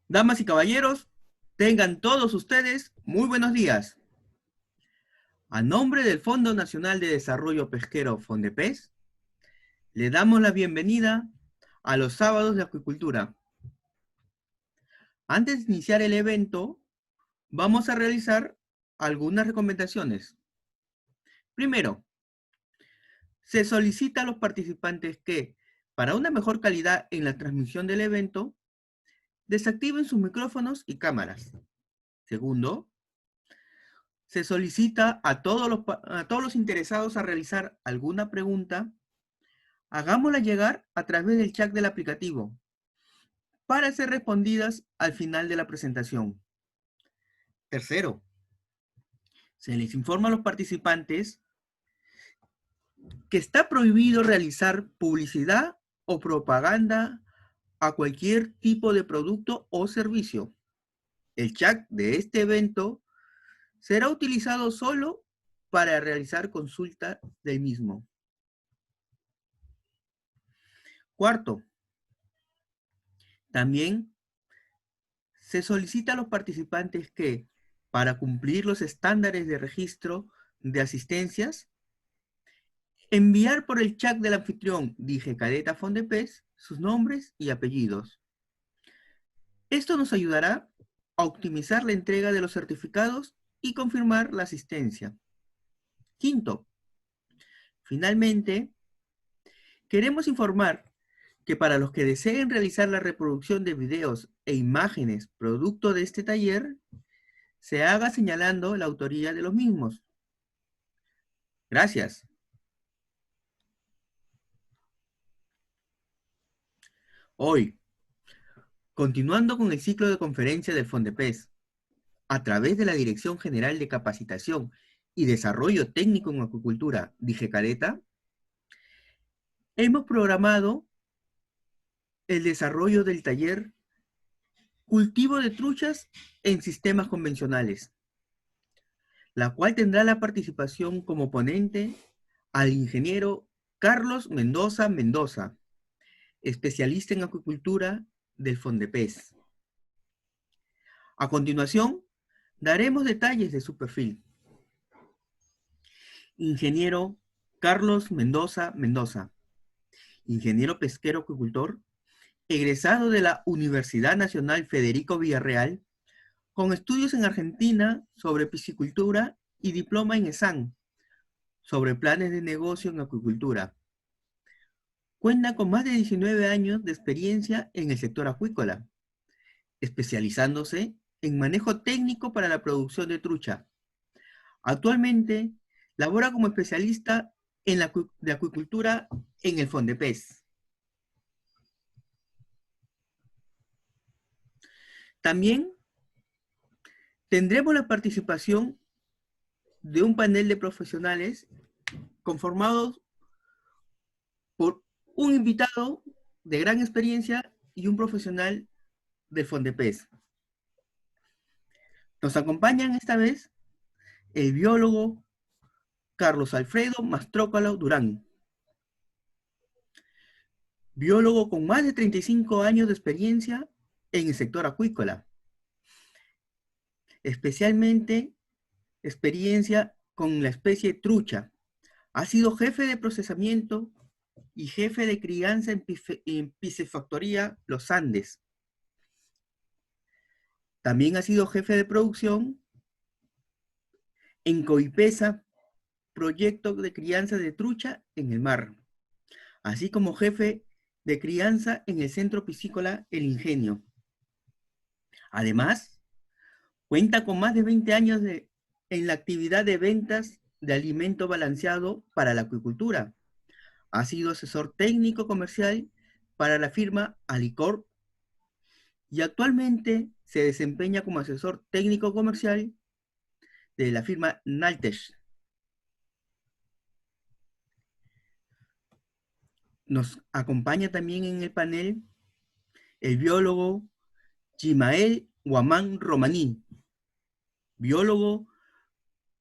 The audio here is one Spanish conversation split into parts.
Damas y caballeros, tengan todos ustedes muy buenos días. A nombre del Fondo Nacional de Desarrollo Pesquero FONDEPES, le damos la bienvenida a los sábados de acuicultura. Antes de iniciar el evento, vamos a realizar algunas recomendaciones. Primero, se solicita a los participantes que, para una mejor calidad en la transmisión del evento, desactiven sus micrófonos y cámaras. Segundo, se solicita a todos los interesados a realizar alguna pregunta, hagámosla llegar a través del chat del aplicativo para ser respondidas al final de la presentación. Tercero, se les informa a los participantes que está prohibido realizar publicidad o propaganda a cualquier tipo de producto o servicio. El chat de este evento será utilizado solo para realizar consulta del mismo. Cuarto, también se solicita a los participantes que, para cumplir los estándares de registro de asistencias, enviar por el chat del anfitrión DIGECADETA FONDEPES sus nombres y apellidos. Esto nos ayudará a optimizar la entrega de los certificados y confirmar la asistencia. Quinto, finalmente, queremos informar que para los que deseen realizar la reproducción de videos e imágenes producto de este taller, se haga señalando la autoría de los mismos. Gracias. Hoy, continuando con el ciclo de conferencias del FONDEPES, a través de la Dirección General de Capacitación y Desarrollo Técnico en Acuicultura, DIGECADETA, hemos programado el desarrollo del taller Cultivo de truchas en sistemas convencionales, la cual tendrá la participación como ponente al ingeniero Carlos Mendoza Mendoza, especialista en acuicultura del FONDEPES. A continuación, daremos detalles de su perfil. Ingeniero Carlos Mendoza Mendoza, ingeniero pesquero acuicultor, egresado de la Universidad Nacional Federico Villarreal, con estudios en Argentina sobre piscicultura y diploma en ESAN, sobre planes de negocio en acuicultura. Cuenta con más de 19 años de experiencia en el sector acuícola, especializándose en manejo técnico para la producción de trucha. Actualmente labora como especialista en la de acuicultura en el FONDEPES. También tendremos la participación de un panel de profesionales conformados por un invitado de gran experiencia y un profesional del FONDEPES. Nos acompañan esta vez el biólogo Carlos Alfredo Mastrócalo Durán, biólogo con más de 35 años de experiencia en el sector acuícola, especialmente experiencia con la especie trucha. Ha sido jefe de procesamiento y jefe de crianza en piscifactoría Los Andes. También ha sido jefe de producción en Coipesa, proyecto de crianza de trucha en el mar, así como jefe de crianza en el Centro Piscícola El Ingenio. Además, cuenta con más de 20 años en la actividad de ventas de alimento balanceado para la acuicultura. Ha sido asesor técnico comercial para la firma Alicorp y actualmente se desempeña como asesor técnico comercial de la firma Naltesh. Nos acompaña también en el panel el biólogo Chimael Guamán Romaní, biólogo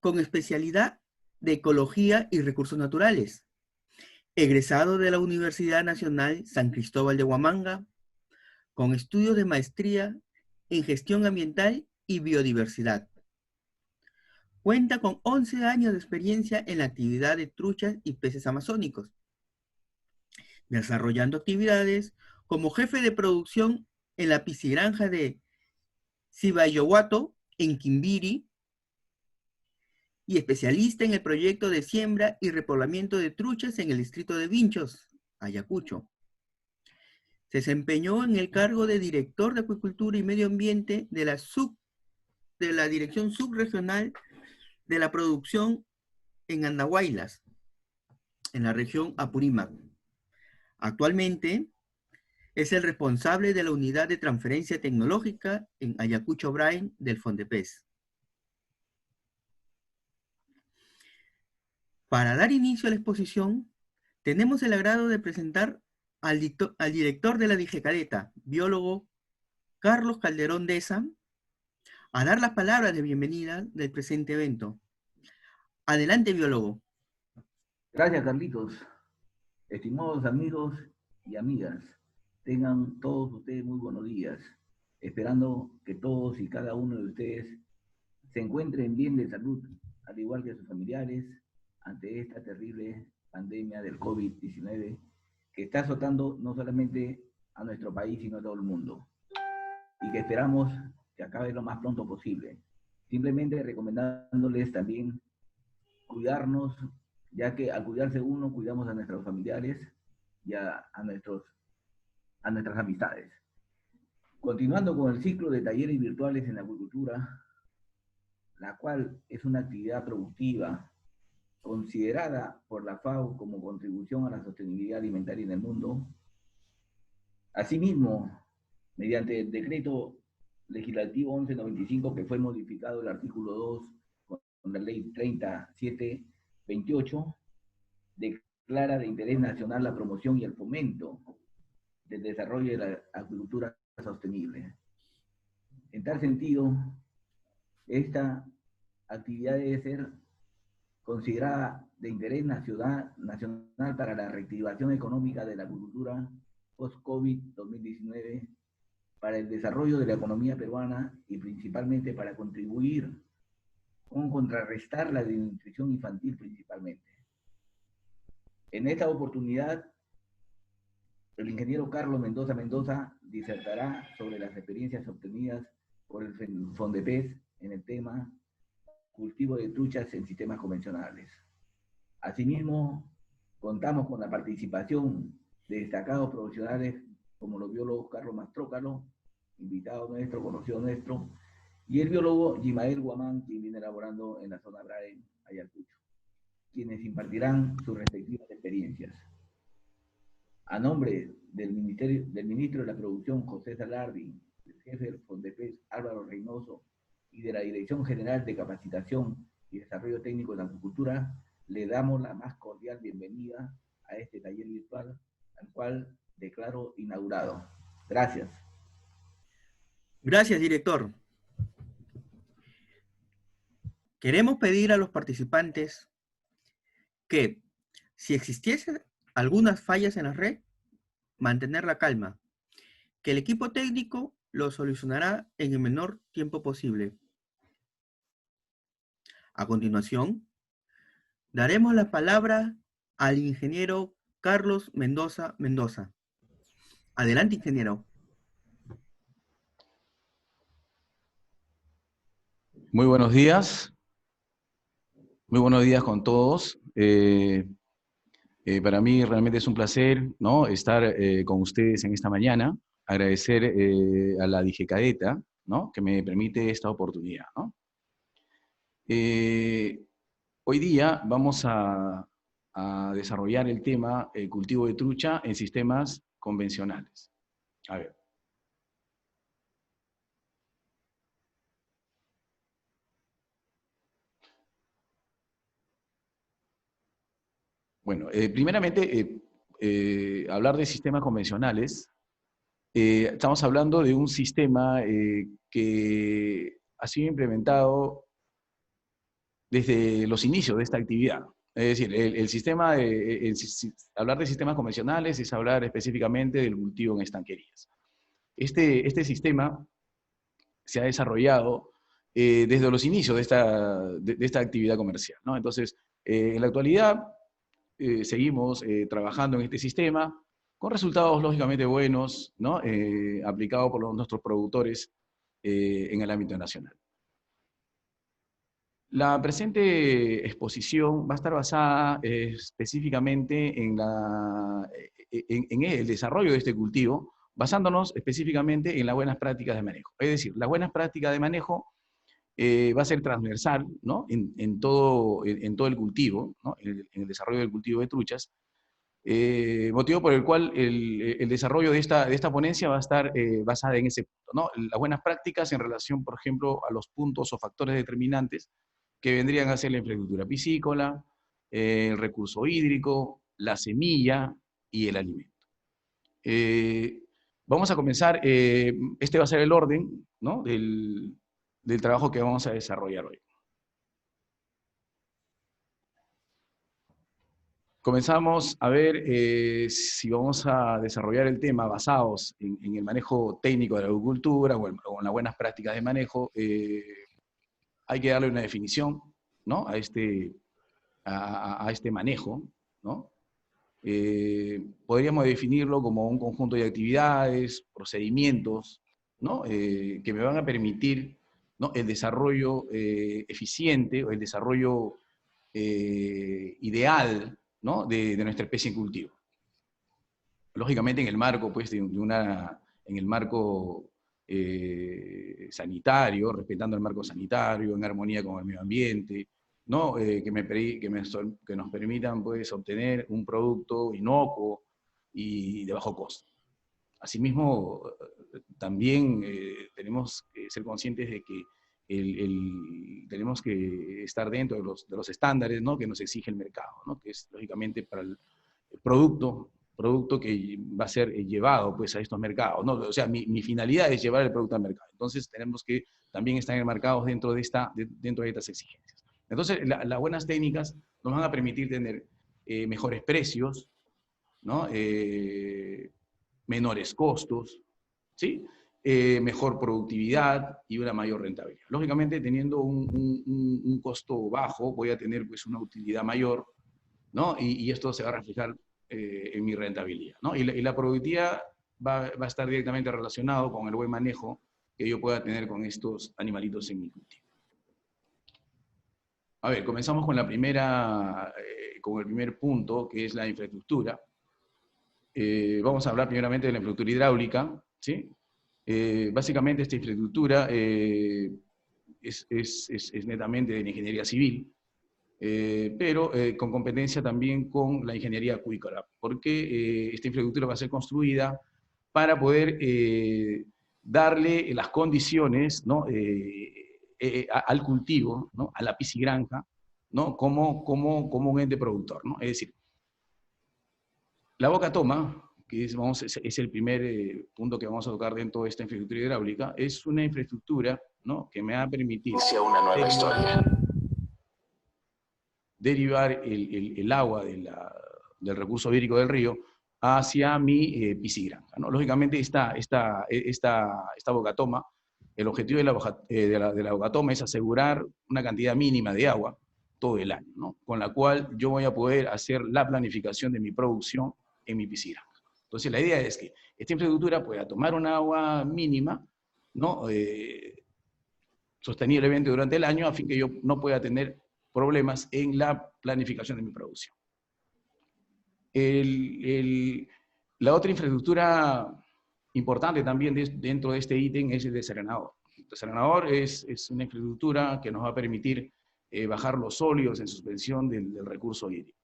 con especialidad de ecología y recursos naturales, egresado de la Universidad Nacional San Cristóbal de Huamanga, con estudios de maestría en gestión ambiental y biodiversidad. Cuenta con 11 años de experiencia en la actividad de truchas y peces amazónicos, desarrollando actividades como jefe de producción en la piscigranja de Cibayohuato, en Quimbiri, y especialista en el proyecto de siembra y repoblamiento de truchas en el distrito de Vinchos, Ayacucho. Se desempeñó en el cargo de director de Acuicultura y Medio Ambiente de la Dirección Subregional de la Producción en Andahuaylas, en la región Apurímac. Actualmente es el responsable de la Unidad de Transferencia Tecnológica en Ayacucho Brain del Fondepes. Para dar inicio a la exposición, tenemos el agrado de presentar al director de la DIGECADETA, biólogo Carlos Calderón Deza, a dar las palabras de bienvenida del presente evento. Adelante, biólogo. Gracias, Carlitos. Estimados amigos y amigas, tengan todos ustedes muy buenos días, esperando que todos y cada uno de ustedes se encuentren bien de salud, al igual que sus familiares, ante esta terrible pandemia del COVID-19 que está azotando no solamente a nuestro país, sino a todo el mundo, y que esperamos que acabe lo más pronto posible. Simplemente recomendándoles también cuidarnos, ya que al cuidarse uno, cuidamos a nuestros familiares y a nuestras amistades. Continuando con el ciclo de talleres virtuales en la acuicultura, la cual es una actividad productiva considerada por la FAO como contribución a la sostenibilidad alimentaria en el mundo. Asimismo, mediante el decreto legislativo 1195, que fue modificado el artículo 2 con la ley 3728, declara de interés nacional la promoción y el fomento del desarrollo de la acuicultura sostenible. En tal sentido, esta actividad debe ser considerada de interés nacional para la reactivación económica de la acuicultura post-COVID-2019, para el desarrollo de la economía peruana y principalmente para contribuir con contrarrestar la desnutrición infantil principalmente. En esta oportunidad, el ingeniero Carlos Mendoza disertará sobre las experiencias obtenidas por el Fondepes en el tema cultivo de truchas en sistemas convencionales. Asimismo, contamos con la participación de destacados profesionales como los biólogos Carlos Mastrócalo, invitado nuestro, conocido nuestro, y el biólogo Yimael Guamán, quien viene elaborando en la zona Brain, Ayacucho, quienes impartirán sus respectivas experiencias. A nombre del ministro de la Producción, José Salardi, del jefe del Fondepes, Álvaro Reynoso, y de la Dirección General de Capacitación y Desarrollo Técnico de la Acuicultura, le damos la más cordial bienvenida a este taller virtual, al cual declaro inaugurado. Gracias. Gracias, director. Queremos pedir a los participantes que, si existiesen algunas fallas en la red, mantener la calma, que el equipo técnico lo solucionará en el menor tiempo posible. A continuación, daremos la palabra al ingeniero Carlos Mendoza. Adelante, ingeniero. Muy buenos días. Muy buenos días con todos. Para mí realmente es un placer, ¿no?, estar con ustedes en esta mañana. Agradecer a la DIGECADETA, ¿no?, que me permite esta oportunidad, ¿no? Hoy día vamos a desarrollar el tema cultivo de trucha en sistemas convencionales. A ver. Bueno, primeramente, hablar de sistemas convencionales. Estamos hablando de un sistema que ha sido implementado desde los inicios de esta actividad. Es decir, hablar de sistemas convencionales es hablar específicamente del cultivo en estanquerías. Este sistema se ha desarrollado desde los inicios de esta actividad comercial, ¿no? Entonces, en la actualidad seguimos trabajando en este sistema con resultados lógicamente buenos, ¿no? Aplicados por nuestros productores en el ámbito nacional. La presente exposición va a estar basada específicamente en el desarrollo de este cultivo, basándonos específicamente en las buenas prácticas de manejo. Es decir, las buenas prácticas de manejo va a ser transversal, ¿no? en todo el cultivo, ¿no? en el desarrollo del cultivo de truchas, motivo por el cual el desarrollo de esta ponencia va a estar basada en ese punto, ¿no? Las buenas prácticas en relación, por ejemplo, a los puntos o factores determinantes que vendrían a ser la infraestructura piscícola, el recurso hídrico, la semilla y el alimento. Vamos a comenzar, este va a ser el orden, ¿no? del trabajo que vamos a desarrollar hoy. Comenzamos a ver si vamos a desarrollar el tema basados en el manejo técnico de la agricultura o en las buenas prácticas de manejo. Hay que darle una definición, ¿no? a este manejo, ¿no? Podríamos definirlo como un conjunto de actividades, procedimientos, ¿no? Que me van a permitir, ¿no? el desarrollo eficiente o el desarrollo ideal, ¿no? de nuestra especie en cultivo. Lógicamente en el marco, pues, en el marco sanitario, respetando el marco sanitario, en armonía con el medio ambiente, ¿no? Que nos permitan, pues, obtener un producto inocuo y de bajo costo. Asimismo, también tenemos que ser conscientes de que tenemos que estar dentro de los estándares, ¿no? que nos exige el mercado, ¿no? que es lógicamente para el producto que va a ser llevado, pues, a estos mercados, ¿no? O sea, mi finalidad es llevar el producto al mercado. Entonces tenemos que también estar enmarcados dentro de estas exigencias. Entonces, las buenas técnicas nos van a permitir tener mejores precios, ¿no? Menores costos, ¿sí? Mejor productividad y una mayor rentabilidad. Lógicamente, teniendo un costo bajo, voy a tener, pues, una utilidad mayor, ¿no? Y esto se va a reflejar en mi rentabilidad, ¿no? Y la productividad va a estar directamente relacionado con el buen manejo que yo pueda tener con estos animalitos en mi cultivo. A ver, comenzamos con con el primer punto, que es la infraestructura. Vamos a hablar primeramente de la infraestructura hidráulica, ¿sí? Básicamente esta infraestructura es netamente de la ingeniería civil, pero con competencia también con la ingeniería acuícola, porque esta infraestructura va a ser construida para poder darle las condiciones, ¿no? Al cultivo, ¿no? A la piscigranja, ¿no? como un ente productor, ¿no? Es decir, la boca toma, que es el primer punto que vamos a tocar dentro de esta infraestructura hidráulica, es una infraestructura, ¿no? que me va a permitir una nueva historia. Derivar el agua del recurso hídrico del río hacia mi piscigranja, ¿no? Lógicamente, esta bocatoma, el objetivo de la bocatoma es asegurar una cantidad mínima de agua todo el año, ¿no? Con la cual yo voy a poder hacer la planificación de mi producción en mi piscigranja. Entonces, la idea es que esta infraestructura pueda tomar una agua mínima, ¿no? Sosteniblemente durante el año, a fin que yo no pueda tener problemas en la planificación de mi producción. La otra infraestructura importante también dentro de este ítem es el desarenador. El desarenador es una infraestructura que nos va a permitir bajar los sólidos en suspensión del recurso hídrico.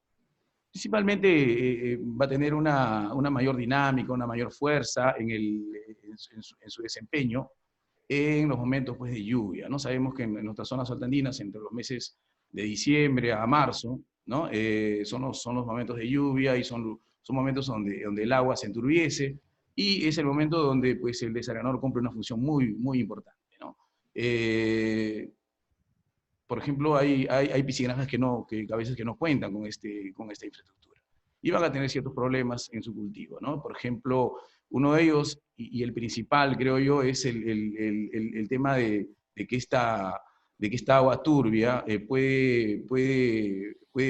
Principalmente va a tener una mayor dinámica, una mayor fuerza en su desempeño en los momentos, pues, de lluvia, ¿no? Sabemos que en nuestras zonas altoandinas, entre los meses de diciembre a marzo, ¿no? son los momentos de lluvia y son momentos donde el agua se enturbiece, y es el momento donde, pues, el desarenador cumple una función muy, muy importante, ¿no? Por ejemplo, hay piscigranjas que a veces no cuentan con esta infraestructura. y van a tener ciertos problemas en su cultivo, ¿no? Por ejemplo, uno de ellos, y el principal, creo yo, es el tema de que esta agua turbia puede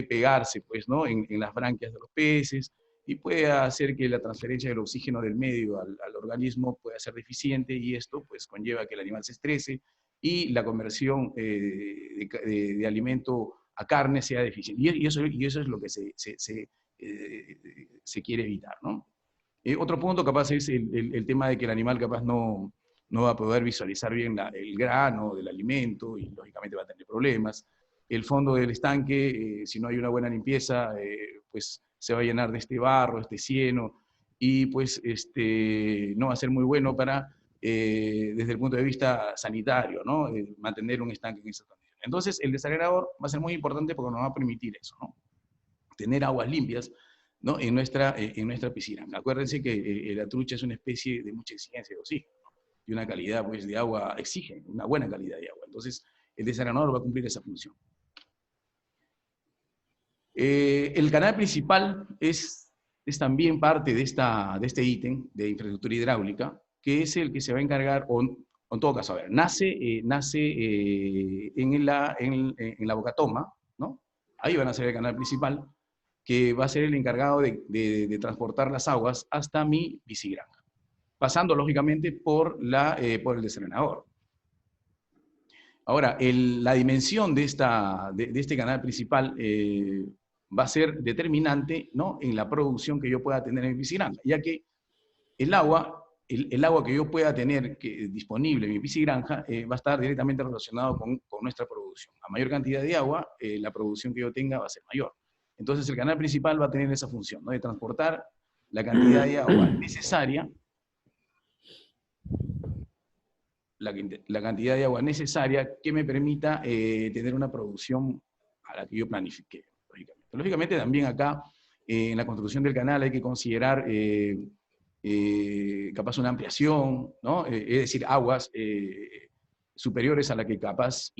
pegarse, pues, ¿no? En las branquias de los peces, y puede hacer que la transferencia del oxígeno del medio al organismo pueda ser deficiente, y esto pues conlleva que el animal se estrese y la conversión de alimento a carne sea deficiente. Y eso es lo que se quiere evitar, ¿no? Otro punto capaz es el tema de que el animal capaz no va a poder visualizar bien el grano del alimento y lógicamente va a tener problemas. El fondo del estanque, si no hay una buena limpieza, pues se va a llenar de este barro, este cieno, y pues no va a ser muy bueno para, desde el punto de vista sanitario, ¿no? Mantener un estanque en esas condiciones. Entonces, el desarenador va a ser muy importante porque nos va a permitir eso, ¿no? Tener aguas limpias, ¿no? en nuestra piscina. Acuérdense que la trucha es una especie de mucha exigencia de oxígeno, ¿no? Y una calidad pues, de agua exige, una buena calidad de agua. Entonces, el desarenador va a cumplir esa función. El canal principal es también parte de este ítem de infraestructura hidráulica, que es el que se va a encargar, o en todo caso, a ver, nace en la bocatoma, ¿no? Ahí van a ser el canal principal, que va a ser el encargado de transportar las aguas hasta mi piscigranja, pasando lógicamente por el desarenador. Ahora, la dimensión de este canal principal va a ser determinante, ¿no? En la producción que yo pueda tener en mi piscigranja, ya que el agua que yo pueda tener disponible en mi piscigranja va a estar directamente relacionado con nuestra producción. A mayor cantidad de agua, la producción que yo tenga va a ser mayor. Entonces el canal principal va a tener esa función, ¿no? De transportar la cantidad de agua necesaria, la cantidad de agua necesaria que me permita tener una producción a la que yo planifique, lógicamente. Lógicamente también acá, en la construcción del canal hay que considerar capaz una ampliación, ¿no? Es decir, aguas superiores a la que capaz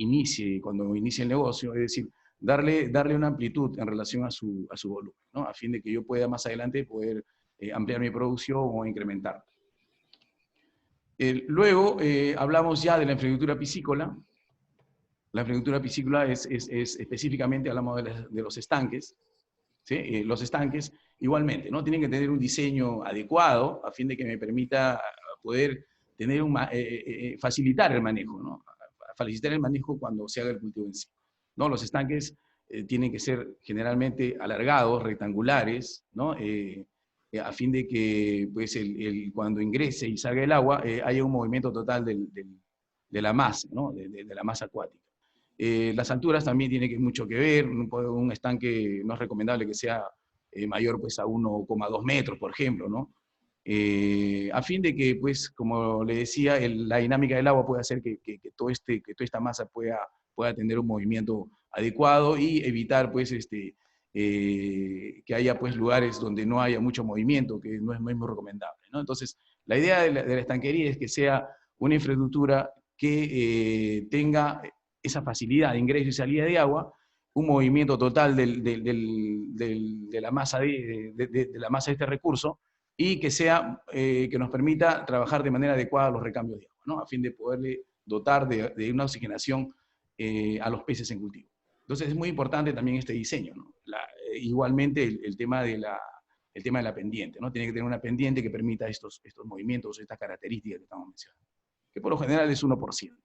cuando inicie el negocio, es decir, darle una amplitud en relación a su volumen, ¿no? A fin de que yo pueda más adelante poder ampliar mi producción o incrementarla. Luego hablamos ya de la infraestructura piscícola. La infraestructura piscícola es específicamente, hablamos de los estanques, ¿sí? Los estanques igualmente, ¿no? Tienen que tener un diseño adecuado a fin de que me permita poder tener facilitar el manejo, ¿no? Facilitar el manejo cuando se haga el cultivo en sí, ¿no? Los estanques tienen que ser generalmente alargados, rectangulares, ¿no? A fin de que pues, cuando ingrese y salga el agua haya un movimiento total de la masa, ¿no? de la masa acuática. Las alturas también tienen mucho que ver, un estanque no es recomendable que sea mayor pues, a 1,2 metros, por ejemplo, ¿no? A fin de que, pues, como le decía, la dinámica del agua puede hacer que toda esta masa pueda tener un movimiento adecuado y evitar pues, que haya pues, lugares donde no haya mucho movimiento, que no es muy recomendable, ¿no? Entonces, la idea de la estanquería es que sea una infraestructura que tenga esa facilidad de ingreso y salida de agua, un movimiento total de la masa de este recurso, y que nos permita trabajar de manera adecuada los recambios de agua, ¿no? A fin de poderle dotar de una oxigenación a los peces en cultivo. Entonces es muy importante también este diseño, ¿no? Igualmente el tema de la pendiente, ¿no? Tiene que tener una pendiente que permita estos movimientos, estas características que estamos mencionando, que por lo general es 1%.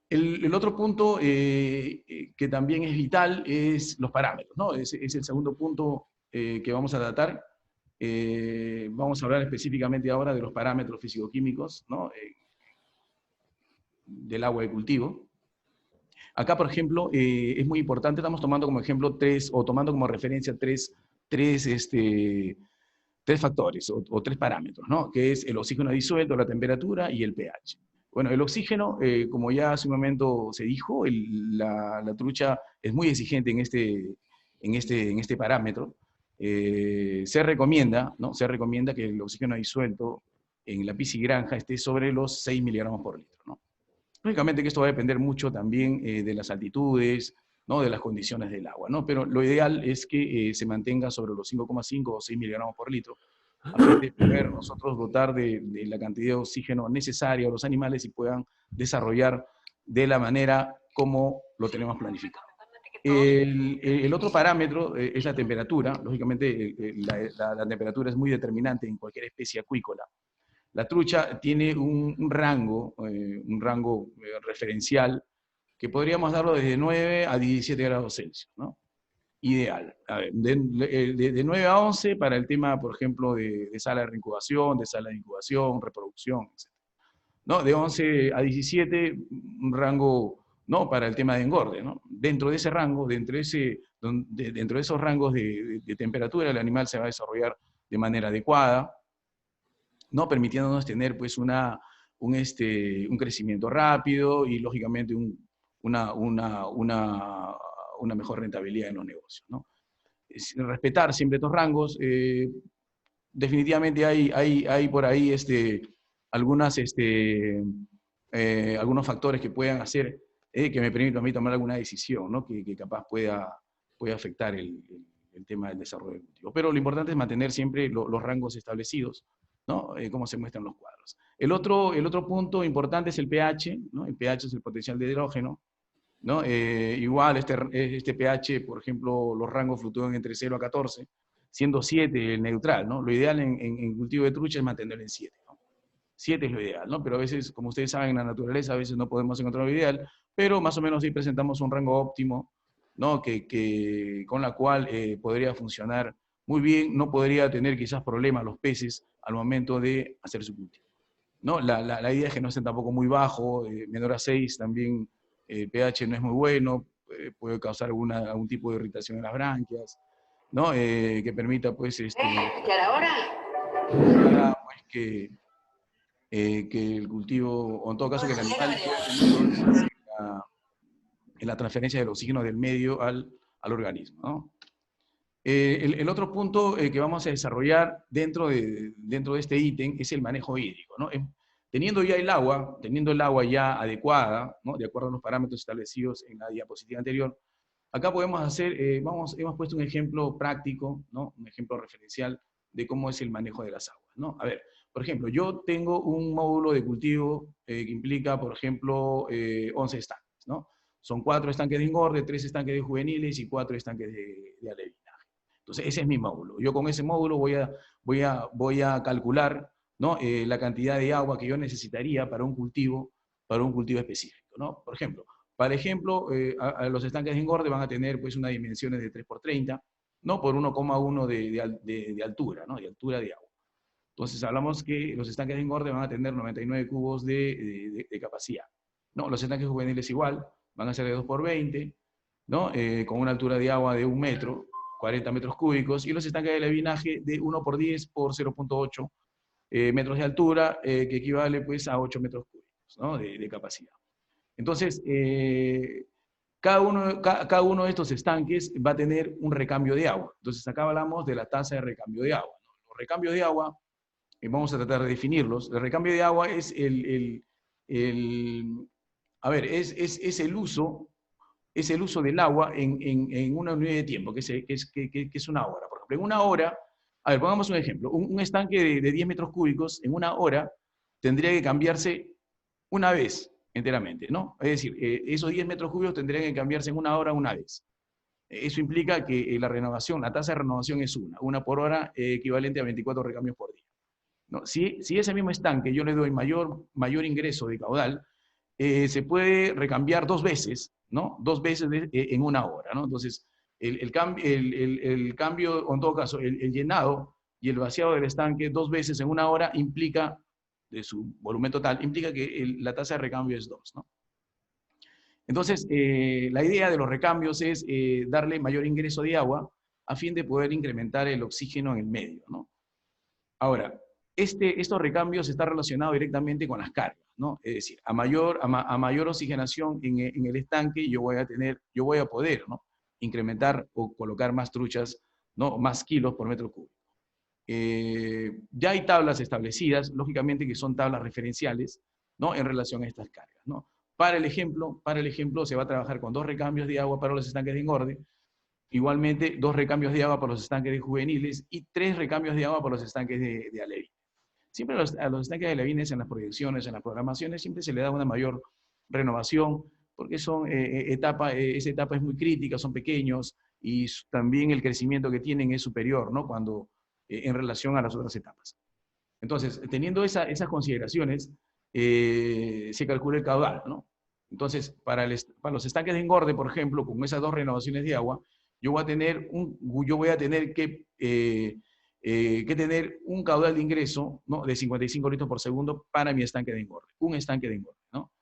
El otro punto que también es vital es los parámetros, ¿no? Es el segundo punto que vamos a tratar. Vamos a hablar específicamente ahora de los parámetros físico-químicos, ¿no? Del agua de cultivo. Acá, por ejemplo, es muy importante, estamos tomando como ejemplo tomando como referencia tres factores o tres parámetros, ¿no? Que es el oxígeno disuelto, la temperatura y el pH. Bueno, el oxígeno, como ya hace un momento se dijo, la trucha es muy exigente en este parámetro. Se recomienda, ¿no? Se recomienda que el oxígeno disuelto en la piscigranja esté sobre los 6 miligramos por litro, ¿no? Lógicamente que esto va a depender mucho también de las altitudes, ¿no?, de las condiciones del agua, ¿no? Pero lo ideal es que se mantenga sobre los 5,5 o 6 miligramos por litro, a fin de poder nosotros dotar de la cantidad de oxígeno necesaria a los animales y puedan desarrollar de la manera como lo tenemos planificado. El otro parámetro es la temperatura. Lógicamente, la temperatura es muy determinante en cualquier especie acuícola. La trucha tiene un rango referencial que podríamos darlo desde 9 a 17 grados Celsius, ¿no? Ideal. A ver, de 9 a 11 para el tema, por ejemplo, de sala de reincubación, reproducción, etc. ¿No? De 11 a 17, un rango, ¿no?, para el tema de engorde, ¿no? Dentro de ese rango, dentro de esos rangos de temperatura, el animal se va a desarrollar de manera adecuada, ¿no?, permitiéndonos tener pues un crecimiento rápido y lógicamente una mejor rentabilidad en los negocios, ¿no? Respetar siempre estos rangos. Definitivamente hay por ahí algunos factores que puedan hacer que me permitan a mí tomar alguna decisión, ¿no?, que capaz pueda afectar el tema del desarrollo del cultivo. Pero lo importante es mantener siempre los rangos establecidos, ¿no?, como se muestran los cuadros. El otro punto importante es el pH, ¿no? El pH es el potencial de hidrógeno, ¿no? Igual este pH, por ejemplo, los rangos fluctúan entre 0 a 14, siendo 7 el neutral, ¿no? Lo ideal en cultivo de trucha es mantenerlo en 7, ¿no? 7 es lo ideal, ¿no? Pero a veces, como ustedes saben, en la naturaleza a veces no podemos encontrar lo ideal, pero más o menos sí presentamos un rango óptimo, ¿no?, con la cual podría funcionar muy bien, no podría tener quizás problemas los peces al momento de hacer su cultivo, ¿no? La idea es que no esté tampoco muy bajo, menor a 6 también. El pH no es muy bueno, puede causar algún tipo de irritación en las branquias, ¿no? Que permita, pues, ¿Ya la hora? pues, que el cultivo, o en todo caso que el animal pueda tener problemas en la transferencia del oxígeno del medio al organismo, ¿no? El otro punto que vamos a desarrollar dentro de este ítem es el manejo hídrico, ¿no? Teniendo el agua ya adecuada, ¿no?, de acuerdo a los parámetros establecidos en la diapositiva anterior, acá podemos hacer, hemos puesto un ejemplo práctico, ¿no?, un ejemplo referencial de cómo es el manejo de las aguas, ¿no? A ver, por ejemplo, yo tengo un módulo de cultivo que implica, por ejemplo, 11 estanques, ¿no? Son 4 estanques de engorde, 3 estanques de juveniles y 4 estanques de alevinaje. Entonces, ese es mi módulo. Yo con ese módulo voy a calcular, ¿no?, la cantidad de agua que yo necesitaría para un cultivo específico, ¿no? Por ejemplo, los estanques de engorde van a tener pues unas dimensiones de 3×30, ¿no?, por 1,1 de altura, ¿no?, de altura de agua. Entonces hablamos que los estanques de engorde van a tener 99 cubos de capacidad, ¿no? Los estanques juveniles igual, van a ser de 2×20, ¿no?, con una altura de agua de 1 metro, 40 metros cúbicos, y los estanques de alevinaje de 1×10 por 0,8 metros de altura, que equivale pues a 8 metros cúbicos, ¿no?, de capacidad. Entonces, cada uno de estos estanques va a tener un recambio de agua. Entonces, acá hablamos de la tasa de recambio de agua, ¿no? Los recambios de agua, vamos a tratar de definirlos. El recambio de agua es el uso del agua en una unidad de tiempo, que es una hora. Por ejemplo, en una hora, a ver, pongamos un ejemplo, un estanque de 10 metros cúbicos, en una hora tendría que cambiarse una vez enteramente, ¿no? Es decir, esos 10 metros cúbicos tendrían que cambiarse en una hora una vez. Eso implica que la tasa de renovación es una por hora, equivalente a 24 recambios por día, ¿no? Si ese mismo estanque yo le doy mayor ingreso de caudal, se puede recambiar 2 veces, ¿no? 2 veces en una hora, ¿no? Entonces, el cambio, o en todo caso, el llenado y el vaciado del estanque 2 veces en una hora implica, de su volumen total, implica que la tasa de recambio es 2, ¿no? Entonces, la idea de los recambios es darle mayor ingreso de agua a fin de poder incrementar el oxígeno en el medio, ¿no? Ahora, estos recambios están relacionados directamente con las cargas, ¿no? Es decir, a mayor oxigenación en el estanque, yo voy a poder, ¿no?, incrementar o colocar más truchas, ¿no?, más kilos por metro cúbico. Ya hay tablas establecidas, lógicamente que son tablas referenciales, ¿no?, en relación a estas cargas, ¿no? Para el ejemplo, se va a trabajar con 2 recambios de agua para los estanques de engorde, igualmente 2 recambios de agua para los estanques de juveniles y 3 recambios de agua para los estanques de alevines. Siempre a los estanques de alevines en las proyecciones, en las programaciones, siempre se le da una mayor renovación, porque esa etapa es muy crítica, son pequeños, y también el crecimiento que tienen es superior, ¿no? En relación a las otras etapas. Entonces, teniendo esas consideraciones, se calcula el caudal, ¿no? Entonces, para los estanques de engorde, por ejemplo, con esas 2 renovaciones de agua, yo voy a tener que tener un caudal de ingreso, ¿no?, de 55 litros por segundo para mi estanque de engorde, un estanque de engorde, ¿no?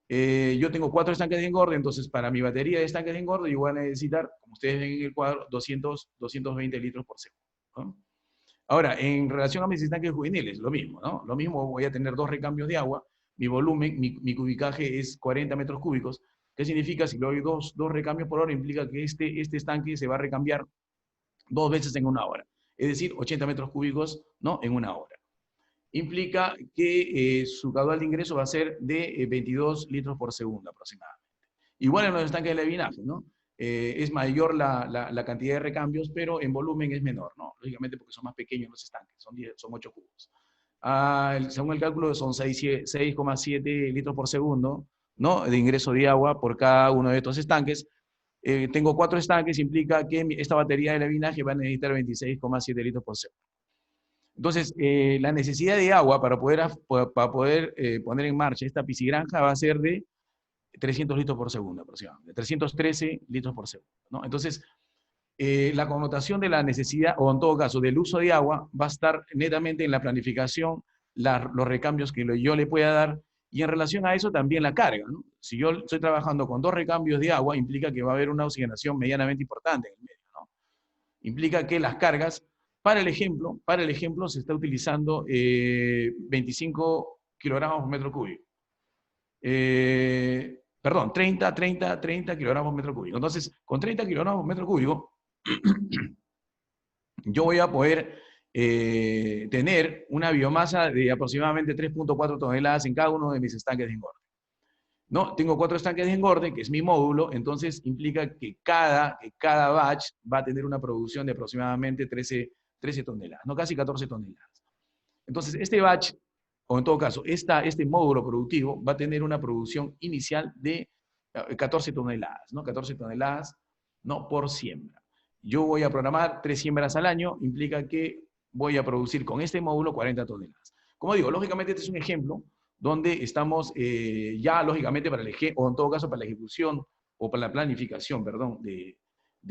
Yo tengo 4 estanques de engorde, entonces para mi batería de estanques de engorde yo voy a necesitar, como ustedes ven en el cuadro, 220 litros por segundo, ¿no? Ahora, en relación a mis estanques juveniles, lo mismo, ¿no? Lo mismo, voy a tener 2 recambios de agua, mi volumen, mi cubicaje es 40 metros cúbicos. ¿Qué significa? Si le doy dos recambios por hora, implica que este estanque se va a recambiar 2 veces en una hora. Es decir, 80 metros cúbicos, ¿no?, en una hora. Implica que su caudal de ingreso va a ser de 22 litros por segundo aproximadamente. Igual en los estanques de alevinaje, ¿no? Es mayor la cantidad de recambios, pero en volumen es menor, ¿no? Lógicamente porque son más pequeños los estanques, son 8 cubos. Según el cálculo son 6,7 litros por segundo, ¿no?, de ingreso de agua por cada uno de estos estanques. Tengo 4 estanques, implica que esta batería de alevinaje va a necesitar 26,7 litros por segundo. Entonces, la necesidad de agua para poder poner en marcha esta piscigranja va a ser de 300 litros por segundo aproximadamente, 313 litros por segundo, ¿no? Entonces, la connotación de la necesidad, o en todo caso del uso de agua, va a estar netamente en la planificación, los recambios que yo le pueda dar, y en relación a eso también la carga, ¿no? Si yo estoy trabajando con 2 recambios de agua, implica que va a haber una oxigenación medianamente importante en el medio, ¿no? Implica que las cargas, para el ejemplo, se está utilizando 25 kilogramos por metro cúbico. Perdón, 30 kilogramos por metro cúbico. Entonces, con 30 kilogramos por metro cúbico, yo voy a poder tener una biomasa de aproximadamente 3,4 toneladas en cada uno de mis estanques de engorde. ¿No? Tengo 4 estanques de engorde, que es mi módulo, entonces implica que cada batch va a tener una producción de aproximadamente 13 toneladas, no, casi 14 toneladas. Entonces, este batch, o en todo caso, este módulo productivo va a tener una producción inicial de 14 toneladas, ¿no? 14 toneladas, ¿no?, por siembra. Yo voy a programar 3 siembras al año, implica que voy a producir con este módulo 40 toneladas. Como digo, lógicamente este es un ejemplo donde estamos ya, lógicamente, o en todo caso para la ejecución, o para la planificación, perdón, de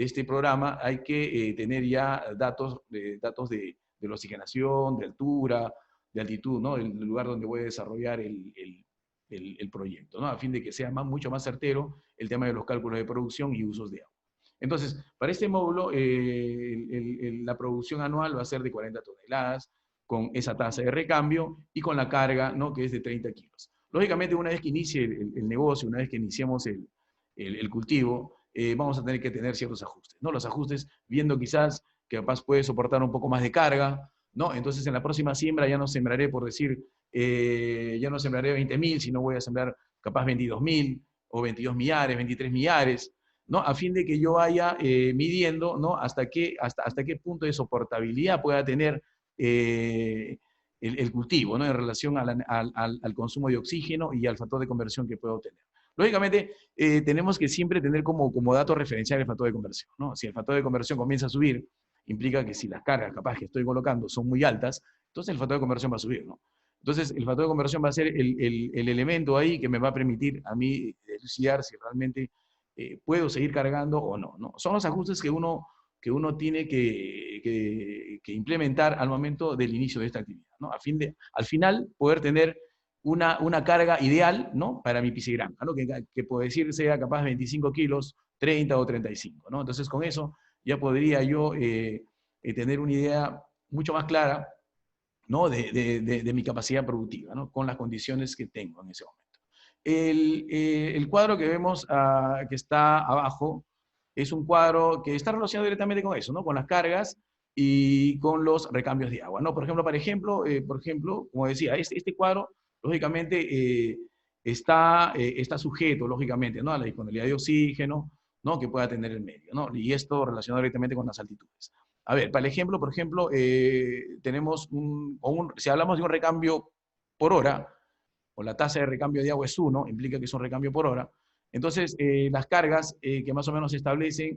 este programa, hay que tener ya datos de la oxigenación, de altura, de altitud, ¿no?, el lugar donde voy a desarrollar el proyecto, ¿no?, a fin de que sea mucho más certero el tema de los cálculos de producción y usos de agua. Entonces, para este módulo, la producción anual va a ser de 40 toneladas, con esa tasa de recambio y con la carga, ¿no?, que es de 30 kilos. Lógicamente, una vez que inicie el negocio, una vez que iniciemos el cultivo, vamos a tener que tener ciertos ajustes, ¿no? Los ajustes, viendo quizás que capaz puede soportar un poco más de carga, ¿no? Entonces, en la próxima siembra ya no sembraré, por decir, ya no sembraré 20.000, sino voy a sembrar capaz 22.000, o 22 millares, 23 millares, ¿no?, a fin de que yo vaya midiendo, ¿no?, hasta qué punto de soportabilidad pueda tener el cultivo, ¿no?, en relación al consumo de oxígeno y al factor de conversión que puedo obtener. Lógicamente, tenemos que siempre tener como dato referencial el factor de conversión, ¿no? Si el factor de conversión comienza a subir, implica que si las cargas capaz que estoy colocando son muy altas, entonces el factor de conversión va a subir, ¿no? Entonces, el factor de conversión va a ser el elemento ahí que me va a permitir a mí elucidar si realmente puedo seguir cargando o no, ¿no? Son los ajustes que uno tiene que implementar al momento del inicio de esta actividad, ¿no? Al final, poder tener una carga ideal, ¿no?, para mi piscigranja, ¿no?, que puedo decir sea capaz de 25 kilos, 30 o 35, ¿no? Entonces, con eso ya podría yo tener una idea mucho más clara, ¿no?, de mi capacidad productiva, ¿no?, con las condiciones que tengo en ese momento. El cuadro que vemos que está abajo es un cuadro que está relacionado directamente con eso, ¿no?, con las cargas y con los recambios de agua, ¿no? Por ejemplo, como decía, este cuadro, lógicamente, está sujeto, lógicamente, ¿no?, a la disponibilidad de oxígeno, ¿no?, que pueda tener el medio, ¿no? Y esto relacionado directamente con las altitudes. A ver, para el ejemplo, por ejemplo, tenemos si hablamos de un recambio por hora, o la tasa de recambio de agua es 1, implica que es un recambio por hora, entonces las cargas que más o menos se establecen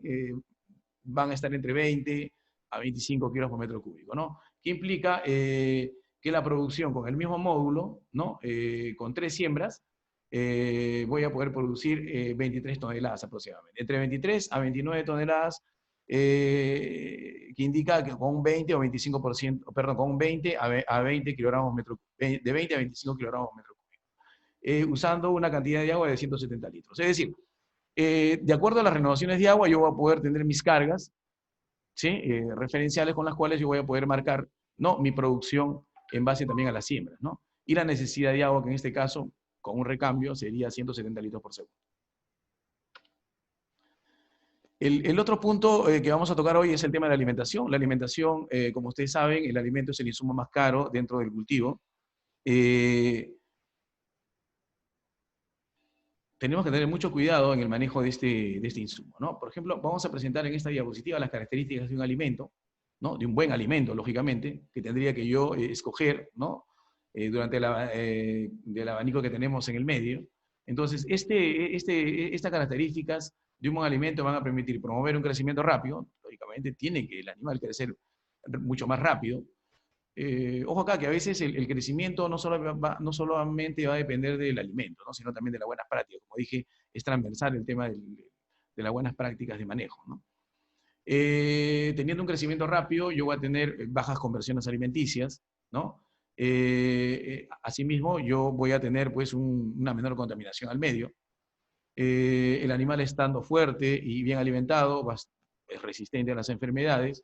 van a estar entre 20 a 25 kilos por metro cúbico, ¿no? Que implica que la producción con el mismo módulo, ¿no?, con 3 siembras, voy a poder producir 23 toneladas aproximadamente. Entre 23 a 29 toneladas, que indica que con un 20 o 25%, perdón, con un 20 a 20 kilogramos metro, de 20 a 25 kilogramos metro cúbico, usando una cantidad de agua de 170 litros. Es decir, de acuerdo a las renovaciones de agua, yo voy a poder tener mis cargas, ¿sí?, referenciales con las cuales yo voy a poder marcar, ¿no?, mi producción en base también a las siembras, ¿no? Y la necesidad de agua, que en este caso, con un recambio, sería 170 litros por segundo. El otro punto que vamos a tocar hoy es el tema de la alimentación. La alimentación, como ustedes saben, el alimento es el insumo más caro dentro del cultivo. Tenemos que tener mucho cuidado en el manejo de este insumo, ¿no? Por ejemplo, vamos a presentar en esta diapositiva las características de un alimento, ¿no?, de un buen alimento, lógicamente, que tendría que yo escoger, ¿no?, durante del abanico que tenemos en el medio. Entonces, estas características de un buen alimento van a permitir promover un crecimiento rápido. Lógicamente, tiene que el animal crecer mucho más rápido. Ojo acá, que a veces el crecimiento no solamente va a depender del alimento, ¿no?, sino también de las buenas prácticas. Como dije, es transversal el tema de las buenas prácticas de manejo, ¿no? Teniendo un crecimiento rápido, yo voy a tener bajas conversiones alimenticias, ¿no? Asimismo, yo voy a tener pues una menor contaminación al medio. El animal, estando fuerte y bien alimentado, es resistente a las enfermedades.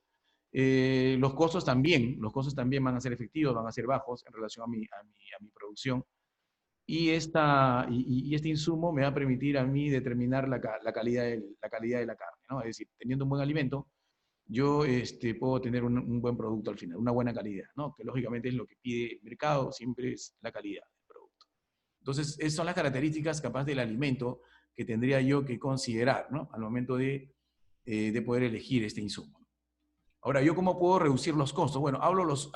Los costos también van a ser efectivos, van a ser bajos en relación a mi producción. Y este insumo me va a permitir a mí determinar la calidad de la carne, ¿no? Es decir, teniendo un buen alimento, yo puedo tener un buen producto al final, una buena calidad, ¿no?, que lógicamente es lo que pide el mercado, siempre es la calidad del producto. Entonces, esas son las características capaz del alimento que tendría yo que considerar, ¿no?, al momento de poder elegir este insumo. Ahora, ¿yo cómo puedo reducir los costos? Bueno,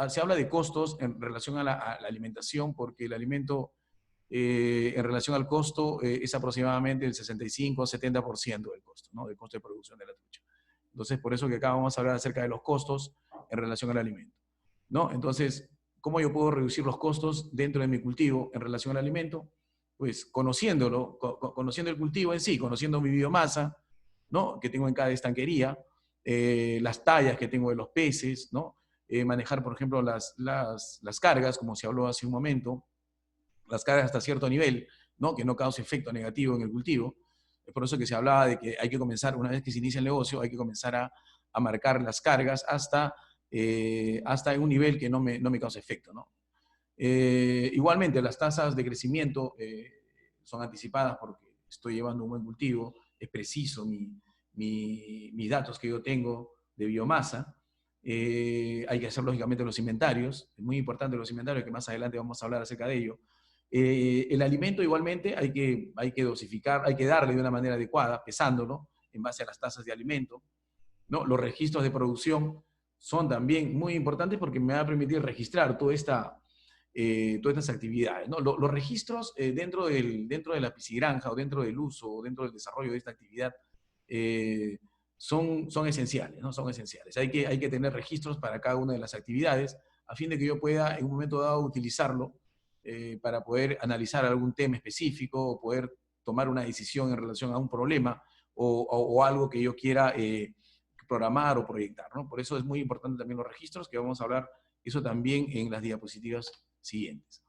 se habla de costos en relación a la alimentación, porque el alimento en relación al costo es aproximadamente el 65-70% del costo, ¿no?, del costo de producción de la trucha. Entonces, por eso que acá vamos a hablar acerca de los costos en relación al alimento, ¿no? Entonces, ¿cómo yo puedo reducir los costos dentro de mi cultivo en relación al alimento? Pues conociéndolo, conociendo el cultivo en sí, conociendo mi biomasa, ¿no?, que tengo en cada estanquería, las tallas que tengo de los peces, ¿no? Manejar, por ejemplo, las cargas, como se habló hace un momento, las cargas hasta cierto nivel, ¿no?, que no cause efecto negativo en el cultivo. Es por eso que se hablaba de que hay que comenzar, una vez que se inicia el negocio, hay que comenzar a marcar las cargas hasta en un nivel que no me cause efecto, ¿no? Igualmente, las tasas de crecimiento son anticipadas porque estoy llevando un buen cultivo, es preciso mis datos que yo tengo de biomasa. Hay que hacer, lógicamente, los inventarios. Es muy importante los inventarios, que más adelante vamos a hablar acerca de ello. El alimento, igualmente, hay que dosificar, hay que darle de una manera adecuada, pesándolo en base a las tasas de alimento, ¿no? Los registros de producción son también muy importantes porque me va a permitir registrar todas estas actividades, ¿no? Los registros dentro de la piscigranja, o dentro del uso, o dentro del desarrollo de esta actividad, son esenciales, ¿no? Son esenciales. Hay que tener registros para cada una de las actividades, a fin de que yo pueda en un momento dado utilizarlo para poder analizar algún tema específico, o poder tomar una decisión en relación a un problema, o algo que yo quiera programar o proyectar, ¿no? Por eso es muy importante también los registros, que vamos a hablar eso también en las diapositivas siguientes.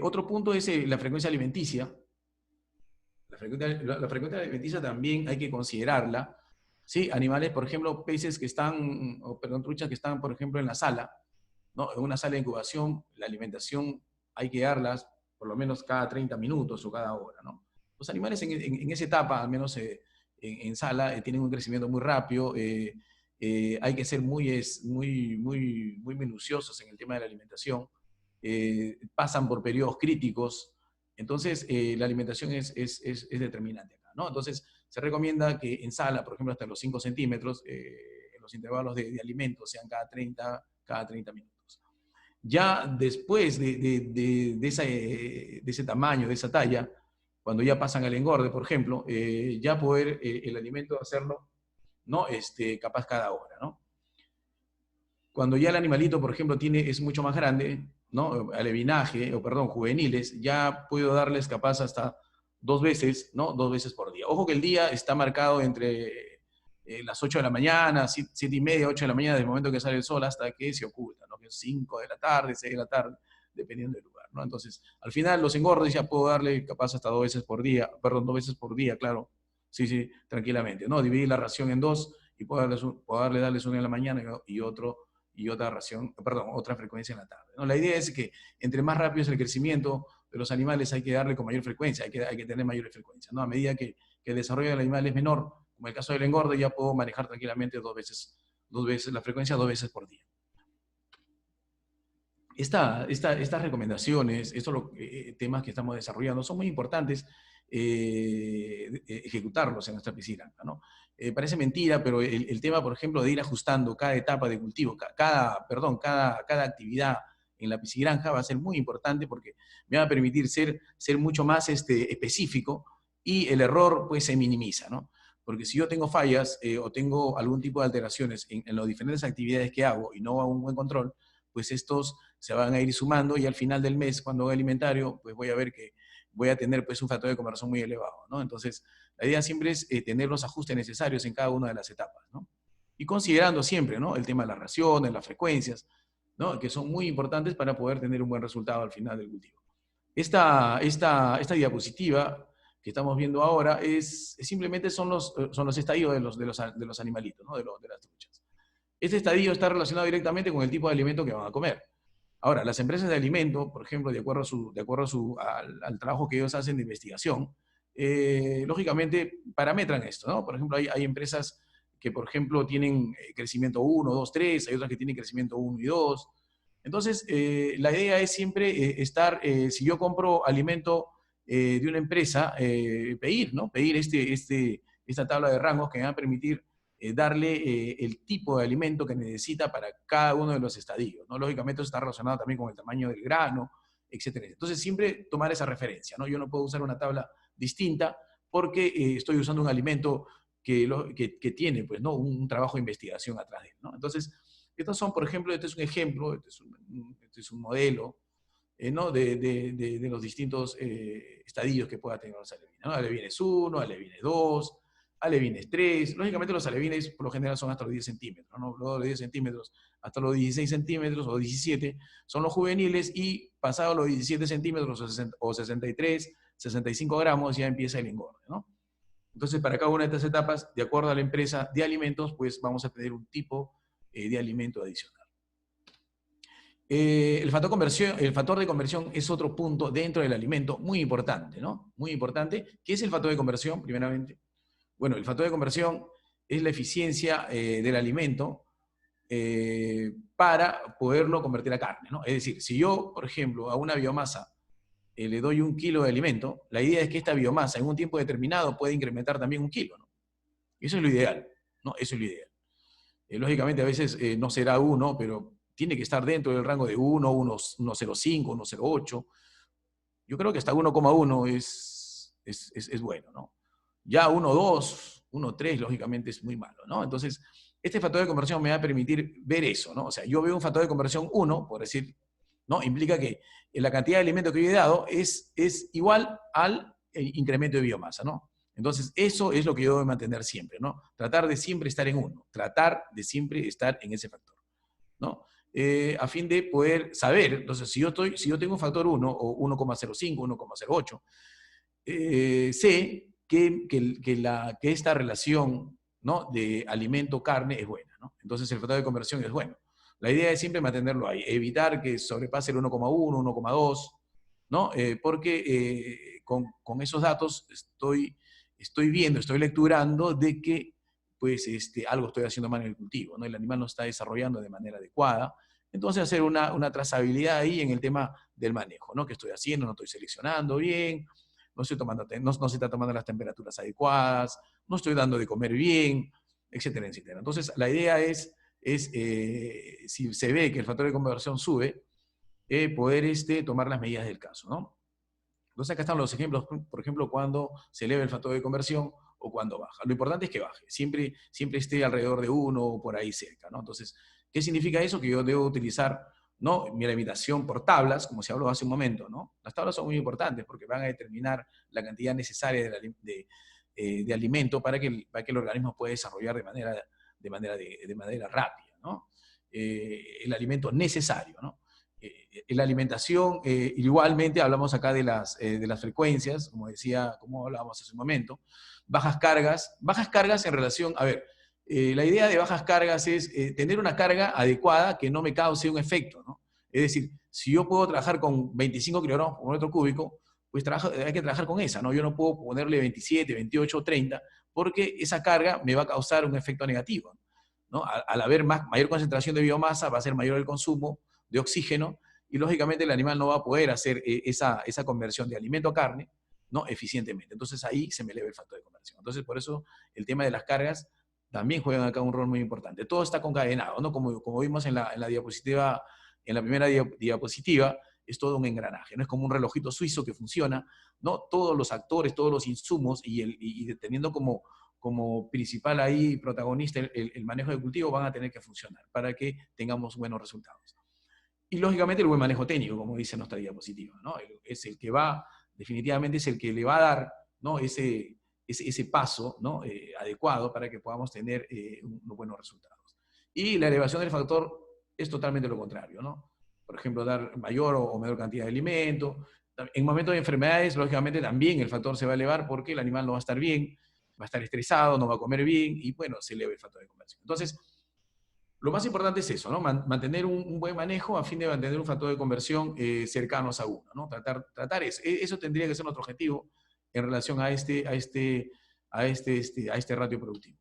Otro punto es la frecuencia alimenticia. La frecuencia alimenticia también hay que considerarla, ¿sí? Animales, por ejemplo, peces que están, truchas que están, por ejemplo, en la sala, ¿no?, en una sala de incubación, la alimentación hay que darlas por lo menos cada 30 minutos o cada hora, ¿no? Los animales en esa etapa, al menos en sala, tienen un crecimiento muy rápido. Hay que ser muy minuciosos en el tema de la alimentación. Pasan por periodos críticos Entonces, la alimentación es determinante acá, ¿no? Entonces, se recomienda que en sala, por ejemplo, hasta los 5 centímetros, los intervalos de alimentos sean cada 30 minutos. Ya después de ese tamaño, de esa talla, cuando ya pasan al engorde, por ejemplo, ya poder el alimento hacerlo, ¿no? Capaz cada hora, ¿no? Cuando ya el animalito, por ejemplo, es mucho más grande, ¿no? Alevinaje, o perdón, juveniles, ya puedo darles capaz hasta 2 veces, ¿no? 2 veces por día. Ojo que el día está marcado entre las 8 de la mañana, 7 y media, 8 de la mañana, desde el momento que sale el sol hasta que se oculta, ¿no? Que es 5 de la tarde, 6 de la tarde, dependiendo del lugar, ¿no? Entonces, al final los engordes ya puedo darle capaz hasta 2 veces por día, perdón, 2 veces por día, claro. Sí, tranquilamente, ¿no? Dividir la ración en 2 y puedo darles uno en la mañana y otra ración, perdón, otra frecuencia en la tarde, ¿no? La idea es que entre más rápido es el crecimiento de los animales hay que darle con mayor frecuencia, hay que tener mayores frecuencias, ¿no? A medida que el desarrollo del animal es menor, como el caso del engorde, ya puedo manejar tranquilamente 2 veces la frecuencia, 2 veces por día. Estas recomendaciones, estos temas que estamos desarrollando son muy importantes ejecutarlos en nuestra piscigranja, ¿no? Parece mentira, pero el tema, por ejemplo, de ir ajustando cada etapa de cultivo, cada actividad en la piscigranja va a ser muy importante porque me va a permitir ser mucho más específico y el error pues se minimiza, ¿no? Porque si yo tengo fallas o tengo algún tipo de alteraciones en las diferentes actividades que hago y no hago un buen control, pues estos se van a ir sumando y al final del mes, cuando haga el inventario, pues voy a ver que voy a tener pues un factor de conversión muy elevado, ¿no? Entonces, la idea siempre es tener los ajustes necesarios en cada una de las etapas, ¿no? Y considerando siempre, ¿no? El tema de las raciones, las frecuencias, ¿no? Que son muy importantes para poder tener un buen resultado al final del cultivo. Esta diapositiva que estamos viendo ahora simplemente son los estadios de los animalitos, ¿no? de las truchas. Este estadio está relacionado directamente con el tipo de alimento que van a comer. Ahora, las empresas de alimento, por ejemplo, de acuerdo al trabajo que ellos hacen de investigación, lógicamente parametran esto, ¿no? Por ejemplo, hay empresas que, por ejemplo, tienen crecimiento 1, 2, 3, hay otras que tienen crecimiento 1 y 2. Entonces, la idea es siempre si yo compro alimento de una empresa, pedir, ¿no? Pedir esta tabla de rangos que me va a permitir darle el tipo de alimento que necesita para cada uno de los estadios, ¿no? Lógicamente eso está relacionado también con el tamaño del grano, etcétera. Entonces siempre tomar esa referencia, ¿no? Yo no puedo usar una tabla distinta porque estoy usando un alimento que tiene, pues, ¿no? un trabajo de investigación atrás de él, ¿no? Entonces, estos son, por ejemplo, este es un ejemplo, este es un modelo, ¿no? de los distintos estadios que pueda tener los alevines, ¿no? Alevines 1, alevines 2, alevines 3. Lógicamente los alevines por lo general son hasta los 10 centímetros, ¿no? Luego de los 10 centímetros hasta los 16 centímetros o 17 son los juveniles y pasado los 17 centímetros o 63, 65 gramos ya empieza el engorde, ¿no? Entonces para cada una de estas etapas, de acuerdo a la empresa de alimentos, pues vamos a tener un tipo de alimento adicional. El factor de conversión es otro punto dentro del alimento muy importante, ¿no? Muy importante. ¿Qué es el factor de conversión, primeramente? Bueno, el factor de conversión es la eficiencia del alimento para poderlo convertir a carne, ¿no? Es decir, si yo, por ejemplo, a una biomasa le doy 1 kilo de alimento, la idea es que esta biomasa en un tiempo determinado puede incrementar también 1 kilo, ¿no? Eso es lo ideal, ¿no? Eso es lo ideal. Lógicamente a veces no será 1, pero tiene que estar dentro del rango de 1, 1,05, 1,08. Yo creo que hasta 1,1 es bueno, ¿no? Ya 1,2, 1,3 lógicamente es muy malo, ¿no? Entonces, este factor de conversión me va a permitir ver eso, ¿no? O sea, yo veo un factor de conversión 1, por decir, ¿no? Implica que la cantidad de alimento que yo he dado es igual al incremento de biomasa, ¿no? Entonces, eso es lo que yo debo mantener siempre, ¿no? Tratar de siempre estar en 1, tratar de siempre estar en ese factor, ¿no? A fin de poder saber, entonces, si yo tengo un factor 1 o 1,05, 1,08, sé que esta relación, ¿no? de alimento-carne es buena, ¿no? Entonces el factor de conversión es bueno. La idea es siempre mantenerlo ahí, evitar que sobrepase el 1,1, 1,2, ¿no? Porque con esos datos estoy viendo, estoy lecturando de que pues, algo estoy haciendo mal en el cultivo, ¿no? El animal no está desarrollando de manera adecuada Entonces hacer una trazabilidad ahí en el tema del manejo, ¿no? ¿Qué estoy haciendo? ¿No estoy seleccionando bien? No se está tomando las temperaturas adecuadas, no estoy dando de comer bien, etcétera, etcétera. Entonces, la idea es si se ve que el factor de conversión sube, poder tomar las medidas del caso, ¿no? Entonces, acá están los ejemplos, por ejemplo, cuando se eleva el factor de conversión o cuando baja. Lo importante es que baje, siempre esté alrededor de 1 o por ahí cerca, ¿no? Entonces, ¿qué significa eso? Que yo debo utilizar, ¿no?, mi limitación por tablas, como se habló hace un momento, ¿no? Las tablas son muy importantes porque van a determinar la cantidad necesaria de alimento para que el organismo pueda desarrollar de manera rápida, ¿no? El alimento necesario, ¿no? La alimentación, igualmente hablamos acá de las frecuencias, como hablábamos hace un momento, bajas cargas en relación, a ver, la idea de bajas cargas es tener una carga adecuada que no me cause un efecto, ¿no? Es decir, si yo puedo trabajar con 25 kilogramos por metro cúbico, pues hay que trabajar con esa, ¿no? Yo no puedo ponerle 27, 28, 30, porque esa carga me va a causar un efecto negativo, ¿no? Al haber mayor concentración de biomasa, va a ser mayor el consumo de oxígeno, y lógicamente el animal no va a poder hacer esa conversión de alimento a carne, ¿no?, eficientemente. Entonces ahí se me eleva el factor de conversión. Entonces por eso el tema de las cargas también juegan acá un rol muy importante. Todo está concadenado, ¿no? Como vimos en la diapositiva, en la primera diapositiva, es todo un engranaje, ¿no? Es como un relojito suizo que funciona, ¿no? Todos los actores, todos los insumos y teniendo como principal ahí protagonista el manejo de cultivo van a tener que funcionar para que tengamos buenos resultados. Y lógicamente el buen manejo técnico, como dice nuestra diapositiva, ¿no? Es el que definitivamente es el que le va a dar, ¿no?, ese paso, ¿no?, adecuado para que podamos tener unos buenos resultados. Y la elevación del factor es totalmente lo contrario, ¿no? Por ejemplo, dar mayor o menor cantidad de alimento. En momentos de enfermedades, lógicamente también el factor se va a elevar porque el animal no va a estar bien, va a estar estresado, no va a comer bien y, bueno, se eleva el factor de conversión. Entonces, lo más importante es eso, ¿no? Mantener un buen manejo a fin de mantener un factor de conversión cercanos a 1, ¿no? Tratar eso. Eso tendría que ser nuestro objetivo en relación a este ratio productivo.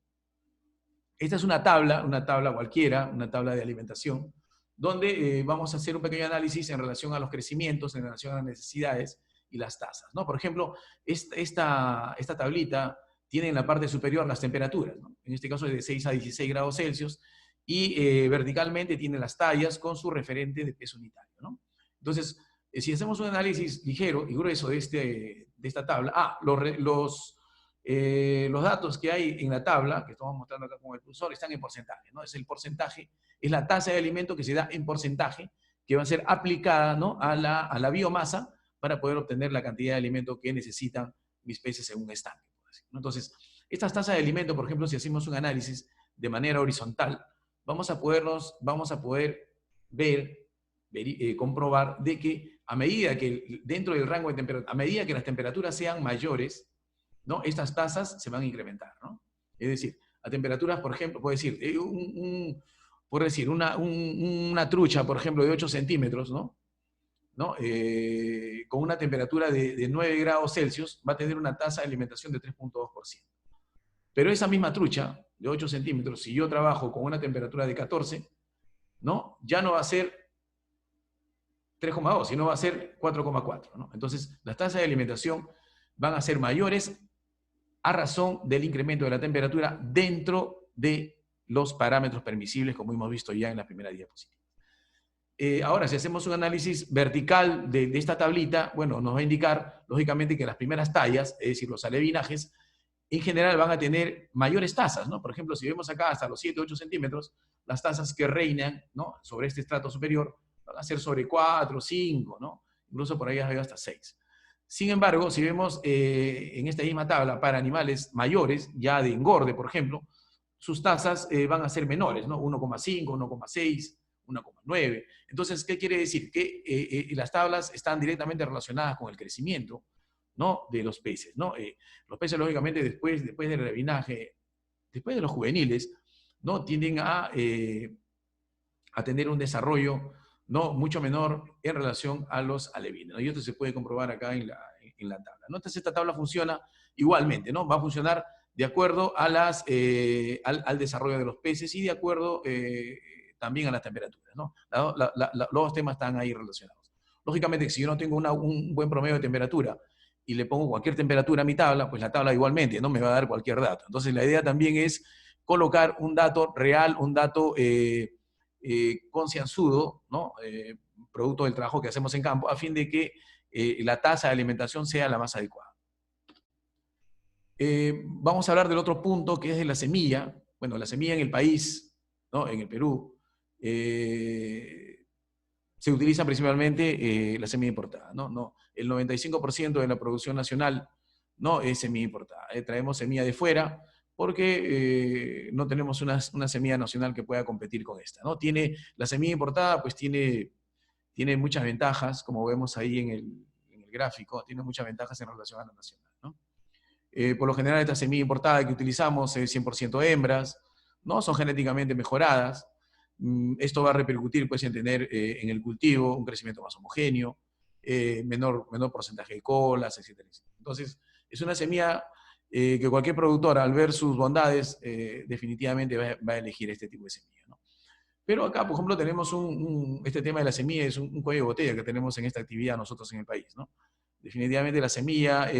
Esta es una tabla cualquiera, una tabla de alimentación, donde vamos a hacer un pequeño análisis en relación a los crecimientos, en relación a las necesidades y las tasas, ¿no? Por ejemplo, esta tablita tiene en la parte superior las temperaturas, ¿no? En este caso es de 6 a 16 grados Celsius, y verticalmente tiene las tallas con su referente de peso unitario, ¿no? Entonces, si hacemos un análisis ligero y grueso de esta tabla, los datos que hay en la tabla, que estamos mostrando acá con el cursor, están en porcentaje, ¿no? Es el porcentaje, es la tasa de alimento que se da en porcentaje, que va a ser aplicada, ¿no?, a la biomasa para poder obtener la cantidad de alimento que necesitan mis peces en un estanque, por decir, ¿no? Entonces, estas tasas de alimento, por ejemplo, si hacemos un análisis de manera horizontal, vamos a poder comprobar de que a medida que dentro del rango de temperatura, a medida que las temperaturas sean mayores, ¿no?, estas tasas se van a incrementar, ¿no? Es decir, a temperaturas, por ejemplo, puedo decir, una trucha, por ejemplo, de 8 centímetros, ¿no? Con una temperatura de 9 grados Celsius, va a tener una tasa de alimentación de 3.2%. Pero esa misma trucha, de 8 centímetros, si yo trabajo con una temperatura de 14, ¿no?, ya no va a ser 3,2, sino va a ser 4,4, ¿no? Entonces, las tasas de alimentación van a ser mayores a razón del incremento de la temperatura dentro de los parámetros permisibles, como hemos visto ya en la primera diapositiva. Ahora, si hacemos un análisis vertical de esta tablita, bueno, nos va a indicar, lógicamente, que las primeras tallas, es decir, los alevinajes, en general van a tener mayores tasas, ¿no? Por ejemplo, si vemos acá hasta los 7, 8 centímetros, las tasas que reinan, ¿no?, sobre este estrato superior van a ser sobre 4, 5, ¿no? Incluso por ahí hasta 6. Sin embargo, si vemos en esta misma tabla para animales mayores, ya de engorde, por ejemplo, sus tasas van a ser menores, ¿no? 1,5, 1,6, 1,9. Entonces, ¿qué quiere decir? Que las tablas están directamente relacionadas con el crecimiento, ¿no?, de los peces, ¿no? Los peces, lógicamente, después del alevinaje, después de los juveniles, ¿no?, tienden a tener un desarrollo, ¿no?, mucho menor en relación a los alevines, ¿no? Y esto se puede comprobar acá en la tabla, ¿no? Entonces, esta tabla funciona igualmente, ¿no? Va a funcionar de acuerdo a al desarrollo de los peces y de acuerdo también a las temperaturas, ¿no? Los dos temas están ahí relacionados. Lógicamente, si yo no tengo un buen promedio de temperatura y le pongo cualquier temperatura a mi tabla, pues la tabla igualmente no me va a dar cualquier dato. Entonces, la idea también es colocar un dato real, un dato concienzudo, ¿no? Producto del trabajo que hacemos en campo, a fin de que la tasa de alimentación sea la más adecuada. Vamos a hablar del otro punto, que es de la semilla. Bueno, la semilla en el país, ¿no? En el Perú, se utiliza principalmente la semilla importada, ¿no? El 95% de la producción nacional no es semilla importada. Traemos semilla de fuera porque no tenemos una semilla nacional que pueda competir con esta, ¿no? La semilla importada pues tiene muchas ventajas, como vemos ahí en el gráfico, tiene muchas ventajas en relación a la nacional, ¿no? Por lo general, esta semilla importada que utilizamos es 100% hembras, ¿no? Son genéticamente mejoradas. Esto va a repercutir pues, en tener en el cultivo un crecimiento más homogéneo, menor porcentaje de colas, etcétera. Entonces, es una semilla que cualquier productor, al ver sus bondades, definitivamente va a elegir este tipo de semilla, ¿no? Pero acá, por ejemplo, tenemos este tema de la semilla, es un cuello de botella que tenemos en esta actividad nosotros en el país, ¿no? Definitivamente la semilla,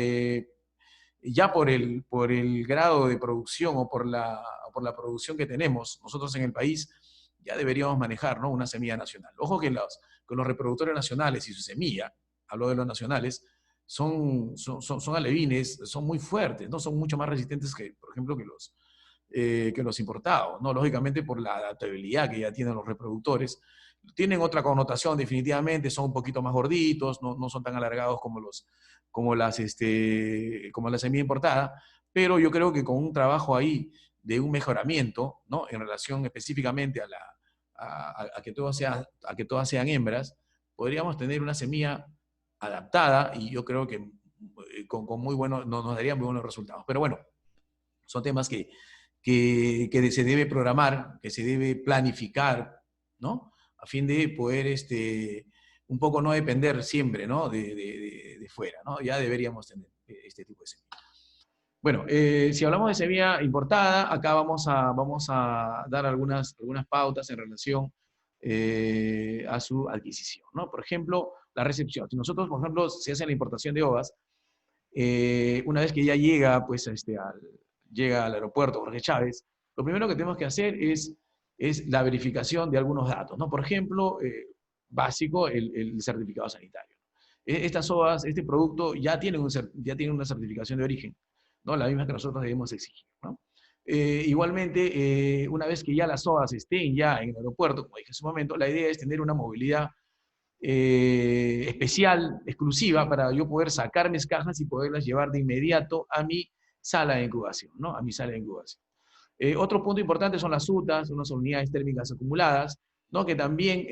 ya por el grado de producción o por la producción que tenemos nosotros en el país, ya deberíamos manejar, ¿no? Una semilla nacional. Ojo que los reproductores nacionales y su semilla, hablo de los nacionales, son alevines, son muy fuertes, ¿no? Son mucho más resistentes que, por ejemplo, que los importados, ¿no? Lógicamente por la adaptabilidad que ya tienen los reproductores. Tienen otra connotación definitivamente, son un poquito más gorditos, no son tan alargados como la semilla importada, pero yo creo que con un trabajo ahí de un mejoramiento, ¿no? En relación específicamente a que todas sean hembras, podríamos tener una semilla adaptada y yo creo que con muy buenos, nos daría muy buenos resultados. Pero bueno, son temas que se debe programar, que se debe planificar, ¿no? A fin de poder un poco no depender siempre, ¿no? de fuera, ¿no? Ya deberíamos tener este tipo de semilla. Bueno, si hablamos de semilla importada, acá vamos a dar algunas pautas en relación a su adquisición, ¿no? Por ejemplo, la recepción. Si nosotros, por ejemplo, se hace la importación de ovas, una vez que ya llega, pues, llega al aeropuerto Jorge Chávez, lo primero que tenemos que hacer es la verificación de algunos datos, ¿no? Por ejemplo, básico, el certificado sanitario. Estas ovas, este producto ya tiene una certificación de origen, ¿no? La misma que nosotros debemos exigir, ¿no? Igualmente, una vez que ya las ovas estén ya en el aeropuerto, como dije en su momento, la idea es tener una movilidad especial, exclusiva, para yo poder sacar mis cajas y poderlas llevar de inmediato a mi sala de incubación, ¿no? A mi sala de incubación. Otro punto importante son las UTAs, unas unidades térmicas acumuladas, ¿no? Que también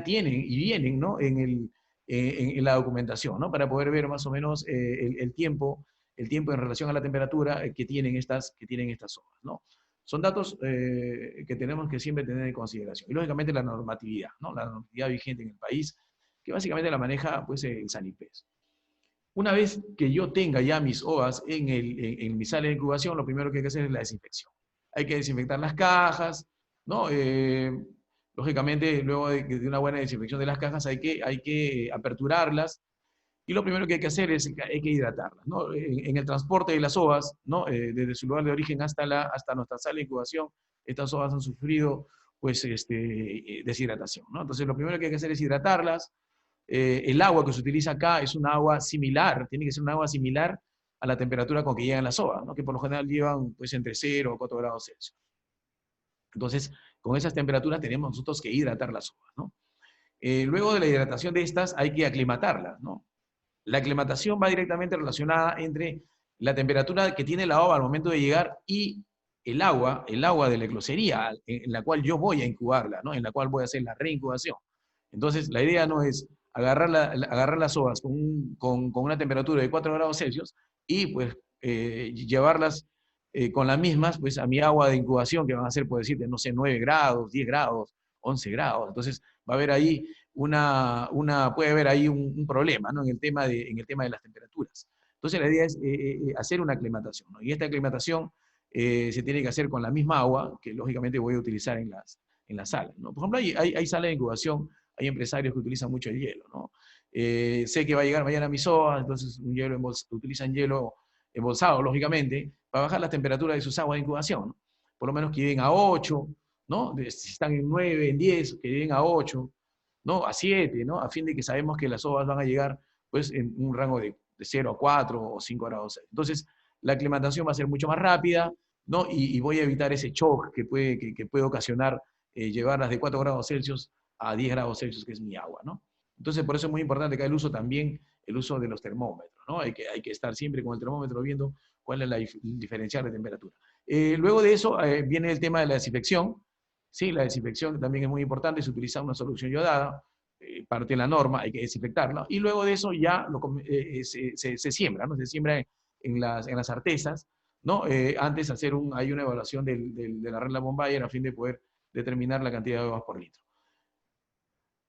tienen y vienen, ¿no? en la documentación, ¿no? Para poder ver más o menos el tiempo en relación a la temperatura que tienen estas ovas, ¿no? Son datos que tenemos que siempre tener en consideración. Y lógicamente la normatividad, ¿no? La normatividad vigente en el país, que básicamente la maneja pues, el SANIPES. Una vez que yo tenga ya mis ovas en mi sala de incubación, lo primero que hay que hacer es la desinfección. Hay que desinfectar las cajas, ¿no? Lógicamente, luego de una buena desinfección de las cajas, hay que aperturarlas. Y lo primero que hay que hacer es hay que hidratarlas, ¿no? En el transporte de las ovas, ¿no? Desde su lugar de origen hasta nuestra sala de incubación, estas ovas han sufrido pues, deshidratación, ¿no? Entonces, lo primero que hay que hacer es hidratarlas. El agua que se utiliza acá es un agua similar, tiene que ser un agua similar a la temperatura con que llegan las ovas, ¿no? Que por lo general llevan pues, entre 0 o 4 grados Celsius. Entonces, con esas temperaturas tenemos nosotros que hidratar las ovas, ¿no? Luego de la hidratación de estas, hay que aclimatarlas, ¿no? La aclimatación va directamente relacionada entre la temperatura que tiene la ova al momento de llegar y el agua de la eclosería en la cual yo voy a incubarla, ¿no? En la cual voy a hacer la reincubación. Entonces, la idea no es agarrar las ovas con una temperatura de 4 grados Celsius y pues llevarlas con las mismas pues, a mi agua de incubación, que van a ser, por decirte, no sé, 9 grados, 10 grados, 11 grados. Entonces, va a haber ahí puede haber ahí un problema, ¿no? en el tema de las temperaturas. Entonces la idea es hacer una aclimatación, ¿no? Y esta aclimatación se tiene que hacer con la misma agua que lógicamente voy a utilizar en la sala, ¿no? Por ejemplo, hay salas de incubación, hay empresarios que utilizan mucho el hielo, ¿no? Sé que va a llegar mañana mi SOA, entonces utilizan hielo embolsado, lógicamente, para bajar la temperatura de sus aguas de incubación, ¿no? Por lo menos que lleguen a 8, ¿no? Si están en 9, en 10, que lleguen a 8, ¿no? A 7, ¿no? A fin de que sabemos que las ovas van a llegar, pues, en un rango de 0 a 4 o 5 grados. Entonces, la aclimatación va a ser mucho más rápida, ¿no? Y voy a evitar ese shock que puede ocasionar llevarlas de 4 grados Celsius a 10 grados Celsius, que es mi agua, ¿no? Entonces, por eso es muy importante que el uso también, el uso de los termómetros, ¿no? Hay que estar siempre con el termómetro viendo cuál es la diferencial de temperatura. Luego de eso viene el tema de la desinfección. Sí, la desinfección también es muy importante, se utiliza una solución iodada, parte de la norma, hay que desinfectarla, y luego de eso ya se siembra, ¿no? Se siembra en las artesas, ¿no? Antes hay una evaluación de la regla Bombayer a fin de poder determinar la cantidad de ovas por litro.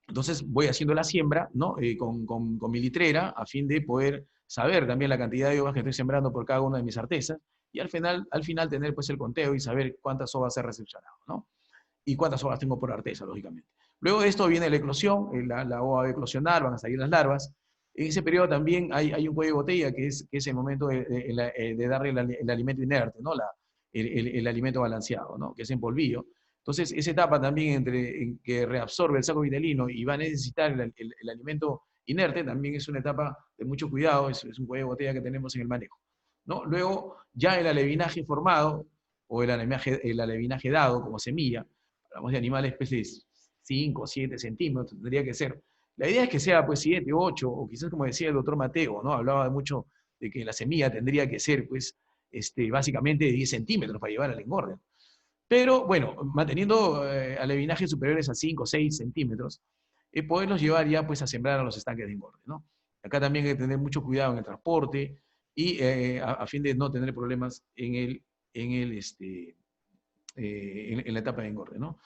Entonces voy haciendo la siembra, ¿no? Con mi litrera a fin de poder saber también la cantidad de ovas que estoy sembrando por cada una de mis artesas y al final tener pues el conteo y saber cuántas ovas he recepcionado, ¿no? Y cuántas ovas tengo por artesa, lógicamente. Luego de esto viene la eclosión, la ova va a eclosionar, van a salir las larvas. En ese periodo también hay un cuello de botella, que es el momento de darle el alimento inerte, ¿no? El alimento balanceado, ¿no? Que es en polvillo. Entonces, esa etapa también en que reabsorbe el saco vitelino y va a necesitar el alimento inerte, también es una etapa de mucho cuidado, es un cuello de botella que tenemos en el manejo, ¿no? Luego, ya el alevinaje formado, o el alevinaje dado como semilla, hablamos de animales pues, de 5 o 7 centímetros, tendría que ser. La idea es que sea pues 7, 8, o quizás como decía el doctor Mateo, ¿no? Hablaba mucho de que la semilla tendría que ser pues básicamente de 10 centímetros para llevar al engorde. Pero bueno, manteniendo alevinajes superiores a 5 o 6 centímetros, poderlos llevar ya pues a sembrar a los estanques de engorde, ¿no? Acá también hay que tener mucho cuidado en el transporte y a fin de no tener problemas en la etapa de engorde, ¿no?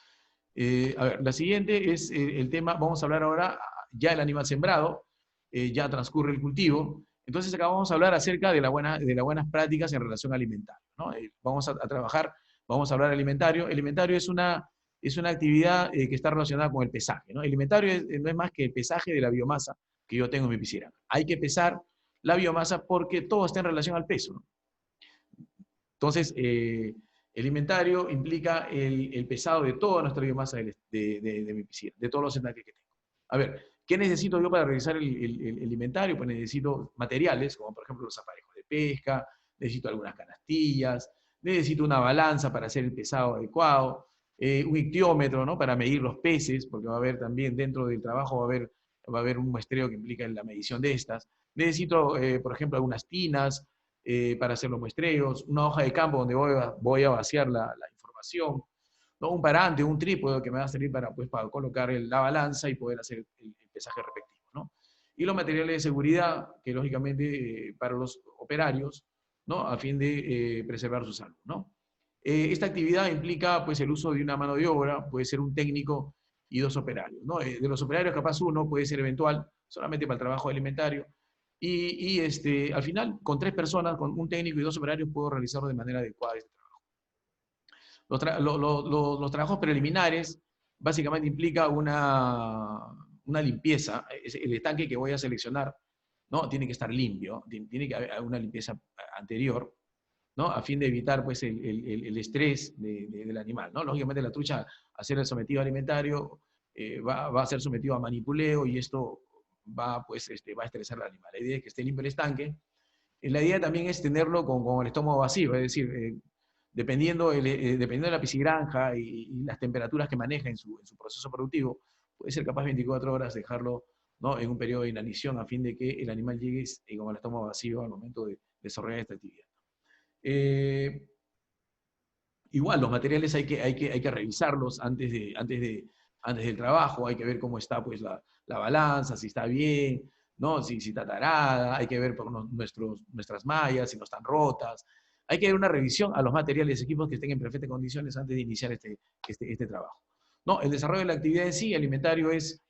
A ver, la siguiente es el tema, vamos a hablar ahora, ya el animal sembrado, ya transcurre el cultivo, entonces acá vamos a hablar acerca de las buenas prácticas en relación alimentaria, ¿no? Vamos a trabajar, vamos a hablar de alimentario. El alimentario es una actividad que está relacionada con el pesaje, ¿no? El alimentario no es más que el pesaje de la biomasa que yo tengo en mi piscina. Hay que pesar la biomasa porque todo está en relación al peso, ¿no? Entonces, el inventario implica el pesado de toda nuestra biomasa de mi piscina, de todos los estanques que tengo. A ver, ¿qué necesito yo para realizar el inventario? Pues necesito materiales, como por ejemplo los aparejos de pesca, necesito algunas canastillas, necesito una balanza para hacer el pesado adecuado, un ictiómetro, ¿no? Para medir los peces, porque va a haber también dentro del trabajo va a haber un muestreo que implica la medición de estas. Necesito, por ejemplo, algunas tinas, para hacer los muestreos, una hoja de campo donde voy a vaciar la información, ¿no? Un parante, un trípode que me va a servir para colocar la balanza y poder hacer el pesaje respectivo, ¿no? Y los materiales de seguridad, que lógicamente para los operarios, ¿no? A fin de preservar su salud, ¿no? Esta actividad implica pues, el uso de una mano de obra, puede ser un técnico y 2 operarios, ¿no? De los operarios capaz uno puede ser eventual, solamente para el trabajo alimentario, y al final, con 3 personas, con un técnico y 2 operarios, puedo realizarlo de manera adecuada este trabajo. Los trabajos preliminares básicamente implica una limpieza. El estanque que voy a seleccionar, ¿no? Tiene que estar limpio, tiene que haber una limpieza anterior, ¿no? A fin de evitar pues, el estrés del animal, ¿no? Lógicamente la trucha, a ser el sometido alimentario, va a ser sometido a manipuleo y esto va a estresar al animal. La idea es que esté limpio el estanque. La idea también es tenerlo con el estómago vacío, es decir, dependiendo de la piscigranja y las temperaturas que maneja en su proceso productivo, puede ser capaz 24 horas dejarlo, ¿no? En un periodo de inanición a fin de que el animal llegue con el estómago vacío al momento de desarrollar esta actividad. Igual, los materiales hay que revisarlos antes del trabajo, hay que ver cómo está pues, la balanza, si está bien, ¿no? Si está tarada, hay que ver por nuestras mallas, si no están rotas. Hay que ver una revisión a los materiales y equipos que estén en perfectas condiciones antes de iniciar este trabajo. No, el desarrollo de la actividad en sí, alimentario, es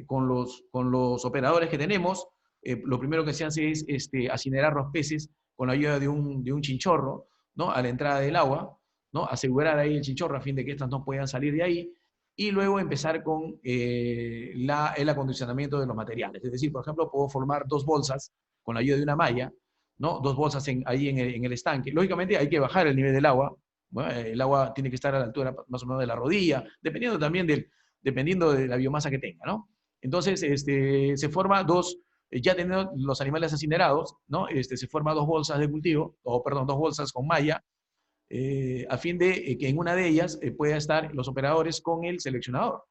con los operadores que tenemos, lo primero que se hace es incinerar los peces con la ayuda de un chinchorro, ¿no? A la entrada del agua, ¿no? Asegurar ahí el chinchorro a fin de que estas no puedan salir de ahí, y luego empezar con el acondicionamiento de los materiales. Es decir, por ejemplo, puedo formar 2 bolsas con la ayuda de una malla, ¿no? 2 bolsas ahí en el estanque. Lógicamente hay que bajar el nivel del agua. Bueno, el agua tiene que estar a la altura más o menos de la rodilla, dependiendo también dependiendo de la biomasa que tenga, ¿no? Entonces, se forma ya teniendo los animales incinerados, ¿no? Se forma 2 bolsas de cultivo, o perdón, 2 bolsas con malla, a fin de que en una de ellas pueda estar los operadores con el seleccionador,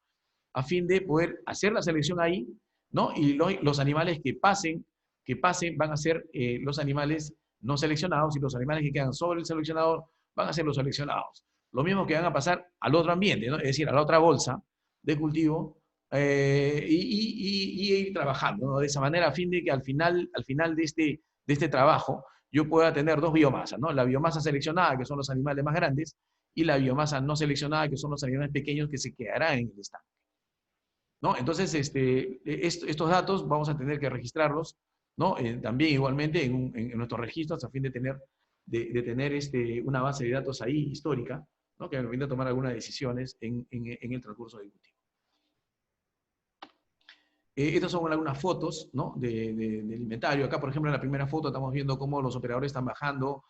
a fin de poder hacer la selección ahí, ¿no? Y los animales que pasen van a ser los animales no seleccionados, y los animales que quedan sobre el seleccionador van a ser los seleccionados. Lo mismo que van a pasar al otro ambiente, ¿no? Es decir, a la otra bolsa de cultivo, y ir trabajando, ¿no? De esa manera, a fin de que al final de este trabajo yo pueda tener 2 biomasas, ¿no? La biomasa seleccionada, que son los animales más grandes, y la biomasa no seleccionada, que son los animales pequeños que se quedarán en el estanque, ¿no? Entonces, estos datos vamos a tener que registrarlos, ¿no? También igualmente en nuestros registros, a fin de tener, una base de datos ahí histórica, ¿no? Que me permita tomar algunas decisiones en el transcurso del cultivo. Estas son algunas fotos, ¿no? del inventario. Acá, por ejemplo, en la primera foto estamos viendo cómo los operadores están bajando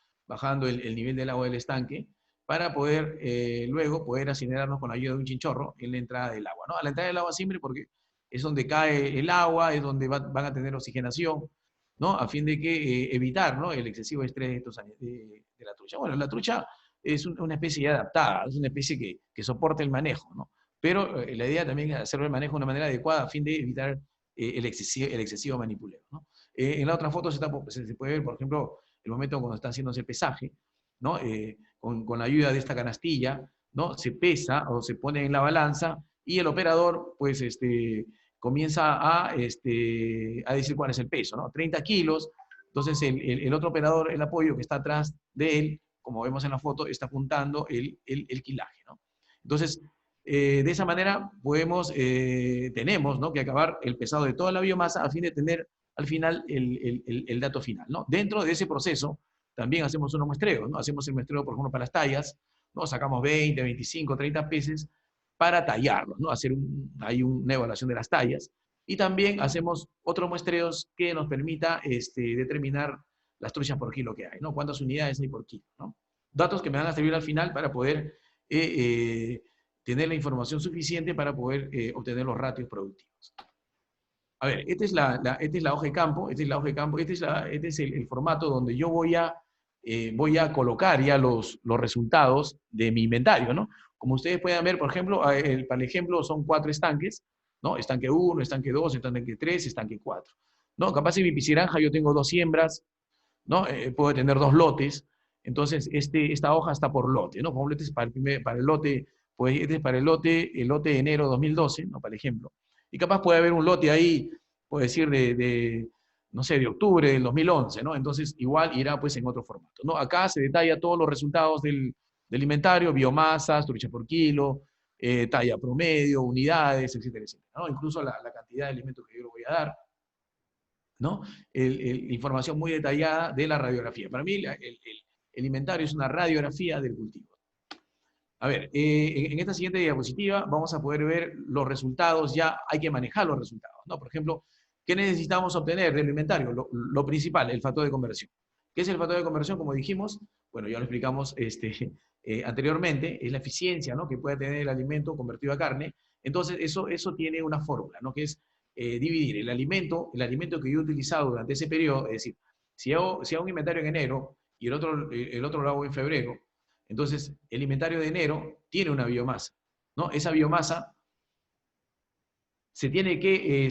el nivel del agua del estanque para poder luego poder incinerarnos con la ayuda de un chinchorro en la entrada del agua, ¿no? A la entrada del agua siempre, porque es donde cae el agua, es donde van a tener oxigenación, ¿no? A fin de que evitar, ¿no? El excesivo estrés de la trucha. Bueno, la trucha es una especie ya adaptada, es una especie que soporta el manejo, ¿no? Pero la idea también es hacer el manejo de una manera adecuada a fin de evitar el excesivo manipuleo, ¿no? En la otra foto se puede ver, por ejemplo, el momento cuando está haciéndose el pesaje, ¿no? Con la ayuda de esta canastilla, ¿no? Se pesa o se pone en la balanza, y el operador, pues, comienza a decir cuál es el peso, ¿no? 30 kilos. Entonces, el otro operador, el apoyo que está atrás de él, como vemos en la foto, está apuntando el kilaje, ¿no? Entonces, de esa manera tenemos, ¿no? que acabar el pesado de toda la biomasa a fin de tener al final el dato final, ¿no? Dentro de ese proceso también hacemos unos muestreos, ¿no? Hacemos el muestreo, por ejemplo, para las tallas, ¿no? Sacamos 20, 25, 30 peces para tallarlos, ¿no? Hacer una evaluación de las tallas. Y también hacemos otros muestreos que nos permita determinar las truchas por kilo que hay, ¿no? Cuántas unidades hay por kilo, ¿no? Datos que me van a servir al final para poder tener la información suficiente para poder obtener los ratios productivos. A ver, esta es la hoja de campo, este es el formato donde yo voy a colocar ya los resultados de mi inventario, ¿no? Como ustedes pueden ver, por ejemplo, para el ejemplo son 4 estanques, ¿no? Estanque 1, estanque 2, estanque 3, estanque 4. ¿No? Capaz en mi pisciranja yo tengo 2 siembras, ¿no? Puedo tener 2 lotes, entonces esta hoja está por lote, ¿no? Como este es para el lote, pues este es para el lote de enero 2012, ¿no? Por ejemplo. Y capaz puede haber un lote ahí, puedo decir, no sé, de octubre del 2011, ¿no? Entonces igual irá pues en otro formato, ¿no? Acá se detalla todos los resultados del inventario, biomasas, trucha por kilo, talla promedio, unidades, etcétera, etcétera, ¿no? Incluso la cantidad de alimentos que yo le voy a dar, ¿no? Información muy detallada de la radiografía. Para mí el inventario es una radiografía del cultivo. A ver, en esta siguiente diapositiva vamos a poder ver los resultados, ya hay que manejar los resultados, ¿no? Por ejemplo, ¿qué necesitamos obtener del inventario? Lo principal, el factor de conversión. ¿Qué es el factor de conversión? Como dijimos, bueno, ya lo explicamos anteriormente, es la eficiencia, ¿no? Que puede tener el alimento convertido a carne. Entonces, eso tiene una fórmula, ¿no? Que es dividir el alimento que yo he utilizado durante ese periodo, es decir, si hago un inventario en enero y el otro lo hago en febrero, entonces el inventario de enero tiene una biomasa, ¿no? Esa biomasa se tiene que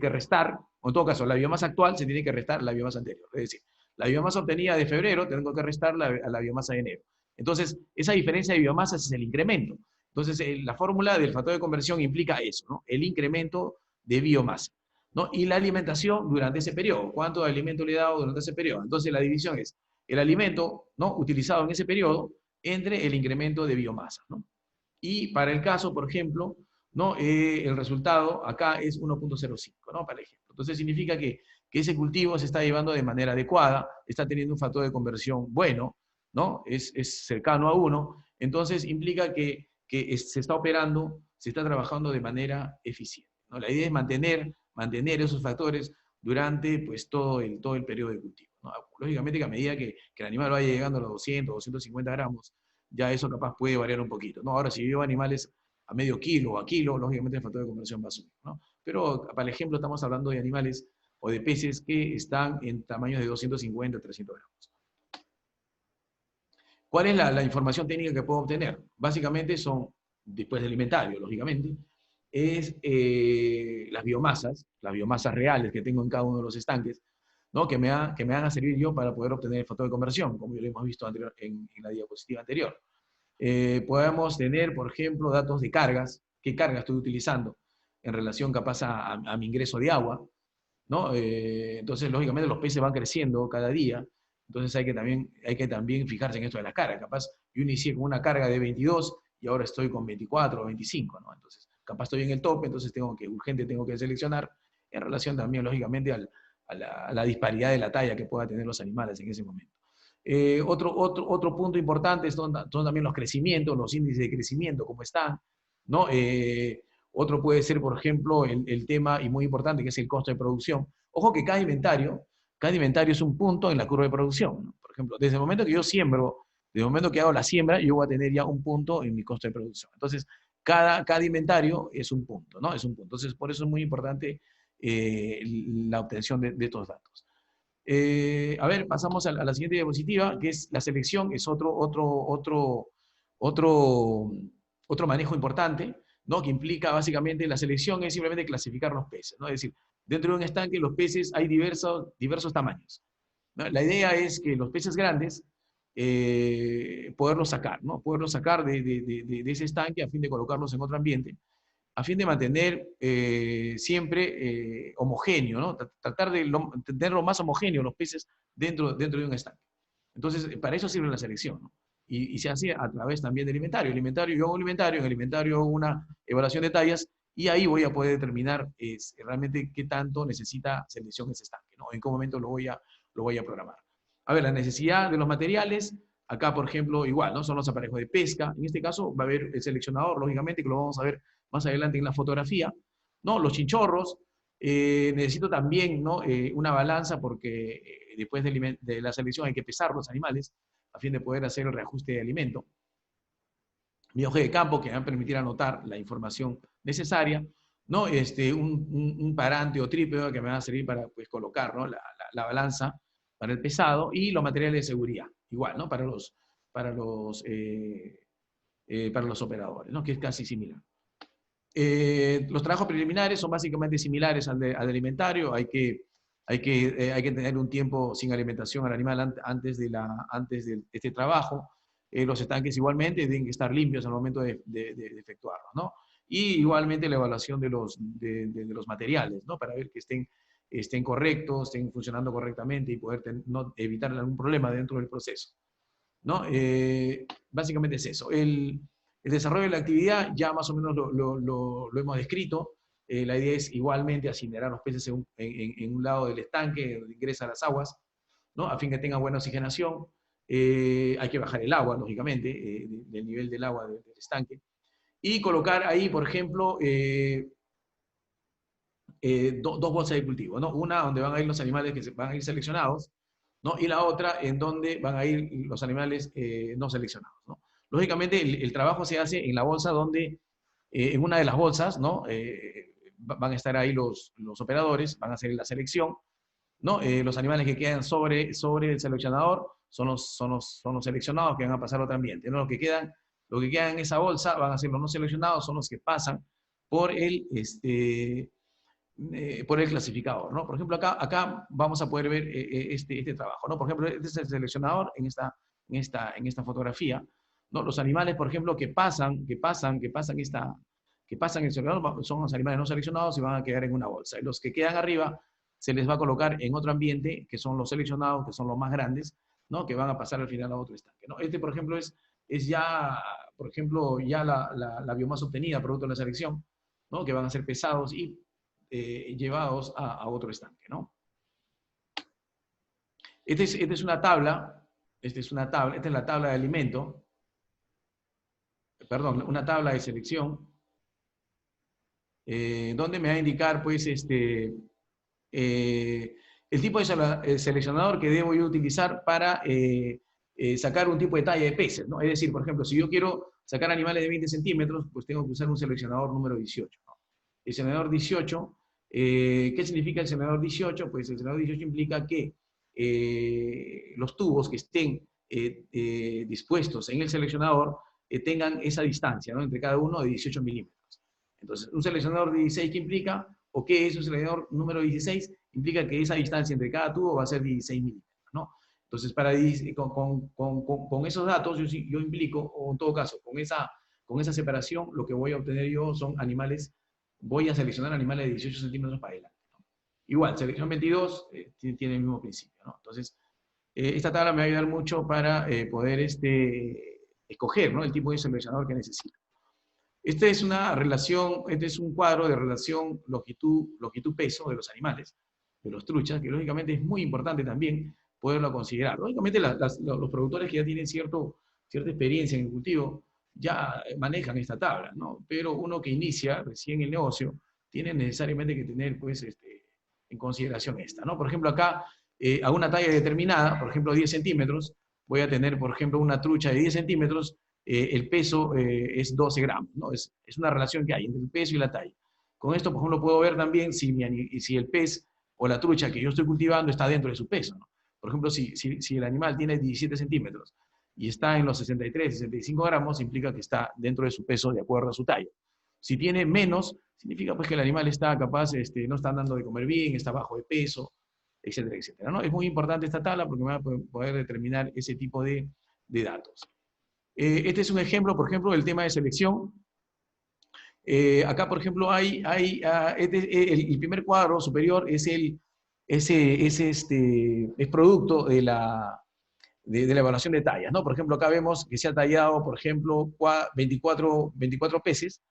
restar, o en todo caso, la biomasa actual se tiene que restar a la biomasa anterior. Es decir, la biomasa obtenida de febrero tengo que restarla a la biomasa de enero. Entonces, esa diferencia de biomasas es el incremento. Entonces, la fórmula del factor de conversión implica eso, ¿no? El incremento de biomasa, ¿no? Y la alimentación durante ese periodo. ¿Cuánto de alimento le he dado durante ese periodo? Entonces, la división es el alimento, ¿no? utilizado en ese periodo entre el incremento de biomasa, ¿no? Y para el caso, por ejemplo, ¿no? El resultado acá es 1.05, ¿no? Para el ejemplo. Entonces significa que que ese cultivo se está llevando de manera adecuada, está teniendo un factor de conversión bueno, ¿no? Es cercano a 1, entonces implica que se está operando, se está trabajando de manera eficiente, ¿no? La idea es mantener esos factores durante pues, todo el periodo de cultivo, ¿no? Lógicamente que a medida que el animal vaya llegando a los 200, 250 gramos, ya eso capaz puede variar un poquito, ¿no? Ahora, si yo llevo animales a medio kilo o a kilo, lógicamente el factor de conversión va a subir, ¿no? Pero, para el ejemplo, estamos hablando de animales o de peces que están en tamaños de 250 a 300 gramos. ¿Cuál es la información técnica que puedo obtener? Básicamente son, después del inventario, lógicamente, es las biomasas reales que tengo en cada uno de los estanques, ¿no? que me van a servir yo para poder obtener el factor de conversión, como ya lo hemos visto en la diapositiva anterior. Podemos tener, por ejemplo, datos de cargas, qué carga estoy utilizando en relación capaz a mi ingreso de agua, ¿no? Entonces, lógicamente, los peces van creciendo cada día, entonces hay que también fijarse en esto de las cargas. Capaz yo inicié con una carga de 22 y ahora estoy con 24 o 25, ¿no? Entonces, capaz estoy en el tope, entonces urgente tengo que seleccionar en relación también, lógicamente, a la disparidad de la talla que pueda tener los animales en ese momento. Otro punto importante son también los crecimientos, los índices de crecimiento, cómo están, ¿no? Otro puede ser, por ejemplo, el tema, y muy importante, que es el costo de producción. Ojo que cada inventario es un punto en la curva de producción, ¿no? Por ejemplo, desde el momento que yo siembro, desde el momento que hago la siembra, yo voy a tener ya un punto en mi costo de producción. Entonces, cada inventario es un punto, ¿no? Es un punto. Entonces, por eso es muy importante la obtención de estos datos. A ver, pasamos a la siguiente diapositiva, que es la selección, es otro manejo importante, ¿no? Que implica básicamente la selección es simplemente clasificar los peces, ¿no? Es decir, dentro de un estanque los peces hay diversos tamaños, ¿no? La idea es que los peces grandes, poderlos sacar, ¿no? Poderlos sacar de ese estanque a fin de colocarlos en otro ambiente, a fin de mantener siempre homogéneo, ¿no? Tratar de tener lo más homogéneo los peces dentro de un estanque. Entonces, para eso sirve la selección, ¿no? Y se hace a través también del inventario. Yo hago un inventario, en el inventario hago una evaluación de tallas, y ahí voy a poder determinar realmente qué tanto necesita selección ese estanque, ¿no? En qué momento lo voy a programar. A ver, la necesidad de los materiales, acá, por ejemplo, igual, ¿no? Son los aparejos de pesca. En este caso va a haber el seleccionador, lógicamente, que lo vamos a ver más adelante en la fotografía, ¿no? Los chinchorros, necesito también, ¿no? Una balanza, porque después de la selección hay que pesar los animales a fin de poder hacer el reajuste de alimento. Mi hoja de campo, que me va a permitir anotar la información necesaria, ¿no? Un parante o trípode que me va a servir para pues, colocar, ¿no? la balanza para el pesado, y los materiales de seguridad, igual, ¿no? Para los operadores, ¿no? Que es casi similar. Los trabajos preliminares son básicamente similares al alimentario. Hay que tener un tiempo sin alimentación al animal antes de este trabajo. Los estanques igualmente tienen que estar limpios al momento de efectuarlo, ¿no? Y igualmente la evaluación de los materiales, ¿no? Para ver que estén correctos, estén funcionando correctamente y poder no evitar algún problema dentro del proceso, ¿no? Básicamente es eso. El desarrollo de la actividad ya más o menos lo hemos descrito. La idea es igualmente incinerar los peces en un lado del estanque donde ingresan las aguas, ¿no? A fin que tengan buena oxigenación. Hay que bajar el agua, lógicamente, del nivel del agua del estanque. Y colocar ahí, por ejemplo, dos bolsas de cultivo, ¿no? Una donde van a ir los animales que van a ir seleccionados, ¿no? Y la otra en donde van a ir los animales no seleccionados, ¿no? Lógicamente, el trabajo se hace en la bolsa donde, en una de las bolsas, ¿no? Van a estar ahí los operadores, van a hacer la selección, ¿no? Los animales que quedan sobre el seleccionador son los seleccionados que van a pasar a otro ambiente, ¿no? Lo que quedan en esa bolsa van a ser los no seleccionados, son los que pasan por el clasificador, ¿no? Por ejemplo, acá vamos a poder ver este trabajo, ¿no? Por ejemplo, este es el seleccionador en esta fotografía, ¿no? Los animales, por ejemplo, que pasan el seleccionador son los animales no seleccionados y van a quedar en una bolsa. Y los que quedan arriba se les va a colocar en otro ambiente, que son los seleccionados, que son los más grandes, ¿no? Que van a pasar al final a otro estanque, ¿no? Por ejemplo, es ya, por ejemplo, ya la biomasa obtenida producto de la selección, ¿no? Que van a ser pesados y llevados a otro estanque, ¿no? Esta es una tabla, esta es la tabla de alimento, perdón, una tabla de selección, donde me va a indicar, pues, el tipo de seleccionador que debo yo utilizar para sacar un tipo de talla de peces, ¿no? Es decir, por ejemplo, si yo quiero sacar animales de 20 centímetros, pues tengo que usar un seleccionador número 18, ¿no? El seleccionador 18, ¿qué significa el seleccionador 18? Pues el seleccionador 18 implica que los tubos que estén dispuestos en el seleccionador tengan esa distancia, ¿no? Entre cada uno de 18 milímetros. Entonces, un seleccionador de 16, ¿qué implica? ¿O qué es un seleccionador número 16? Implica que esa distancia entre cada tubo va a ser 16 milímetros, ¿no? Entonces, con esos datos, yo implico, o en todo caso, con esa separación, lo que voy a obtener yo son animales, voy a seleccionar animales de 18 centímetros para adelante, ¿no? Igual, selección 22 tiene el mismo principio, ¿no? Entonces, esta tabla me va a ayudar mucho para poder escoger, ¿no?, el tipo de seleccionador que necesito. Esta es una relación, este es un cuadro de relación longitud-peso de los animales, de los truchas, que lógicamente es muy importante también poderlo considerar. Lógicamente los productores que ya tienen cierta experiencia en el cultivo ya manejan esta tabla, ¿no? Pero uno que inicia recién el negocio tiene necesariamente que tener, pues, en consideración esta, ¿no? Por ejemplo, acá, a una talla determinada, por ejemplo 10 centímetros, voy a tener, por ejemplo, una trucha de 10 centímetros, el peso es 12 gramos, ¿no? Es una relación que hay entre el peso y la talla. Con esto, por ejemplo, puedo ver también si el pez o la trucha que yo estoy cultivando está dentro de su peso, ¿no? Por ejemplo, si el animal tiene 17 centímetros y está en los 63, 65 gramos, implica que está dentro de su peso de acuerdo a su talla. Si tiene menos, significa pues que el animal está capaz, no está dando de comer bien, está bajo de peso, etcétera, etcétera, ¿no? Es muy importante esta tabla porque me va a poder determinar ese tipo de datos. Este es un ejemplo, por ejemplo, del tema de selección. Acá, por ejemplo, el primer cuadro superior es producto de la evaluación de tallas, ¿no? Por ejemplo, acá vemos que se ha tallado, por ejemplo, 24 peces,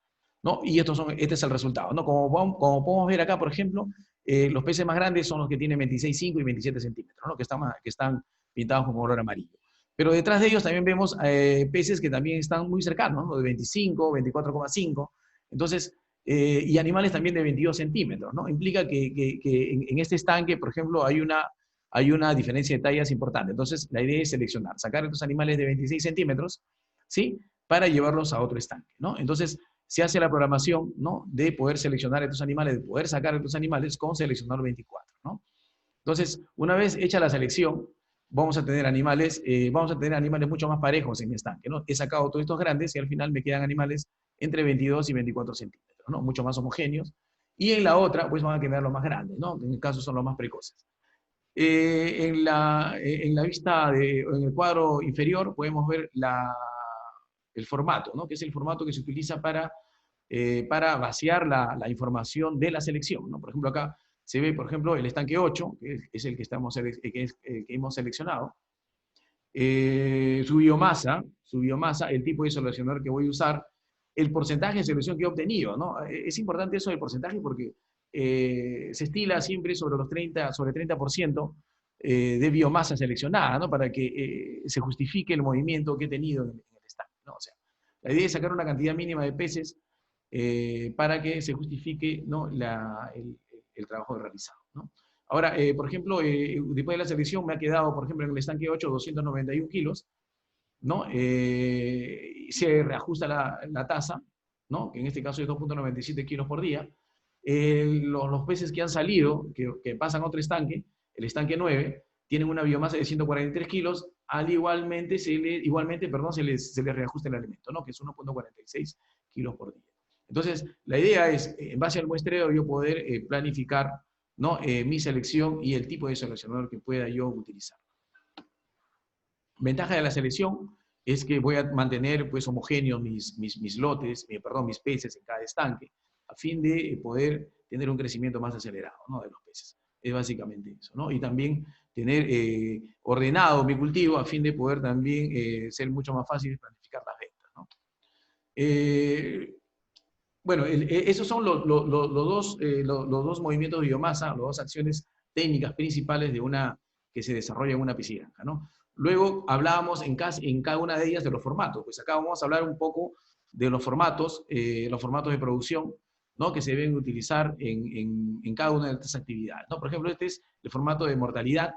¿no? Y este es el resultado, ¿no? Como podemos ver acá, por ejemplo, los peces más grandes son los que tienen 26,5 y 27 centímetros, ¿no? Que están pintados con color amarillo. Pero detrás de ellos también vemos peces que también están muy cercanos, ¿no? De 25, 24,5. Entonces, y animales también de 22 centímetros, ¿no? Implica que en este estanque, por ejemplo, hay una diferencia de tallas importante. Entonces, la idea es seleccionar, sacar estos animales de 26 centímetros, ¿sí?, para llevarlos a otro estanque, ¿no? Entonces, se hace la programación, ¿no?, de poder seleccionar estos animales, de poder sacar estos animales con seleccionador 24, ¿no? Entonces, una vez hecha la selección, vamos a tener animales mucho más parejos en mi estanque, ¿no? He sacado todos estos grandes y al final me quedan animales entre 22 y 24 centímetros, ¿no? Mucho más homogéneos. Y en la otra, pues van a quedar los más grandes, ¿no? En el caso son los más precoces. En la vista, en el cuadro inferior, podemos ver el formato, ¿no?, que es el formato que se utiliza para vaciar la información de la selección, ¿no? Por ejemplo, acá se ve, por ejemplo, el estanque 8, que es el que hemos seleccionado. Su biomasa, el tipo de seleccionador que voy a usar, el porcentaje de selección que he obtenido, ¿no? Es importante eso del porcentaje porque se estila siempre sobre 30% de biomasa seleccionada, ¿no?, para que se justifique el movimiento que he tenido en el estanque, ¿no? O sea, la idea es sacar una cantidad mínima de peces para que se justifique, ¿no?, el trabajo realizado, ¿no? Ahora, por ejemplo, después de la selección me ha quedado, por ejemplo, en el estanque 8, 291 kilos, ¿no? Se reajusta la tasa, ¿no?, que en este caso es 2,97 kilos por día. Los peces que han salido, que pasan a otro estanque, el estanque 9, tienen una biomasa de 143 kilos, igualmente se les reajusta el alimento, ¿no?, que es 1,46 kilos por día. Entonces, la idea es, en base al muestreo, yo poder planificar, ¿no?, mi selección y el tipo de seleccionador que pueda yo utilizar. Ventaja de la selección es que voy a mantener, pues, homogéneos mis lotes, mis peces en cada estanque, a fin de poder tener un crecimiento más acelerado, ¿no?, de los peces. Es básicamente eso, ¿no? Y también tener ordenado mi cultivo a fin de poder también ser mucho más fácil planificar las ventas, ¿no? Bueno, esos son los dos movimientos de biomasa, las dos acciones técnicas principales de una que se desarrolla en una piscigranja, ¿no? Luego hablábamos en cada una de ellas de los formatos. Pues acá vamos a hablar un poco de los formatos de producción, ¿no? Que se deben utilizar en cada una de estas actividades, ¿no? Por ejemplo, este es el formato de mortalidad,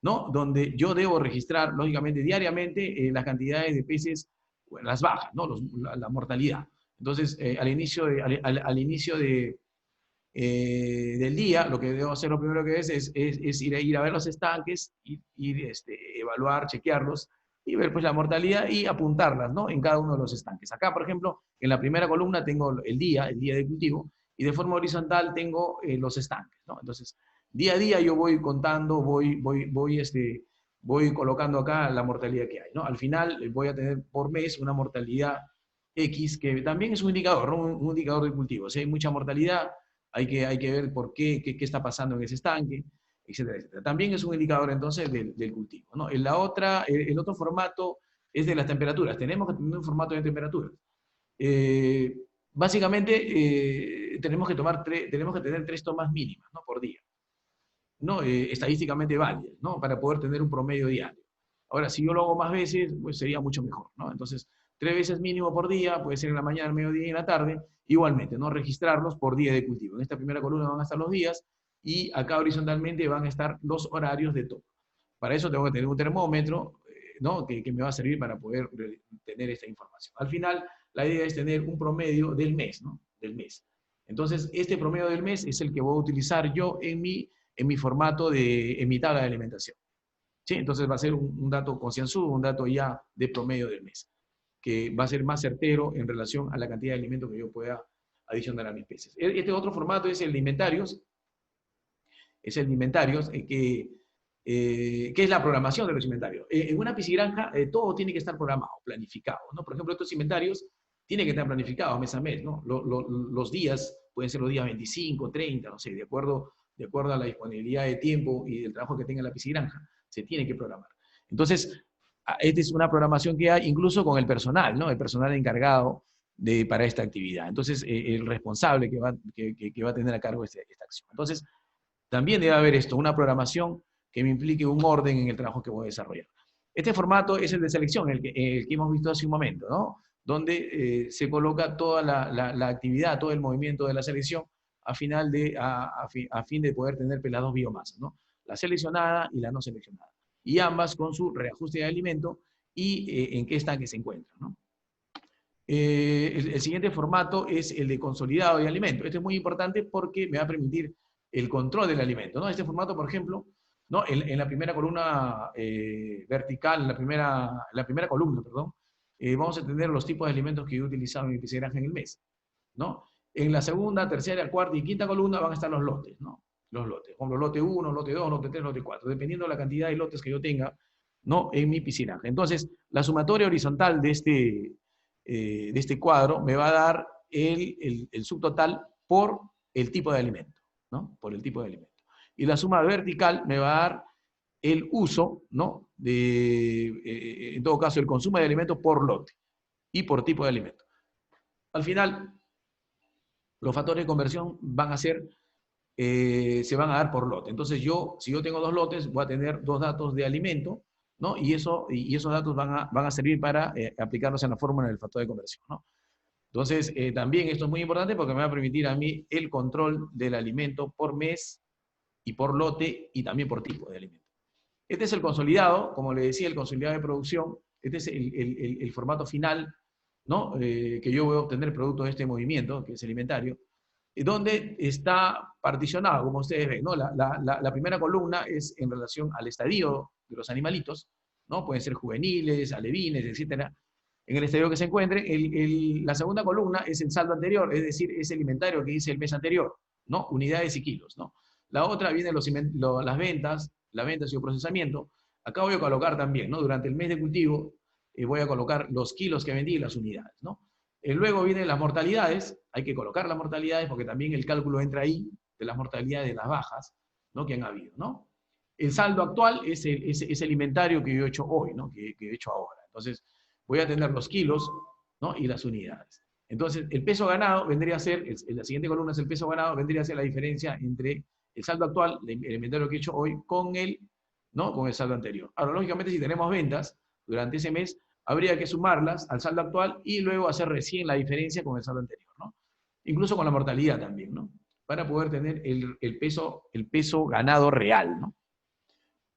¿no? Donde yo debo registrar, lógicamente, diariamente las cantidades de peces, bueno, las bajas, ¿no? La mortalidad. Entonces, al inicio del día, lo que debo hacer lo primero que es ir a ver los estanques, evaluar, chequearlos, y ver pues la mortalidad y apuntarlas, ¿no? En cada uno de los estanques. Acá, por ejemplo, en la primera columna tengo el día de cultivo, y de forma horizontal tengo los estanques, ¿no? Entonces, día a día yo voy contando, voy colocando acá la mortalidad que hay, ¿no? Al final voy a tener por mes una mortalidad X, que también es un indicador, ¿no? Un indicador de cultivo. Si hay mucha mortalidad, hay que ver por qué está pasando en ese estanque, etcétera, etcétera. También es un indicador entonces del cultivo, ¿no? El otro formato es de las temperaturas. Tenemos que tener un formato de temperaturas. Básicamente tenemos que tener 3 tomas mínimas, ¿no? Por día, ¿no? Estadísticamente válidas, ¿no? Para poder tener un promedio diario. Ahora, si yo lo hago más veces, pues sería mucho mejor, ¿no? Entonces, 3 veces mínimo por día, puede ser en la mañana, al mediodía y en la tarde, igualmente, ¿no? Registrarlos por día de cultivo. En esta primera columna van a estar los días, y acá horizontalmente van a estar los horarios de todo. Para eso tengo que tener un termómetro, ¿no? Que me va a servir para poder tener esta información. Al final, la idea es tener un promedio del mes, ¿no? Del mes. Entonces, este promedio del mes es el que voy a utilizar yo en mi formato en mi tabla de alimentación. ¿Sí? Entonces va a ser un dato concienzudo, un dato ya de promedio del mes, que va a ser más certero en relación a la cantidad de alimentos que yo pueda adicionar a mis peces. Este otro formato es el de inventarios, que es la programación de los inventarios. En una piscigranja todo tiene que estar programado, planificado, ¿no? Por ejemplo, estos inventarios tienen que estar planificados mes a mes, ¿no? Los días pueden ser los días 25, 30, no sé, de acuerdo a la disponibilidad de tiempo y del trabajo que tenga la piscigranja, se tiene que programar. Entonces, esta es una programación que hay incluso con el personal, ¿no? El personal encargado para esta actividad. Entonces, el responsable que va a tener a cargo esta acción. Entonces, también debe haber una programación que me implique un orden en el trabajo que voy a desarrollar. Este formato es el de selección, el que hemos visto hace un momento, ¿no? Donde se coloca toda la actividad, todo el movimiento de la selección a fin de poder tener las dos biomasas, ¿no? La seleccionada y la no seleccionada. Y ambas con su reajuste de alimento y en qué estanque se encuentran, ¿no? El siguiente formato es el de consolidado de alimento. Este es muy importante porque me va a permitir el control del alimento, ¿no? Este formato, por ejemplo, ¿no? En la primera columna vertical, en la primera columna, perdón, vamos a tener los tipos de alimentos que yo he utilizado en mi piscigranja en el mes, ¿no? En la segunda, tercera, cuarta y quinta columna van a estar los lotes, ¿no? Los lotes, como lote 1, lote 2, lote 3, lote 4, dependiendo de la cantidad de lotes que yo tenga, ¿no? En mi piscigranja. Entonces, la sumatoria horizontal de este cuadro me va a dar el subtotal por el tipo de alimento, ¿no? Por el tipo de alimento. Y la suma vertical me va a dar el uso, ¿no? En todo caso, el consumo de alimentos por lote y por tipo de alimento. Al final, los factores de conversión se van a dar por lote. Entonces si yo tengo 2 lotes, voy a tener 2 datos de alimento, ¿no? Y esos datos van a servir para aplicarlos en la fórmula del factor de conversión, ¿no? Entonces, también esto es muy importante porque me va a permitir a mí el control del alimento por mes y por lote y también por tipo de alimento. Este es el consolidado, como le decía, el consolidado de producción. Este es el formato final, ¿no? Que yo voy a obtener producto de este movimiento, que es el inventario, donde está particionado, como ustedes ven, ¿no? La primera columna es en relación al estadio de los animalitos, ¿no? Pueden ser juveniles, alevines, etc. En el estadio que se encuentren. La segunda columna es el saldo anterior, es decir, es el inventario que hice el mes anterior, ¿no? Unidades y kilos, ¿no? La otra viene las ventas y el procesamiento. Acá voy a colocar también, ¿no? Durante el mes de cultivo voy a colocar los kilos que vendí y las unidades, ¿no? Luego vienen las mortalidades, hay que colocar las mortalidades porque también el cálculo entra ahí, de las mortalidades de las bajas, ¿no? Que han habido, ¿no? El saldo actual es el inventario que yo he hecho hoy, ¿no? Que he hecho ahora. Entonces, voy a tener los kilos, ¿no? Y las unidades. Entonces, el peso ganado vendría a ser, en la siguiente columna es el peso ganado, vendría a ser la diferencia entre el saldo actual, el inventario que he hecho hoy, con el ¿no? Con el saldo anterior. Ahora, lógicamente, si tenemos ventas durante ese mes, habría que sumarlas al saldo actual y luego hacer recién la diferencia con el saldo anterior, ¿no? Incluso con la mortalidad también, ¿no? Para poder tener el peso ganado real, ¿no?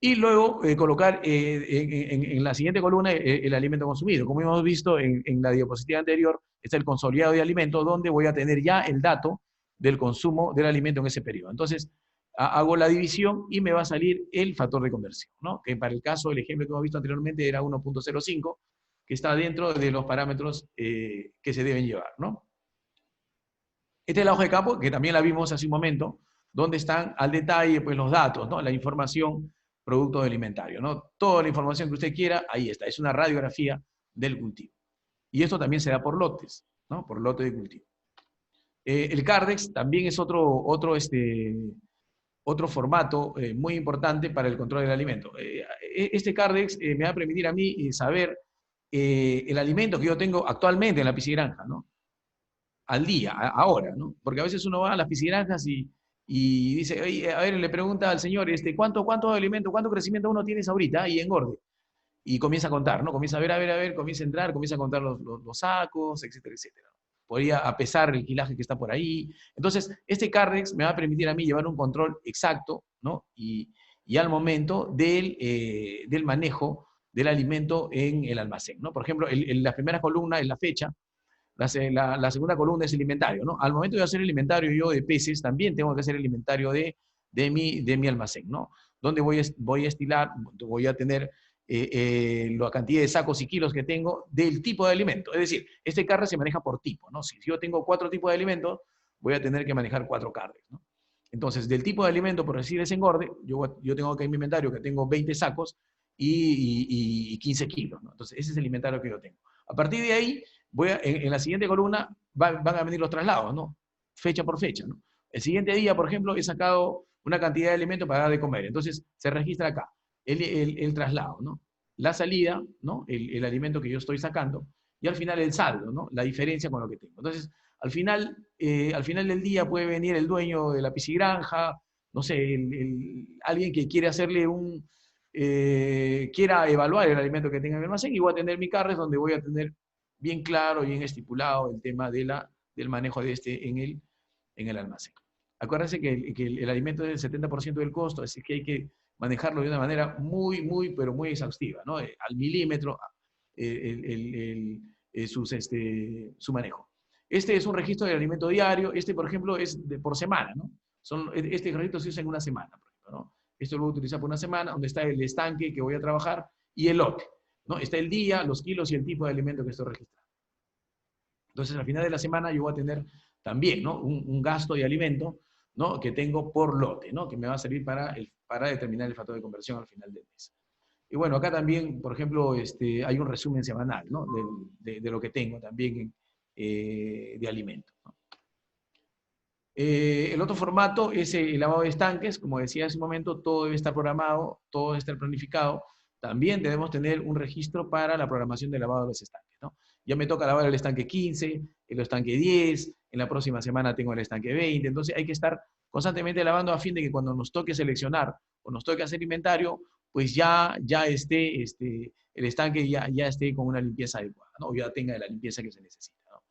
Y luego colocar en la siguiente columna el alimento consumido. Como hemos visto en la diapositiva anterior, está el consolidado de alimentos, donde voy a tener ya el dato del consumo del alimento en ese periodo. Entonces, hago la división y me va a salir el factor de conversión, ¿no? Que para el caso, el ejemplo que hemos visto anteriormente era 1.05, que está dentro de los parámetros que se deben llevar, ¿no? Esta es la hoja de campo, que también la vimos hace un momento, donde están al detalle pues, los datos, ¿no? La información, producto alimentario, ¿no? Toda la información que usted quiera, ahí está. Es una radiografía del cultivo. Y esto también se da por lotes, ¿no? Por lote de cultivo. El CARDEX también es otro formato muy importante para el control del alimento. Este CARDEX me va a permitir a mí saber el alimento que yo tengo actualmente en la piscigranja, ¿no? Al día, ahora, ¿no? Porque a veces uno va a las piscigranjas y dice, oye, a ver, le pregunta al señor, ¿cuánto alimento, cuánto crecimiento uno tienes ahorita? Y engorde. Y comienza a contar, ¿no? Comienza a ver, comienza a entrar, comienza a contar los sacos, etcétera, etcétera. Podría pesar el kilaje que está por ahí. Entonces, este CARDEX me va a permitir a mí llevar un control exacto, ¿no? Y al momento del manejo del alimento en el almacén, ¿no? Por ejemplo, en la primera columna es la fecha, la segunda columna es el inventario, ¿no? Al momento de hacer el inventario yo de peces, también tengo que hacer el inventario de mi almacén, ¿no? Donde voy a estilar, voy a tener la cantidad de sacos y kilos que tengo del tipo de alimento. Es decir, este carre se maneja por tipo, ¿no? Si yo tengo 4 tipos de alimentos, voy a tener que manejar 4 carres, ¿no? Entonces, del tipo de alimento, por decir ese engorde, yo tengo que en mi inventario que tengo 20 sacos y 15 kilos, ¿no? Entonces, ese es el inventario que yo tengo. A partir de ahí, en la siguiente columna van a venir los traslados, ¿no? Fecha por fecha, ¿no? El siguiente día, por ejemplo, he sacado una cantidad de alimentos para dar de comer. Entonces, se registra acá el traslado, ¿no? La salida, ¿no? El alimento que yo estoy sacando. Y al final el saldo, ¿no? La diferencia con lo que tengo. Entonces, al final del día puede venir el dueño de la piscigranja, no sé, alguien que quiere hacerle quiera evaluar el alimento que tenga en el almacén y voy a tener mi carres donde voy a tener bien claro, bien estipulado el tema del manejo de en el almacén. Acuérdense que el alimento es el 70% del costo, así que hay que manejarlo de una manera pero muy exhaustiva, ¿no? Al milímetro su manejo. Este es un registro del alimento diario, por ejemplo, es por semana, ¿no? Este registro se usa en una semana, por ejemplo, ¿no? Esto lo voy a utilizar por una semana, donde está el estanque que voy a trabajar y el lote, ¿no? Está el día, los kilos y el tipo de alimento que estoy registrando. Entonces, al final de la semana yo voy a tener también, ¿no? un gasto de alimento, ¿no? Que tengo por lote, ¿no? Que me va a servir para determinar el factor de conversión al final del mes. Y bueno, acá también, por ejemplo, hay un resumen semanal, ¿no? De lo que tengo también de alimento, ¿no? El otro formato es el lavado de estanques. Como decía hace un momento, todo debe estar programado, todo debe estar planificado. También debemos tener un registro para la programación del lavado de los estanques, ¿no? Ya me toca lavar el estanque 15, el estanque 10, en la próxima semana tengo el estanque 20, entonces hay que estar constantemente lavando a fin de que cuando nos toque seleccionar o nos toque hacer inventario, pues ya esté el estanque ya esté con una limpieza adecuada, ¿no? O ya tenga la limpieza que se necesita, ¿no?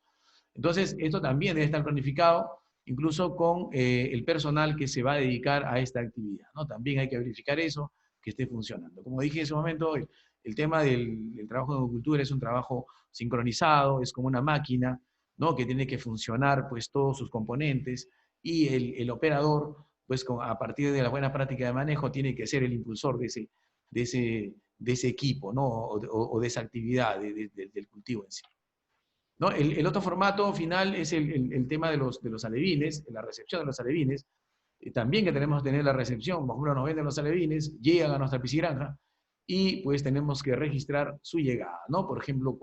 Entonces, esto también debe estar planificado, incluso con el personal que se va a dedicar a esta actividad, ¿no? También hay que verificar eso, que esté funcionando. Como dije en ese momento, el tema del trabajo de agricultura es un trabajo sincronizado, es como una máquina, ¿no? Que tiene que funcionar, pues, todos sus componentes, y el operador, pues, a partir de la buena práctica de manejo, tiene que ser el impulsor de ese equipo, ¿no? O de esa actividad, del cultivo en sí, ¿no? El otro formato final es el tema de los alevines, la recepción de los alevines. También que tenemos que tener la recepción, por ejemplo, nos venden los alevines, llegan a nuestra piscigranja y pues tenemos que registrar su llegada, ¿no? Por ejemplo,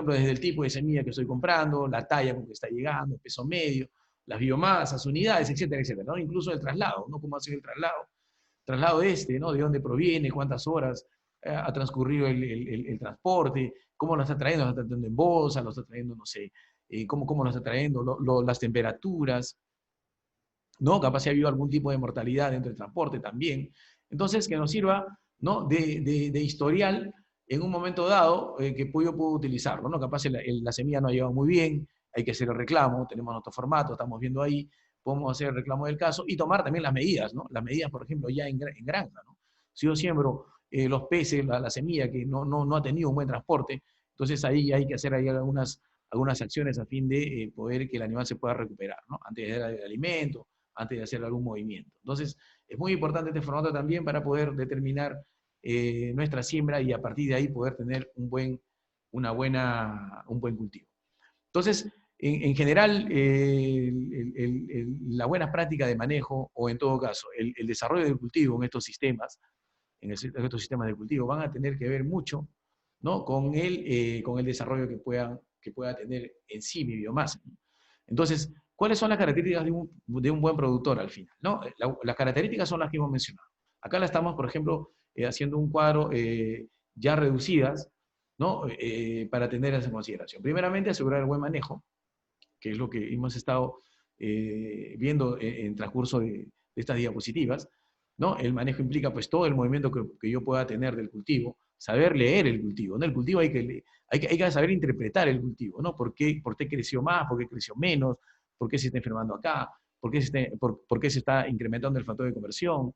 desde el tipo de semilla que estoy comprando, la talla con que está llegando, el peso medio, las biomasas, unidades, etcétera, etcétera, ¿no? Incluso el traslado, ¿no? ¿Cómo hacer el traslado ¿no? De dónde proviene, cuántas horas ha transcurrido el transporte, cómo lo está trayendo, lo está trayendo en bolsa, lo está trayendo, no sé, cómo lo está trayendo, las temperaturas, ¿no? Capaz si ha habido algún tipo de mortalidad dentro del transporte también. Entonces, que nos sirva, ¿no?, de historial en un momento dado que yo puedo utilizarlo, ¿no? Capaz la semilla no ha llegado muy bien, hay que hacer el reclamo, tenemos nuestro formato, estamos viendo ahí, podemos hacer el reclamo del caso y tomar también las medidas, ¿no? Las medidas, por ejemplo, ya en granja, ¿no? Si yo siembro los peces, la semilla que no ha tenido un buen transporte, entonces ahí hay que hacer ahí algunas acciones a fin de poder que el animal se pueda recuperar, ¿no? Antes de dar el alimento, antes de hacer algún movimiento. Entonces, es muy importante este formato también para poder determinar nuestra siembra y a partir de ahí poder tener un buen cultivo. Entonces, en general, la buena práctica de manejo, o en todo caso, el desarrollo del cultivo en estos sistemas, en estos sistemas de cultivo, van a tener que ver mucho, ¿no?, con el desarrollo que pueda tener en sí mi biomasa. Entonces, ¿cuáles son las características de un buen productor al final, ¿no? Las características son las que hemos mencionado. Acá la estamos, por ejemplo, haciendo un cuadro ya reducidas, ¿no?, para tener esa consideración. Primeramente, asegurar el buen manejo, que es lo que hemos estado viendo en transcurso de estas diapositivas, ¿no? El manejo implica pues todo el movimiento que yo pueda tener del cultivo, saber leer el cultivo, ¿no? El cultivo hay que saber interpretar el cultivo, ¿no? ¿Por qué creció más? ¿Por qué creció menos? ¿Por qué se está enfermando acá? ¿Por qué se está incrementando el factor de conversión?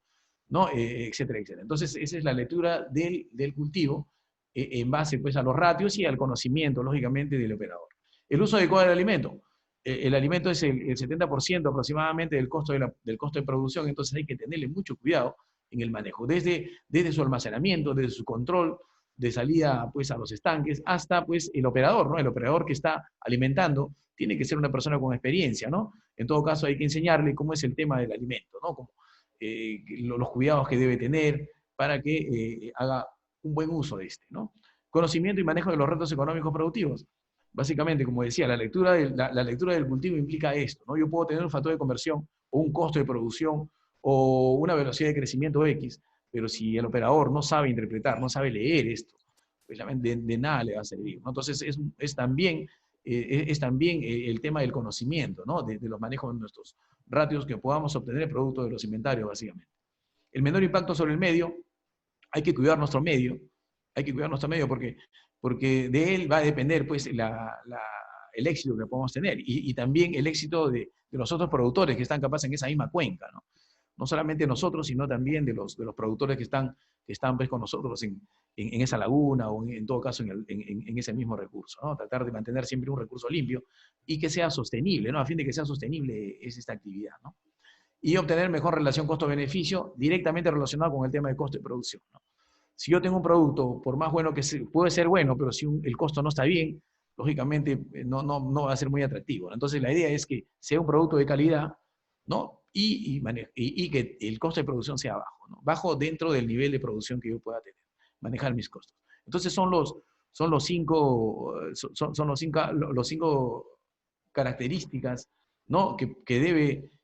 ¿No? Etcétera, etcétera. Entonces, esa es la lectura del cultivo en base pues a los ratios y al conocimiento, lógicamente, del operador. El uso adecuado del alimento. El alimento es el 70% aproximadamente del costo de producción, entonces hay que tenerle mucho cuidado en el manejo, desde su almacenamiento, desde su control de salida pues, a los estanques, hasta pues, el operador, ¿no? El operador que está alimentando tiene que ser una persona con experiencia, ¿no? En todo caso hay que enseñarle cómo es el tema del alimento, ¿no? Como, los cuidados que debe tener para que haga un buen uso de este, ¿no? Conocimiento y manejo de los retos económicos productivos. Básicamente, como decía, la lectura del cultivo implica esto, ¿no? Yo puedo tener un factor de conversión o un costo de producción o una velocidad de crecimiento X, pero si el operador no sabe interpretar, no sabe leer esto, pues de nada le va a servir, ¿no? Entonces es también el tema del conocimiento, ¿no? De los manejos de nuestros ratios que podamos obtener producto de los inventarios, básicamente. El menor impacto sobre el medio, hay que cuidar nuestro medio, porque de él va a depender pues, el éxito que podemos tener y también el éxito de los otros productores que están capaz en esa misma cuenca, ¿no? No solamente nosotros, sino también de los productores que están pues, con nosotros en esa laguna o en todo caso en ese mismo recurso, ¿no? Tratar de mantener siempre un recurso limpio y que sea sostenible, ¿no? A fin de que sea sostenible es esta actividad, ¿no? Y obtener mejor relación costo-beneficio directamente relacionado con el tema de costo de producción, ¿no? Si yo tengo un producto, por más bueno que sea, puede ser bueno, pero si el costo no está bien, lógicamente no va a ser muy atractivo, ¿no? Entonces la idea es que sea un producto de calidad, ¿no? Y que el costo de producción sea bajo, ¿no? Bajo dentro del nivel de producción que yo pueda tener, manejar mis costos. Entonces son los cinco características, ¿no?, que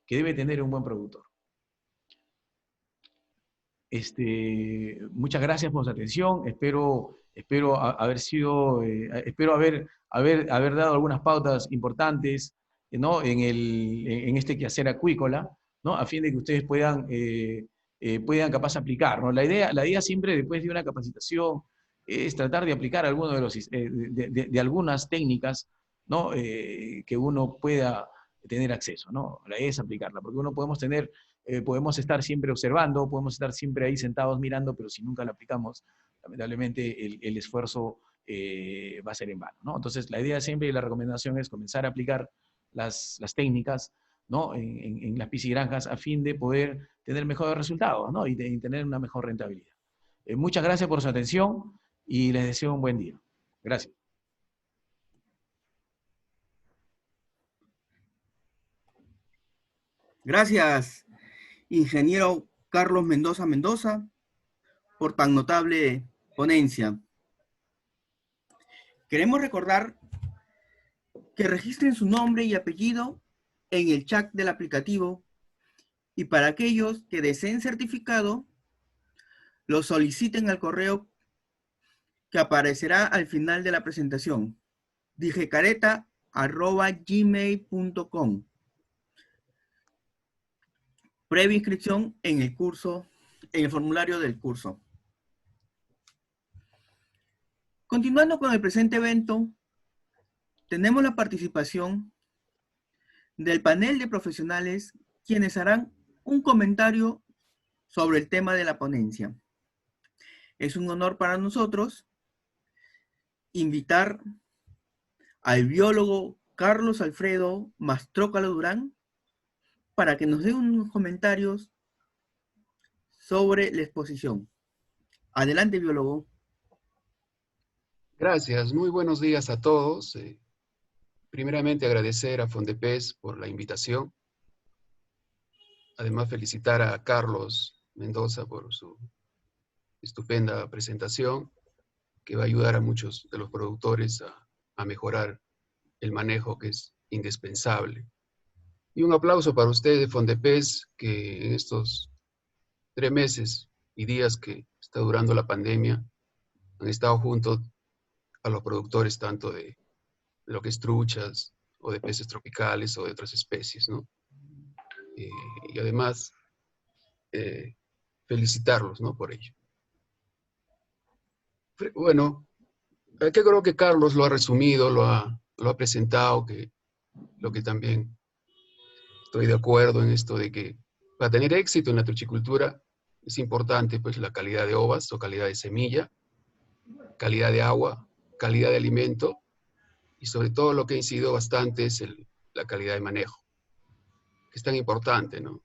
debe tener un buen productor. Muchas gracias por su atención. Espero haber dado algunas pautas importantes, ¿no?, en este quehacer acuícola, ¿no?, a fin de que ustedes puedan capaz aplicar, ¿no? La idea siempre después de una capacitación es tratar de aplicar alguno de algunas técnicas, ¿no?, que uno pueda tener acceso, ¿no? La idea es aplicarla, porque podemos estar siempre observando, podemos estar siempre ahí sentados mirando, pero si nunca la aplicamos, lamentablemente el esfuerzo va a ser en vano, ¿no? Entonces, la idea siempre y la recomendación es comenzar a aplicar las técnicas, ¿no?, en las piscigranjas a fin de poder tener mejores resultados, ¿no?, y tener una mejor rentabilidad. Muchas gracias por su atención y les deseo un buen día. Gracias. Gracias, ingeniero Carlos Mendoza, por tan notable ponencia. Queremos recordar que registren su nombre y apellido en el chat del aplicativo y para aquellos que deseen certificado, lo soliciten al correo que aparecerá al final de la presentación, digecareta@gmail.com. Previa inscripción en el curso en el formulario del curso. Continuando con el presente evento, tenemos la participación del panel de profesionales quienes harán un comentario sobre el tema de la ponencia. Es un honor para nosotros invitar al biólogo Carlos Alfredo Mastrócalo Durán para que nos dé unos comentarios sobre la exposición. Adelante, biólogo. Gracias, muy buenos días a todos. Primeramente agradecer a Fondepes por la invitación. Además felicitar a Carlos Mendoza por su estupenda presentación, que va a ayudar a muchos de los productores a mejorar el manejo que es indispensable. Y un aplauso para ustedes, Fondepes, que en estos 3 meses y días que está durando la pandemia, han estado junto a los productores tanto de lo que es truchas, o de peces tropicales, o de otras especies, ¿no? Y además, felicitarlos, ¿no? Por ello. Bueno, que creo que Carlos lo ha resumido, lo ha presentado, que lo que también estoy de acuerdo en esto de que para tener éxito en la truchicultura es importante pues la calidad de ovas o calidad de semilla, calidad de agua, calidad de alimento, y sobre todo lo que ha incidido bastante es la calidad de manejo, que es tan importante, ¿no?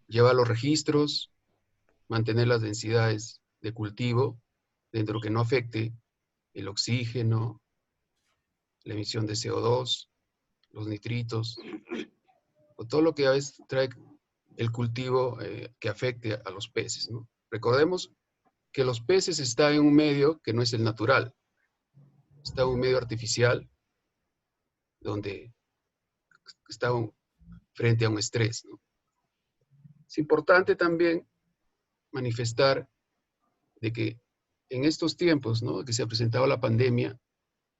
Llevar los registros, mantener las densidades de cultivo dentro de lo que no afecte el oxígeno, la emisión de CO2, los nitritos, o todo lo que a veces trae el cultivo que afecte a los peces, ¿no? Recordemos que los peces están en un medio que no es el natural, está en un medio artificial donde está frente a un estrés, ¿no? Es importante también manifestar de que en estos tiempos, ¿no?, que se ha presentado la pandemia,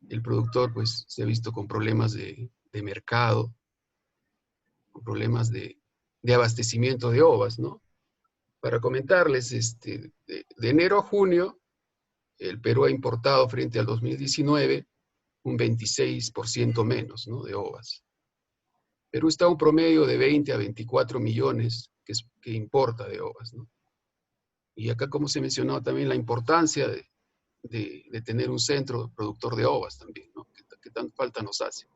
el productor pues se ha visto con problemas de mercado, con problemas de abastecimiento de ovas, ¿no? Para comentarles, de enero a junio, el Perú ha importado frente al 2019 un 26% menos, ¿no?, de ovas. Perú está a un promedio de 20 a 24 millones que importa de ovas, ¿no? Y acá, como se mencionó también, la importancia de tener un centro productor de ovas también, ¿no?, que tanta falta nos hace.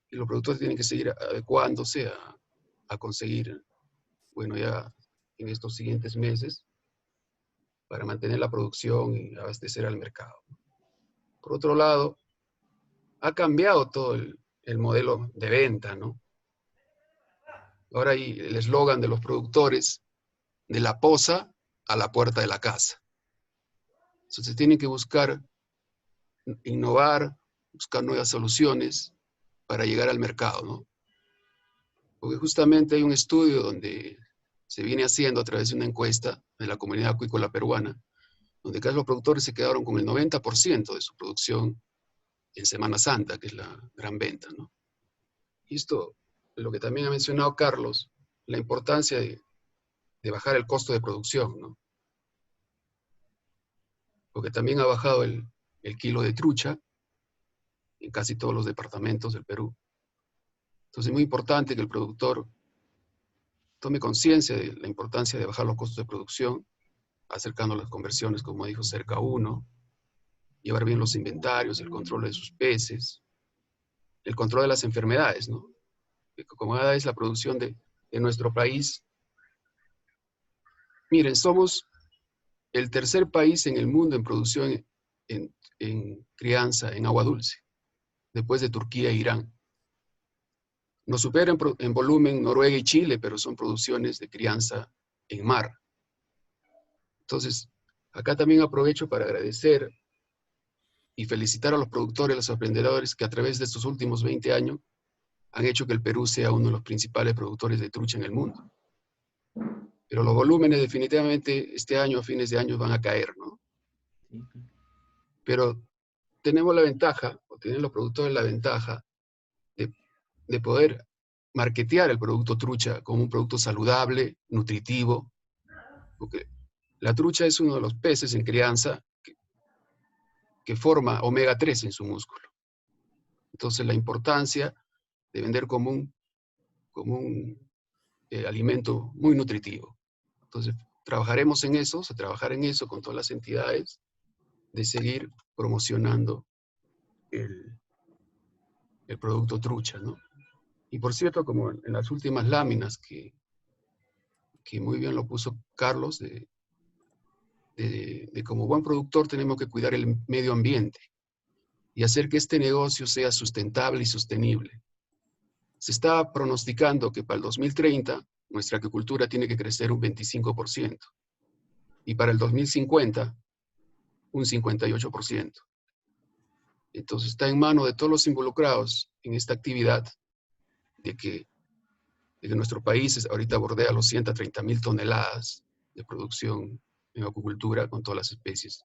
Y los productores tienen que seguir adecuándose a conseguir, bueno, ya en estos siguientes meses, para mantener la producción y abastecer al mercado. Por otro lado, ha cambiado todo el modelo de venta, ¿no? Ahora hay el eslogan de los productores: de la poza a la puerta de la casa. Entonces tienen que buscar innovar, buscar nuevas soluciones para llegar al mercado, ¿no? Porque justamente hay un estudio donde se viene haciendo a través de una encuesta de la comunidad acuícola peruana, donde casi los productores se quedaron con el 90% de su producción en Semana Santa, que es la gran venta, ¿no? Y esto, lo que también ha mencionado Carlos, la importancia de bajar el costo de producción, ¿no? Porque también ha bajado el kilo de trucha en casi todos los departamentos del Perú. Entonces es muy importante que el productor tome conciencia de la importancia de bajar los costos de producción, acercando las conversiones, como dijo, cerca a 1, llevar bien los inventarios, el control de sus peces, el control de las enfermedades, ¿no? Como es la producción de nuestro país. Miren, somos el tercer país en el mundo en producción en crianza en agua dulce, después de Turquía e Irán. Nos superan en volumen Noruega y Chile, pero son producciones de crianza en mar. Entonces, acá también aprovecho para agradecer y felicitar a los productores, a los emprendedores que a través de estos últimos 20 años han hecho que el Perú sea uno de los principales productores de trucha en el mundo. Pero los volúmenes definitivamente este año, a fines de año, van a caer, ¿no? Pero tenemos la ventaja, o tienen los productores la ventaja, de poder marketear el producto trucha como un producto saludable, nutritivo, porque la trucha es uno de los peces en crianza que forma omega 3 en su músculo. Entonces la importancia de vender como un alimento muy nutritivo. Entonces trabajaremos en eso, trabajar en eso con todas las entidades, de seguir promocionando el producto trucha, ¿no? Y por cierto, como en las últimas láminas que muy bien lo puso Carlos, de como buen productor tenemos que cuidar el medio ambiente y hacer que este negocio sea sustentable y sostenible. Se está pronosticando que para el 2030 nuestra acuicultura tiene que crecer un 25% y para el 2050 un 58%. Entonces está en manos de todos los involucrados en esta actividad de que nuestro país ahorita bordea los 130.000 toneladas de producción en acuicultura con todas las especies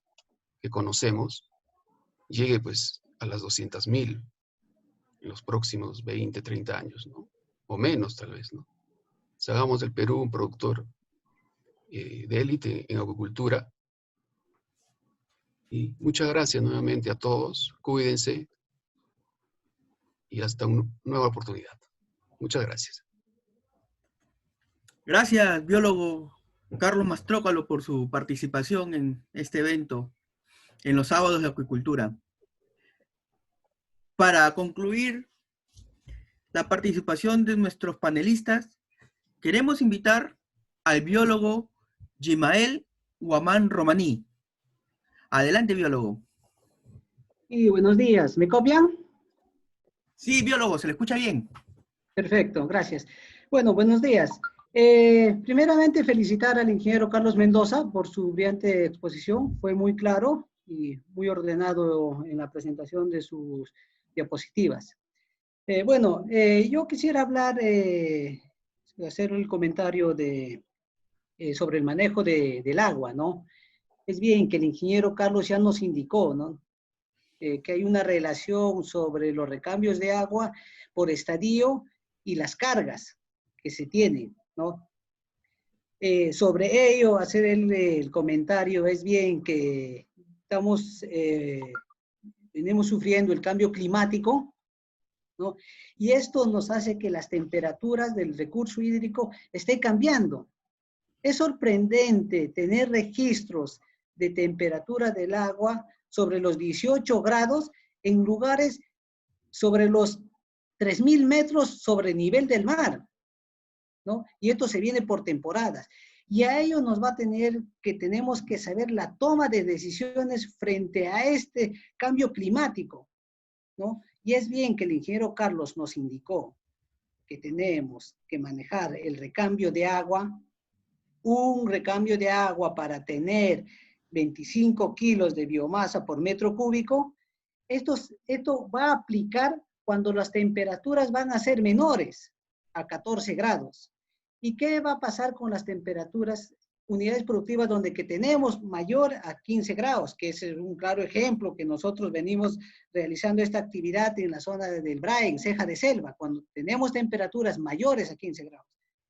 que conocemos, llegue pues a las 200.000 en los próximos 20, 30 años, ¿no? O menos tal vez, ¿no? O sea, hagamos del Perú un productor de élite en acuicultura. Y muchas gracias nuevamente a todos, cuídense y hasta una nueva oportunidad. Muchas gracias. Gracias, biólogo Carlos Mastrócalo, por su participación en este evento, en los sábados de acuicultura. Para concluir la participación de nuestros panelistas, queremos invitar al biólogo Gimael Guamán Romaní. Adelante, biólogo. Y buenos días, ¿me copian? Sí, biólogo, se le escucha bien. Perfecto, gracias. Bueno, buenos días. Primeramente, felicitar al ingeniero Carlos Mendoza por su brillante exposición. Fue muy claro y muy ordenado en la presentación de sus diapositivas. Yo quisiera hablar, hacer el comentario sobre el manejo del agua, ¿no? Es bien que el ingeniero Carlos ya nos indicó, ¿no? Que hay una relación sobre los recambios de agua por estadio y las cargas que se tienen, ¿no? Sobre ello, hacer el comentario, es bien que venimos sufriendo el cambio climático, ¿no? Y esto nos hace que las temperaturas del recurso hídrico estén cambiando. Es sorprendente tener registros de temperatura del agua sobre los 18 grados en lugares sobre los 3.000 metros sobre el nivel del mar, ¿no? Y esto se viene por temporadas. Y a ello nos va a tenemos que saber la toma de decisiones frente a este cambio climático, ¿no? Y es bien que el ingeniero Carlos nos indicó que tenemos que manejar el recambio de agua, un recambio de agua para tener 25 kilos de biomasa por metro cúbico. Esto va a aplicar cuando las temperaturas van a ser menores a 14 grados. ¿Y qué va a pasar con las temperaturas, unidades productivas donde que tenemos mayor a 15 grados? Que es un claro ejemplo que nosotros venimos realizando esta actividad en la zona del BRAE, en Ceja de Selva, cuando tenemos temperaturas mayores a 15 grados.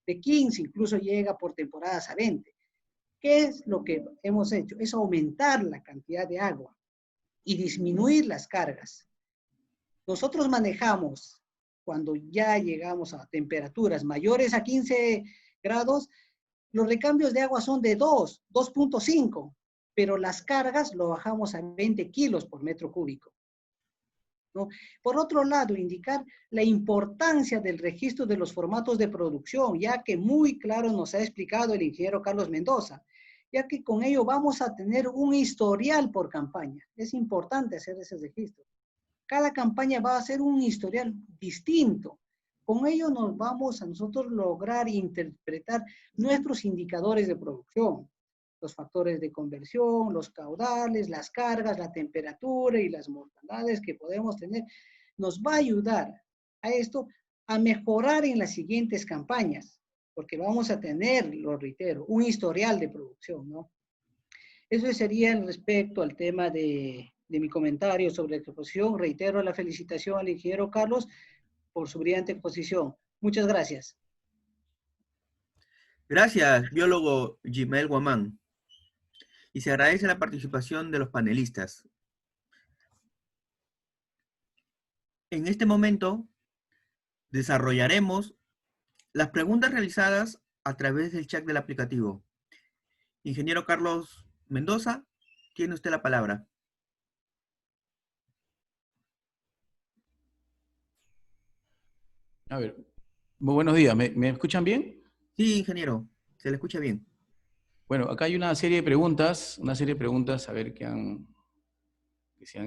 De 15 incluso llega por temporadas a 20. ¿Qué es lo que hemos hecho? Es aumentar la cantidad de agua y disminuir las cargas. Nosotros manejamos, cuando ya llegamos a temperaturas mayores a 15 grados, los recambios de agua son de 2.5, pero las cargas lo bajamos a 20 kilos por metro cúbico, ¿no? Por otro lado, indicar la importancia del registro de los formatos de producción, ya que muy claro nos ha explicado el ingeniero Carlos Mendoza, ya que con ello vamos a tener un historial por campaña. Es importante hacer ese registro. Cada campaña va a ser un historial distinto. Con ello nos vamos a nosotros lograr interpretar nuestros indicadores de producción, los factores de conversión, los caudales, las cargas, la temperatura y las mortandades que podemos tener. Nos va a ayudar a esto a mejorar en las siguientes campañas, porque vamos a tener, lo reitero, un historial de producción, ¿no? Eso sería respecto al tema de mi comentario sobre la exposición. Reitero la felicitación al ingeniero Carlos por su brillante exposición. Muchas gracias. Gracias, biólogo Gmael Guamán. Y se agradece la participación de los panelistas. En este momento desarrollaremos las preguntas realizadas a través del chat del aplicativo. Ingeniero Carlos Mendoza, tiene usted la palabra. A ver, muy buenos días. ¿Me escuchan bien? Sí, ingeniero, se le escucha bien. Bueno, acá hay una serie de preguntas, a ver, que se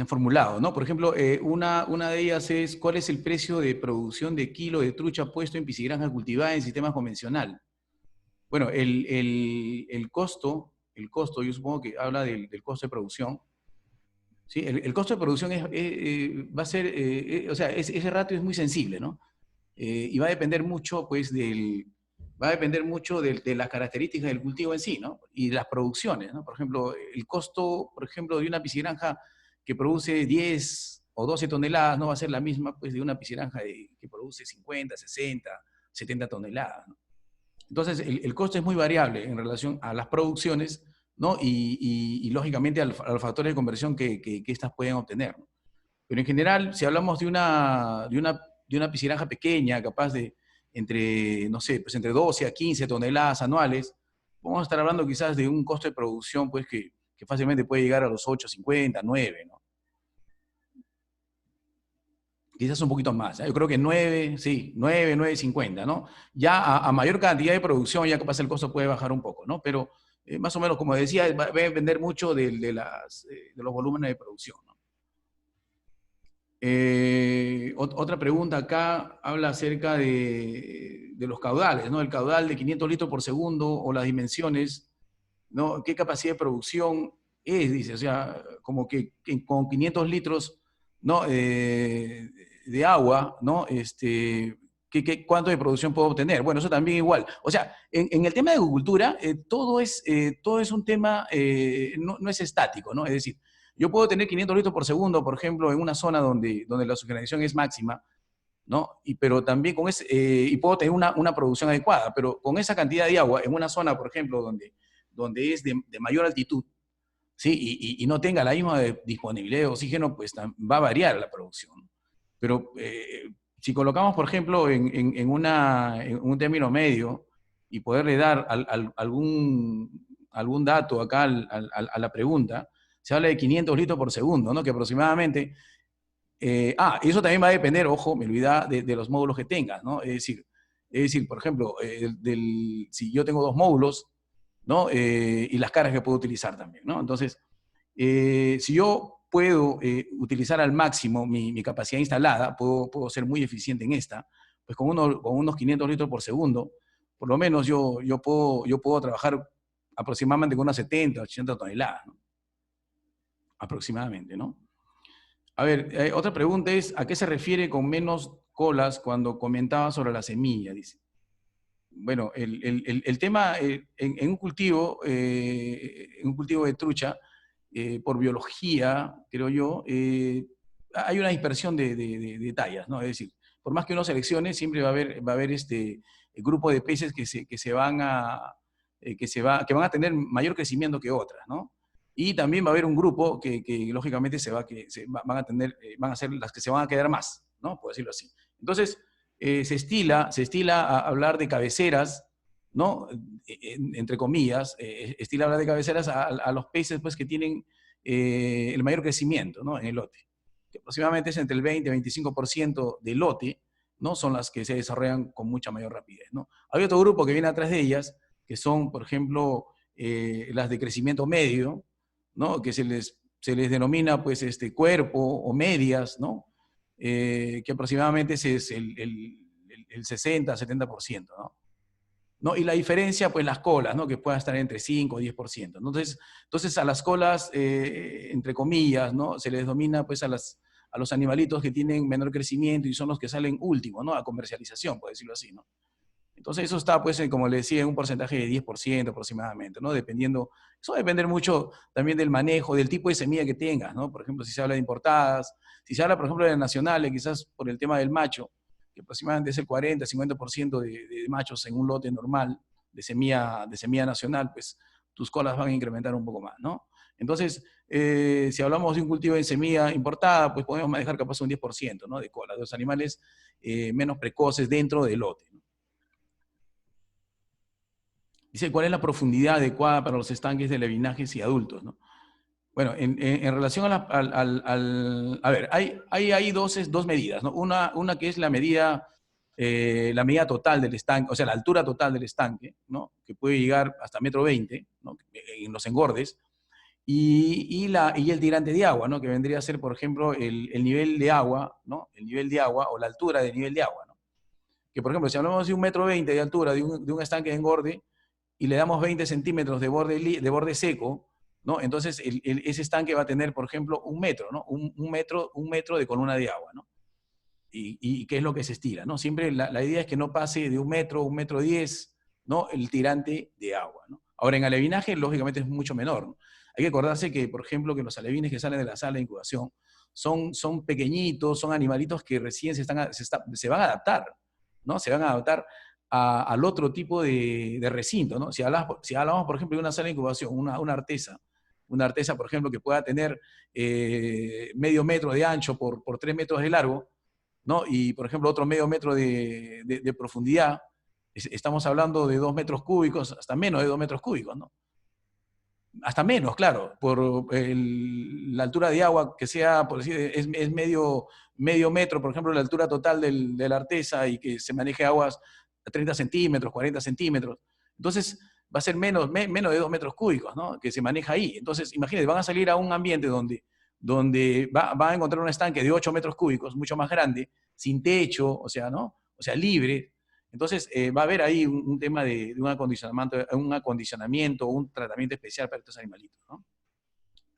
han formulado, ¿no? Por ejemplo, una de ellas es, ¿cuál es el precio de producción de kilo de trucha puesto en piscigranja cultivada en sistema convencional? Bueno, el costo, yo supongo que habla del costo de producción. ¿Sí? El costo de producción va a ser, o sea, ese ratio es muy sensible, ¿no? Y va a depender mucho, pues, de las características del cultivo en sí, ¿no? Y de las producciones, ¿no? Por ejemplo, el costo, por ejemplo, de una piscigranja que produce 10 o 12 toneladas no va a ser la misma, pues, de una piscigranja que produce 50, 60, 70 toneladas, ¿no? Entonces, el costo es muy variable en relación a las producciones, ¿no? Y lógicamente, a los factores de conversión que éstas pueden obtener, ¿no? Pero en general, si hablamos de una piscigranja pequeña, capaz de no sé, pues entre 12 a 15 toneladas anuales, vamos a estar hablando quizás de un costo de producción, pues, que fácilmente puede llegar a los 8.50, 9, ¿no? Quizás un poquito más, ¿eh? Yo creo que 9, sí, 9, 9.50, ¿no? Ya a mayor cantidad de producción, ya capaz el costo puede bajar un poco, ¿no? Pero más o menos, como decía, va a depender mucho de los volúmenes de producción, ¿no? Otra pregunta acá habla acerca de los caudales, ¿no? El caudal de 500 litros por segundo o las dimensiones, ¿no? ¿Qué capacidad de producción es? Dice, o sea, como que con 500 litros, ¿no? De agua, ¿no? ¿Cuánto de producción puedo obtener? Bueno, eso también igual. O sea, en el tema de agricultura, todo es un tema, no es estático, ¿no? Es decir, yo puedo tener 500 litros por segundo, por ejemplo, en una zona donde la oxigenación es máxima, ¿no? Pero también y puedo tener una producción adecuada, pero con esa cantidad de agua, en una zona, por ejemplo, donde es de mayor altitud, ¿sí? Y no tenga la misma disponibilidad de oxígeno, pues va a variar la producción. Pero si colocamos, por ejemplo, en un término medio y poderle dar algún dato acá a la pregunta, se habla de 500 litros por segundo, ¿no? Que aproximadamente... y eso también va a depender, ojo, me olvidaba, de los módulos que tengas, ¿no? Es decir, por ejemplo, si yo tengo 2 módulos, ¿no? Y las cargas que puedo utilizar también, ¿no? Entonces, si yo puedo utilizar al máximo mi capacidad instalada, puedo ser muy eficiente en esta, pues con unos 500 litros por segundo, por lo menos yo puedo trabajar aproximadamente con unas 70, 80 toneladas, ¿no? Aproximadamente, ¿no? A ver, otra pregunta es, ¿a qué se refiere con menos colas cuando comentaba sobre la semilla? Dice. Bueno, el tema en un cultivo de trucha, por biología, creo yo, hay una dispersión de tallas, ¿no? Es decir, por más que uno seleccione, siempre va a haber el grupo de peces que van a tener mayor crecimiento que otras, ¿no? Y también va a haber un grupo que lógicamente van a ser las que se van a quedar más, ¿no? Por decirlo así. Entonces, se estila a hablar de cabeceras, ¿no? Entre comillas, estila hablar de cabeceras a los peces, pues, que tienen el mayor crecimiento, ¿no? En el lote. Que aproximadamente es entre el 20 y 25% del lote, ¿no? Son las que se desarrollan con mucha mayor rapidez, ¿no? Hay otro grupo que viene atrás de ellas, que son, por ejemplo, las de crecimiento medio, ¿no? Que se les denomina, pues, cuerpo o medias, ¿no? Que aproximadamente es el 60-70%, ¿no? ¿No? Y la diferencia, pues las colas, ¿no? Que puedan estar entre 5 o 10%. Entonces a las colas, entre comillas, ¿no? Se les denomina, pues, a los animalitos que tienen menor crecimiento y son los que salen últimos, ¿no? A comercialización, por decirlo así, ¿no? Entonces eso está, pues, como le decía, en un porcentaje de 10% aproximadamente, ¿no? Dependiendo, eso va a depender mucho también del manejo, del tipo de semilla que tengas, ¿no? Por ejemplo, si se habla de importadas, si se habla, por ejemplo, de nacionales, quizás por el tema del macho, que aproximadamente es el 40-50% de machos en un lote normal de semilla nacional, pues tus colas van a incrementar un poco más, ¿no? Entonces, si hablamos de un cultivo de semilla importada, pues podemos manejar capaz un 10%, ¿no? De cola, de los animales menos precoces dentro del lote, ¿no? Dice, ¿cuál es la profundidad adecuada para los estanques de levinajes y adultos, ¿no? Bueno, en relación a a ver, hay dos medidas, ¿no? Una que es la medida total del estanque, o sea, la altura total del estanque, ¿no? Que puede llegar hasta 1,20 m, ¿no? En los engordes, y el tirante de agua, ¿no? Que vendría a ser, por ejemplo, el nivel de agua, ¿no? El nivel de agua o la altura del nivel de agua, ¿no? Que, por ejemplo, si hablamos de 1,20 m de altura de un estanque de engorde, y le damos 20 centímetros de borde seco, ¿no? Entonces ese estanque va a tener, por ejemplo, 1 metro, ¿no? Un metro de columna de agua, ¿no? Y qué es lo que se estira, ¿no? Siempre la idea es que no pase de 1 metro 10, ¿no? El tirante de agua, ¿no? Ahora, en alevinaje, lógicamente, es mucho menor, ¿no? Hay que acordarse que, por ejemplo, que los alevines que salen de la sala de incubación son pequeñitos, son animalitos que recién se van a adaptar, ¿no? Se van a adaptar al otro tipo de recinto, ¿no? Si hablamos, por ejemplo, de una sala de incubación, una artesa, por ejemplo, que pueda tener medio metro de ancho por 3 metros de largo, ¿no? Y, por ejemplo, otro medio metro de profundidad, estamos hablando de 2 metros cúbicos, hasta menos de 2 metros cúbicos, ¿no? Hasta menos, claro, por la altura de agua que sea, por decir, es medio metro, por ejemplo, la altura total de la artesa, y que se maneje aguas a 30 centímetros, 40 centímetros. Entonces, va a ser menos de 2 metros cúbicos, ¿no? Que se maneja ahí. Entonces, imagínense, van a salir a un ambiente donde va a encontrar un estanque de 8 metros cúbicos, mucho más grande, sin techo, o sea, ¿no? O sea, libre. Entonces, va a haber ahí un tema de un acondicionamiento, un tratamiento especial para estos animalitos, ¿no?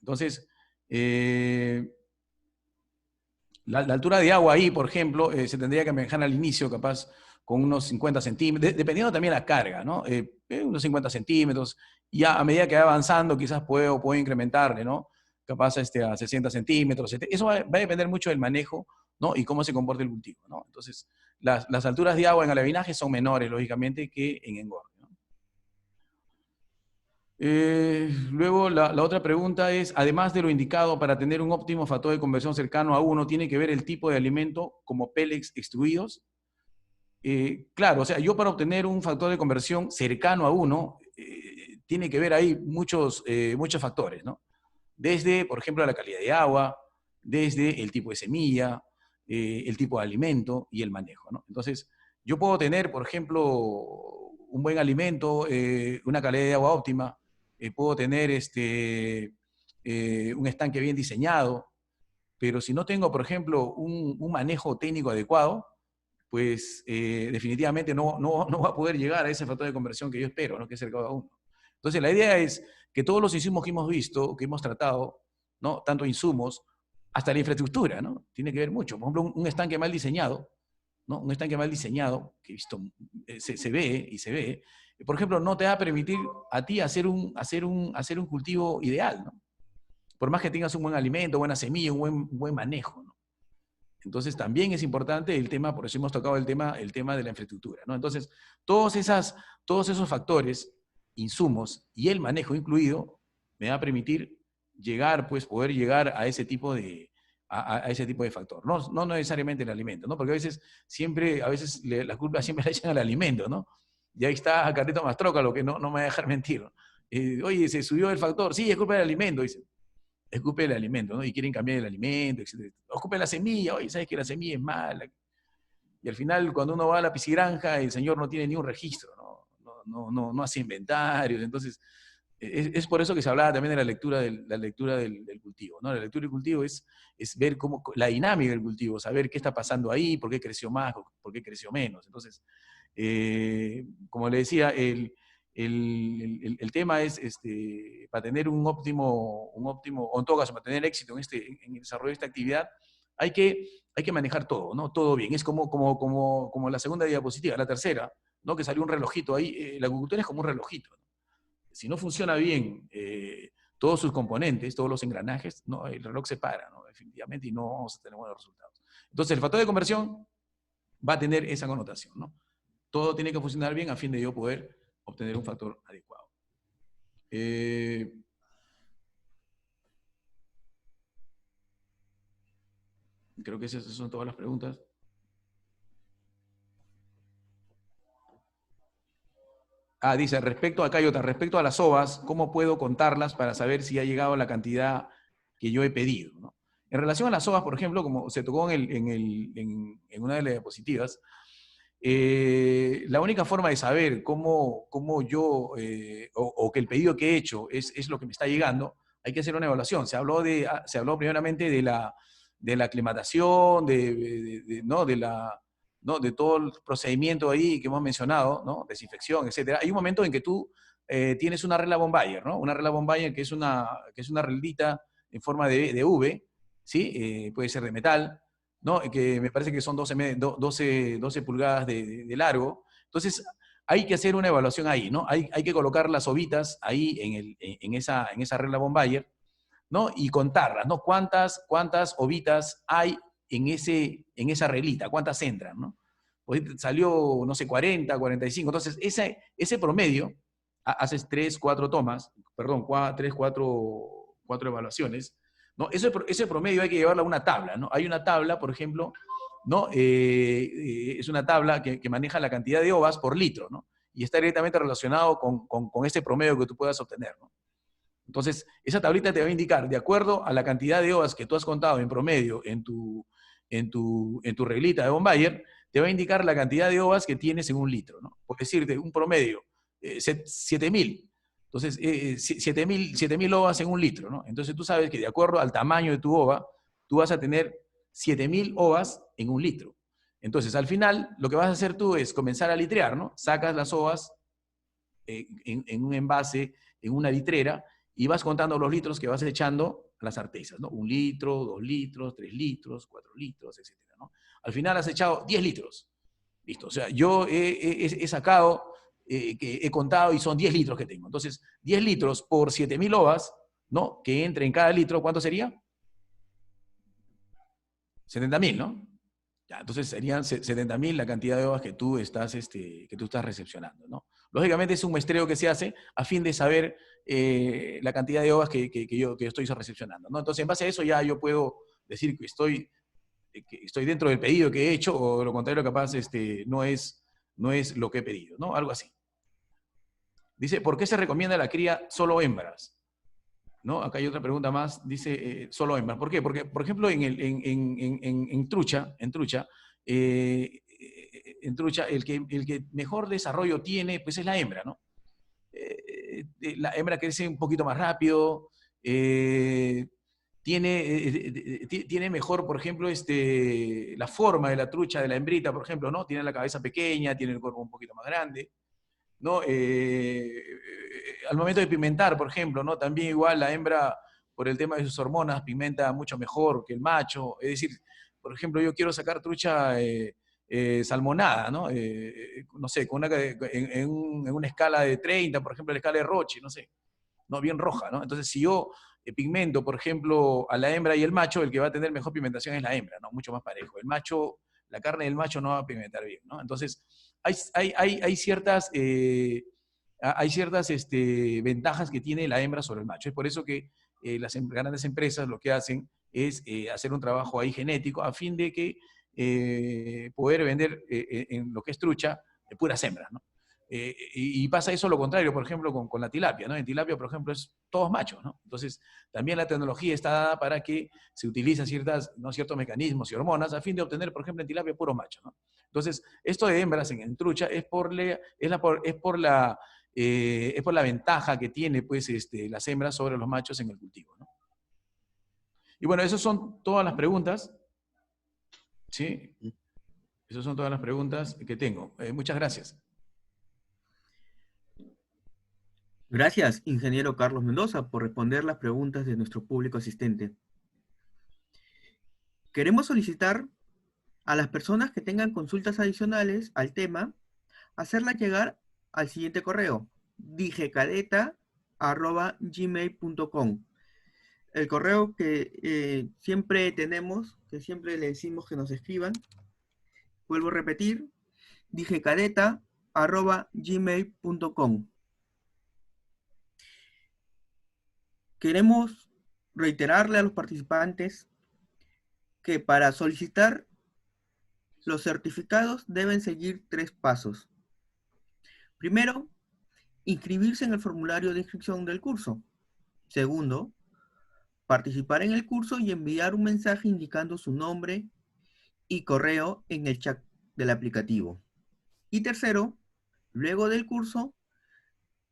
Entonces, la altura de agua ahí, por ejemplo, se tendría que manejar al inicio, capaz, con unos 50 centímetros, dependiendo también la carga, ¿no? Unos 50 centímetros, y ya a medida que va avanzando, quizás puedo incrementarle, ¿no? Capaz a 60 centímetros. Eso va a depender mucho del manejo, ¿no? Y cómo se comporta el cultivo, ¿no? Entonces, las alturas de agua en alevinaje son menores, lógicamente, que en engorde, ¿no? Luego, la otra pregunta es, además de lo indicado para tener un óptimo factor de conversión cercano a 1, ¿tiene que ver el tipo de alimento como pellets extruidos? Claro, o sea, yo para obtener un factor de conversión cercano a 1, tiene que ver ahí muchos factores, ¿no? Desde, por ejemplo, la calidad de agua, desde el tipo de semilla, el tipo de alimento y el manejo, ¿no? Entonces, yo puedo tener, por ejemplo, un buen alimento, una calidad de agua óptima, puedo tener un estanque bien diseñado, pero si no tengo, por ejemplo, un manejo técnico adecuado, pues definitivamente no va a poder llegar a ese factor de conversión que yo espero, ¿no? Que es el cada uno. Entonces, la idea es que todos los insumos que hemos visto, que hemos tratado, ¿no? Tanto insumos, hasta la infraestructura, ¿no? Tiene que ver mucho. Por ejemplo, un estanque mal diseñado, ¿no? Un estanque mal diseñado, que visto, se ve, por ejemplo, no te va a permitir a ti hacer un cultivo ideal, ¿no? Por más que tengas un buen alimento, buena semilla, un buen manejo, ¿no? Entonces, también es importante el tema, por eso hemos tocado el tema de la infraestructura, ¿no? Entonces, todos esos factores, insumos y el manejo incluido, me va a permitir poder llegar a ese tipo de factor. No necesariamente el alimento, ¿no? Porque a veces la culpa siempre la echan al alimento, ¿no? Y ahí está Carlito Mastrócalo, que no me va a dejar mentir, ¿no? Oye, se subió el factor, sí, es culpa del alimento, dice. Es culpa del alimento, ¿no? Y quieren cambiar el alimento, etc. O culpa de la semilla, oye, sabes que la semilla es mala. Y al final, cuando uno va a la piscigranja, el señor no tiene ni un registro, no hace inventarios. Entonces, es por eso que se hablaba también de la lectura del cultivo, ¿no? La lectura del cultivo es ver la dinámica del cultivo, saber qué está pasando ahí, por qué creció más, por qué creció menos. Entonces, como le decía, el tema es, para tener un óptimo, o en todo caso, para tener éxito en el desarrollo de esta actividad, hay que manejar todo, ¿no? Todo bien. Es como la segunda diapositiva, la tercera, ¿no? Que salió un relojito ahí. La acuicultura es como un relojito, ¿no? Si no funciona bien todos sus componentes, todos los engranajes, no, el reloj se para, ¿no? Definitivamente, y no vamos a tener buenos resultados. Entonces, el factor de conversión va a tener esa connotación, ¿no? Todo tiene que funcionar bien a fin de yo poder obtener un factor adecuado. Creo que esas son todas las preguntas. Dice, acá hay otra, respecto a las ovas, ¿cómo puedo contarlas para saber si ha llegado la cantidad que yo he pedido, ¿no? En relación a las ovas, por ejemplo, como se tocó en una de las diapositivas, la única forma de saber cómo yo, o que el pedido que he hecho es lo que me está llegando, hay que hacer una evaluación. Se habló primeramente de la aclimatación, ¿no? De todo el procedimiento ahí que hemos mencionado, ¿no? Desinfección, etc. Hay un momento en que tú tienes una regla Bombayer, ¿no? Una regla Bombayer que es una reglita en forma de V, ¿sí? Puede ser de metal, ¿no? Que me parece que son 12 pulgadas de largo. Entonces, hay que hacer una evaluación ahí, ¿no? Hay que colocar las ovitas ahí en esa regla Bombayer, ¿no? Y contarlas, ¿no? ¿Cuántas ovitas hay en esa reglita? ¿Cuántas entran, no? Pues salió, no sé, 40, 45. Entonces, ese promedio, haces 3, 4 tomas, perdón, 3, 4 evaluaciones, ¿no? Ese promedio hay que llevarlo a una tabla, ¿no? Hay una tabla, por ejemplo, ¿no? Es una tabla que maneja la cantidad de ovas por litro, ¿no? Y está directamente relacionado con ese promedio que tú puedas obtener, ¿no? Entonces, esa tablita te va a indicar, de acuerdo a la cantidad de ovas que tú has contado en promedio en tu reglita de Bombayer, te va a indicar la cantidad de ovas que tienes en un litro, ¿no? Por decirte, un promedio, 7.000. Entonces, 7.000 ovas en un litro, ¿no? Entonces tú sabes que de acuerdo al tamaño de tu ova, tú vas a tener 7.000 ovas en un litro. Entonces, al final, lo que vas a hacer tú es comenzar a litrear, ¿no? Sacas las ovas en un envase, en una litrera, y vas contando los litros que vas echando a las artesas, ¿no? 1 litro, 2 litros, 3 litros, 4 litros, etc., ¿no? Al final has echado 10 litros. Listo. O sea, yo he sacado, que he contado y son 10 litros que tengo. Entonces, 10 litros por 7.000 ovas, ¿no? Que entre en cada litro, ¿cuánto sería? 70.000, ¿no? Ya, entonces serían 70.000 la cantidad de ovas que tú estás recepcionando, ¿no? Lógicamente es un muestreo que se hace a fin de saber la cantidad de ovas que yo estoy recepcionando, ¿no? Entonces, en base a eso ya yo puedo decir que estoy dentro del pedido que he hecho, o lo contrario, capaz no es lo que he pedido, ¿no? Algo así. Dice, ¿por qué se recomienda la cría solo hembras? ¿No? Acá hay otra pregunta más, dice solo hembras. ¿Por qué? Porque, por ejemplo, en trucha, el que mejor desarrollo tiene, pues es la hembra, ¿no? La hembra crece un poquito más rápido, tiene mejor, por ejemplo, la forma de la trucha, de la hembrita, por ejemplo, ¿no? Tiene la cabeza pequeña, tiene el cuerpo un poquito más grande, ¿no? Al momento de pimentar, por ejemplo, ¿no? También igual la hembra, por el tema de sus hormonas, pigmenta mucho mejor que el macho. Es decir, por ejemplo, yo quiero sacar trucha salmonada, ¿no? No sé, en una escala de 30, por ejemplo, la escala de Roche, no sé, ¿no? Bien roja, ¿no? Entonces, si yo pigmento, por ejemplo, a la hembra y el macho, el que va a tener mejor pigmentación es la hembra, ¿no? Mucho más parejo. El macho, la carne del macho no va a pigmentar bien, ¿no? Entonces, hay ciertas ventajas que tiene la hembra sobre el macho. Es por eso que las grandes empresas lo que hacen es hacer un trabajo ahí genético a fin de que poder vender en lo que es trucha de puras hembras, ¿no? Y pasa eso lo contrario, por ejemplo, con la tilapia, ¿no? En tilapia, por ejemplo, es todos machos, ¿no? Entonces, también la tecnología está dada para que se utilicen ciertos mecanismos y hormonas a fin de obtener, por ejemplo, en tilapia puros machos, ¿no? Entonces, esto de hembras en trucha es por la ventaja que tiene, pues, las hembras sobre los machos en el cultivo, ¿no? Y bueno, esas son todas las preguntas, ¿sí? Esas son todas las preguntas que tengo. Muchas gracias. Gracias, ingeniero Carlos Mendoza, por responder las preguntas de nuestro público asistente. Queremos solicitar a las personas que tengan consultas adicionales al tema hacerla llegar al siguiente correo, digecadeta@gmail.com. El correo que siempre tenemos, que siempre le decimos que nos escriban. Vuelvo a repetir, digecadeta@gmail.com. Queremos reiterarle a los participantes que para solicitar los certificados deben seguir 3 pasos. Primero, inscribirse en el formulario de inscripción del curso. Segundo, participar en el curso y enviar un mensaje indicando su nombre y correo en el chat del aplicativo. Y tercero, luego del curso,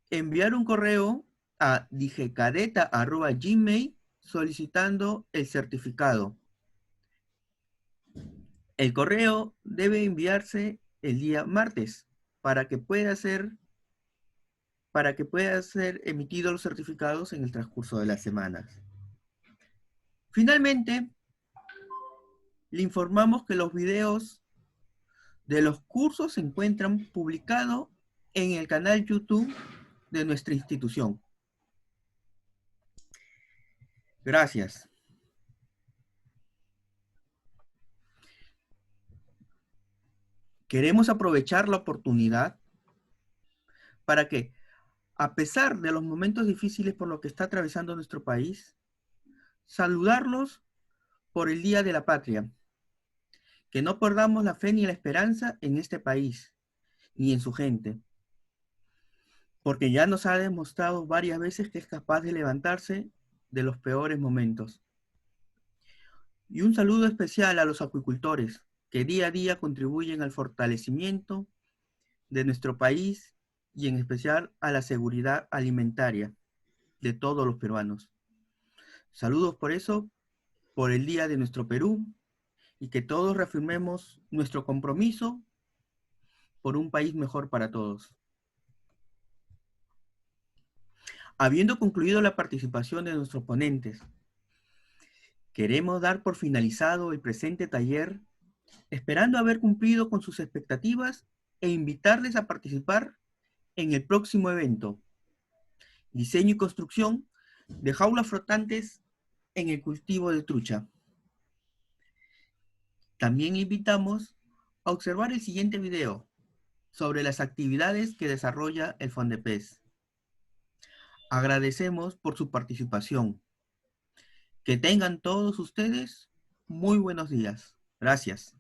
enviar un correo a digecadeta@gmail solicitando el certificado. El correo debe enviarse el día martes para que pueda ser emitidos los certificados en el transcurso de las semanas. Finalmente, le informamos que los videos de los cursos se encuentran publicados en el canal YouTube de nuestra institución. Gracias. Queremos aprovechar la oportunidad para que, a pesar de los momentos difíciles por los que está atravesando nuestro país, saludarlos por el Día de la Patria. Que no perdamos la fe ni la esperanza en este país, ni en su gente. Porque ya nos ha demostrado varias veces que es capaz de levantarse de los peores momentos. Y un saludo especial a los acuicultores, que día a día contribuyen al fortalecimiento de nuestro país y en especial a la seguridad alimentaria de todos los peruanos. Saludos por eso, por el Día de nuestro Perú, y que todos reafirmemos nuestro compromiso por un país mejor para todos. Habiendo concluido la participación de nuestros ponentes, queremos dar por finalizado el presente taller, esperando haber cumplido con sus expectativas e invitarles a participar en el próximo evento, diseño y construcción de jaulas flotantes en el cultivo de trucha. También invitamos a observar el siguiente video sobre las actividades que desarrolla el Fondepes. Agradecemos por su participación. Que tengan todos ustedes muy buenos días. Gracias.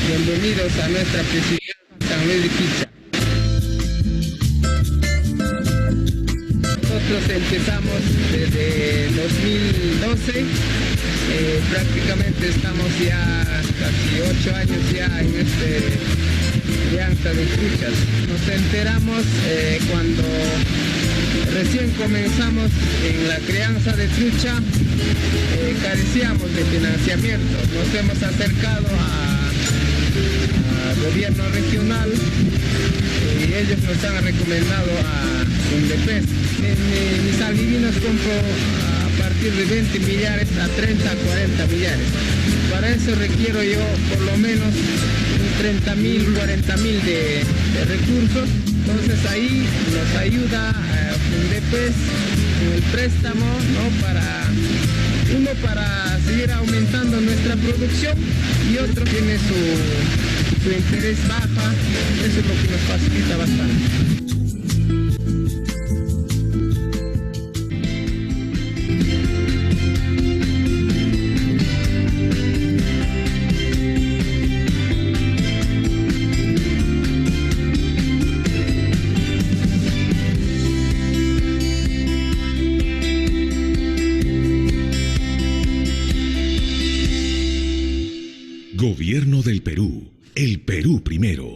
Bienvenidos a nuestra presidencia San Luis de Quicha. Nosotros empezamos desde 2012, prácticamente estamos ya casi 8 años ya en crianza de truchas. Nos enteramos cuando recién comenzamos en la crianza de trucha, carecíamos de financiamiento. Nos hemos acercado al gobierno regional y ellos nos han recomendado a Fondepes. Mis albivinos compro a partir de 20 millares a 30 a 40 millares. Para eso requiero yo por lo menos 30.000, 40.000 de recursos. Entonces ahí nos ayuda Fundepes en el préstamo, ¿no? Para seguir aumentando nuestra producción y otro tiene su interés baja. Eso es lo que nos facilita bastante. Gobierno del Perú. El Perú primero.